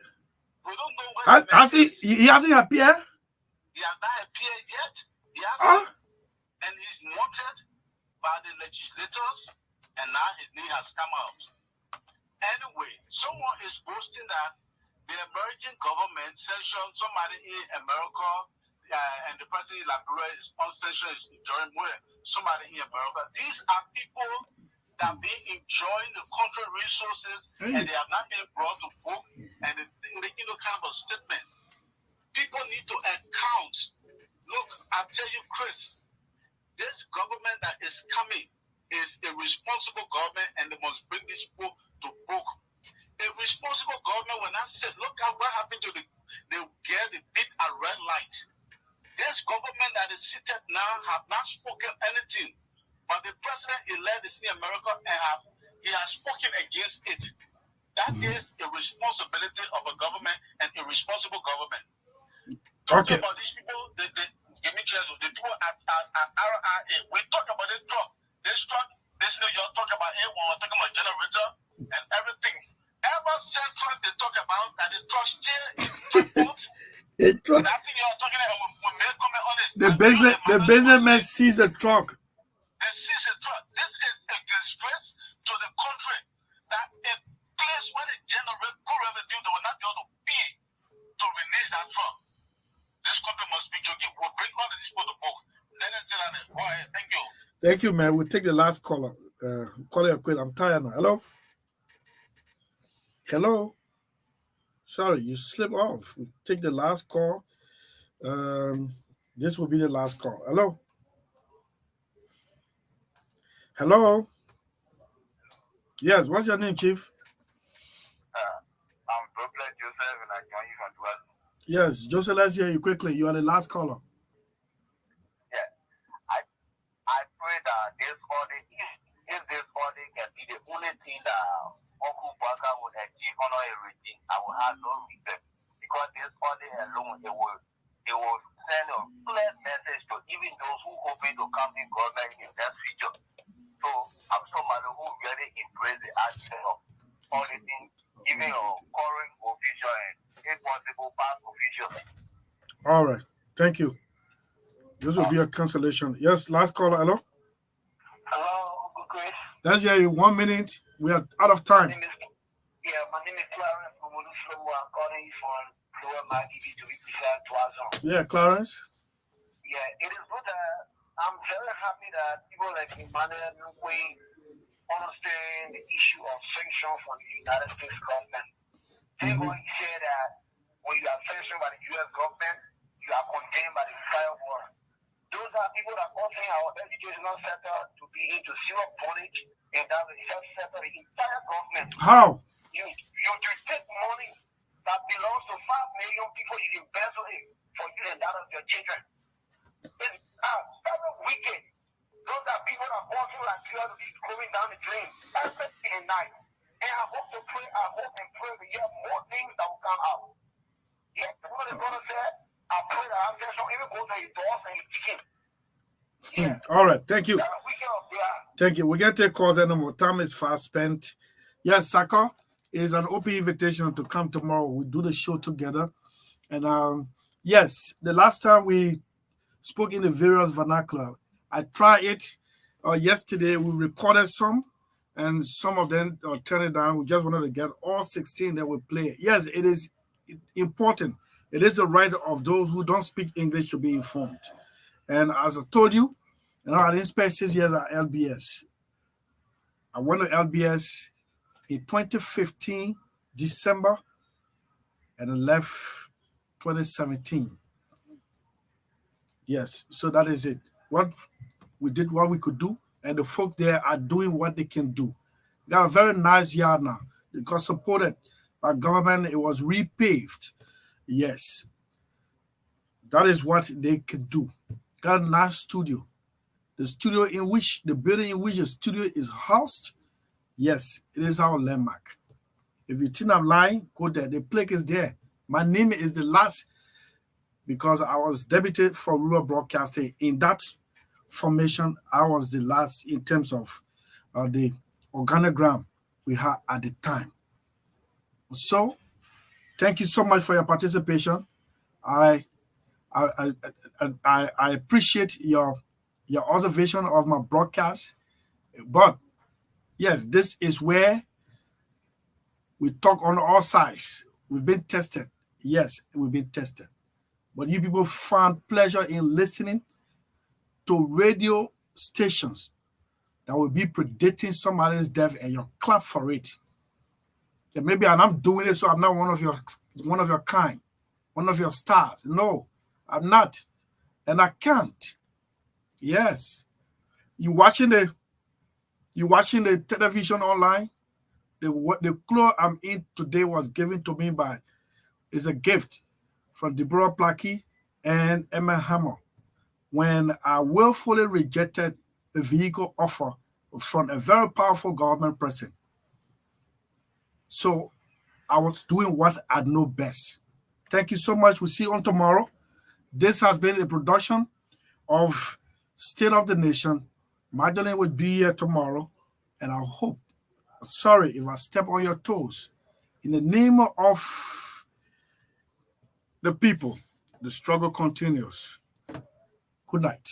we don't know where
he hasn't appeared.
He has not appeared yet. He hasn't, and he's wanted by the legislators, and now his name has come out. Anyway, someone is boasting that the American government sanctioned somebody in America, and the president in Liberia is on sanction is enjoying where somebody in America. These are people that be enjoying the country resources, and they have not been brought to book, and they give no kind of a statement. People need to account. Look, I tell you, Chris, this government that is coming is a responsible government, and they must bring these people to book. A responsible government will not say, look at what happened to the girl, the big and red light. This government that is seated now have not spoken anything. But the president-elect is in America, and he has spoken against it. That is a responsibility of a government and a responsible government. Talking about these people, give me chance. The people at RIA, we talk about this truck. This truck, you're talking about A1, we're talking about generator and everything. Ever since truck they talk about that the truck still is truck. That thing you're talking about, we may comment on it.
The businessman sees a truck.
They seize a truck. This is a disgrace to the country. That a place where they generate good revenue, they will not be able to pay to release that truck. This country must be joking. We'll bring all of these people to book. Let us sit down there. Go ahead. Thank you.
Thank you, man. We'll take the last caller. Call it quit. I'm tired now. Hello? Hello? Sorry, you slipped off. We'll take the last call. This will be the last call. Hello? Hello? Yes, what's your name, Chief?
I'm Dr. Joseph, and I join you from Dwell.
Yes, Joseph, let's hear you quickly. You are the last caller.
Yeah. I pray that this audit, if this audit can be the only thing that Uncle Baka would achieve on everything, I will have no regret. Because this audit alone, it will send a clear message to even those who hope to come in government in that future. So I'm somebody who really embrace the aspect of auditing, even our current official and if possible past officials.
All right. Thank you. This will be a cancellation. Yes, last caller. Hello?
Hello, Uncle Chris.
Let's hear you. 1 minute. We are out of time.
My name is Clarence from Olusomo. I'm calling you from Lower Magdalene to be precise, Twazon.
Yeah, Clarence.
Yeah, it is good that I'm very happy that people like Emmanuel Nugwe understand the issue of sanctions from the United States government. He said that when you are sanctioned by the U.S. government, you are condemned by the entire world. Those are people that causing our educational sector to be into zero bondage, and that will help settle the entire government.
How?
You take money that belongs to 5 million people, you embezzle it for you and that of your children. It's very wicked. Those are people that want to like you to be going down the drain every night. And I hope and pray that you have more things that will come out. Yeah, what is going to say? I pray that I'm just even go to your doors and you kick him.
All right, thank you. Thank you. We can't take calls anymore. Time is fast spent. Yes, Saka is an open invitation to come tomorrow. We do the show together. And yes, the last time we spoke in the various vernacular, I tried it yesterday. We recorded some, and some of them turned it down. We just wanted to get all 16 that we play. Yes, it is important. It is the right of those who don't speak English to be informed. And as I told you, I didn't spend 6 years at LBS. I went to LBS in 2015, December, and I left 2017. Yes, so that is it. What we did, what we could do, and the folk there are doing what they can do. We got a very nice yard now. It got supported by government. It was repaved. Yes, that is what they can do. Got a nice studio. The building in which the studio is housed, yes, it is our landmark. If you think I'm lying, go there. The plaque is there. My name is the last because I was deputy for rural broadcasting. In that formation, I was the last in terms of the organogram we had at the time. So, thank you so much for your participation. I appreciate your observation of my broadcast. But yes, this is where we talk on all sides. We've been tested. Yes, we've been tested. But you people found pleasure in listening to radio stations that will be predicting somebody's death and you clap for it. And maybe I'm doing it so I'm not one of your kind, one of your stars. No, I'm not. And I can't. Yes. You watching the television online? The clothes I'm in today was given to me is a gift from Deborah Plackey and Emma Hammer when I willfully rejected a vehicle offer from a very powerful government person. So I was doing what I know best. Thank you so much. We'll see you on tomorrow. This has been a production of State of the Nation. Magdalene will be here tomorrow, and I hope, sorry if I step on your toes, in the name of the people, the struggle continues. Good night.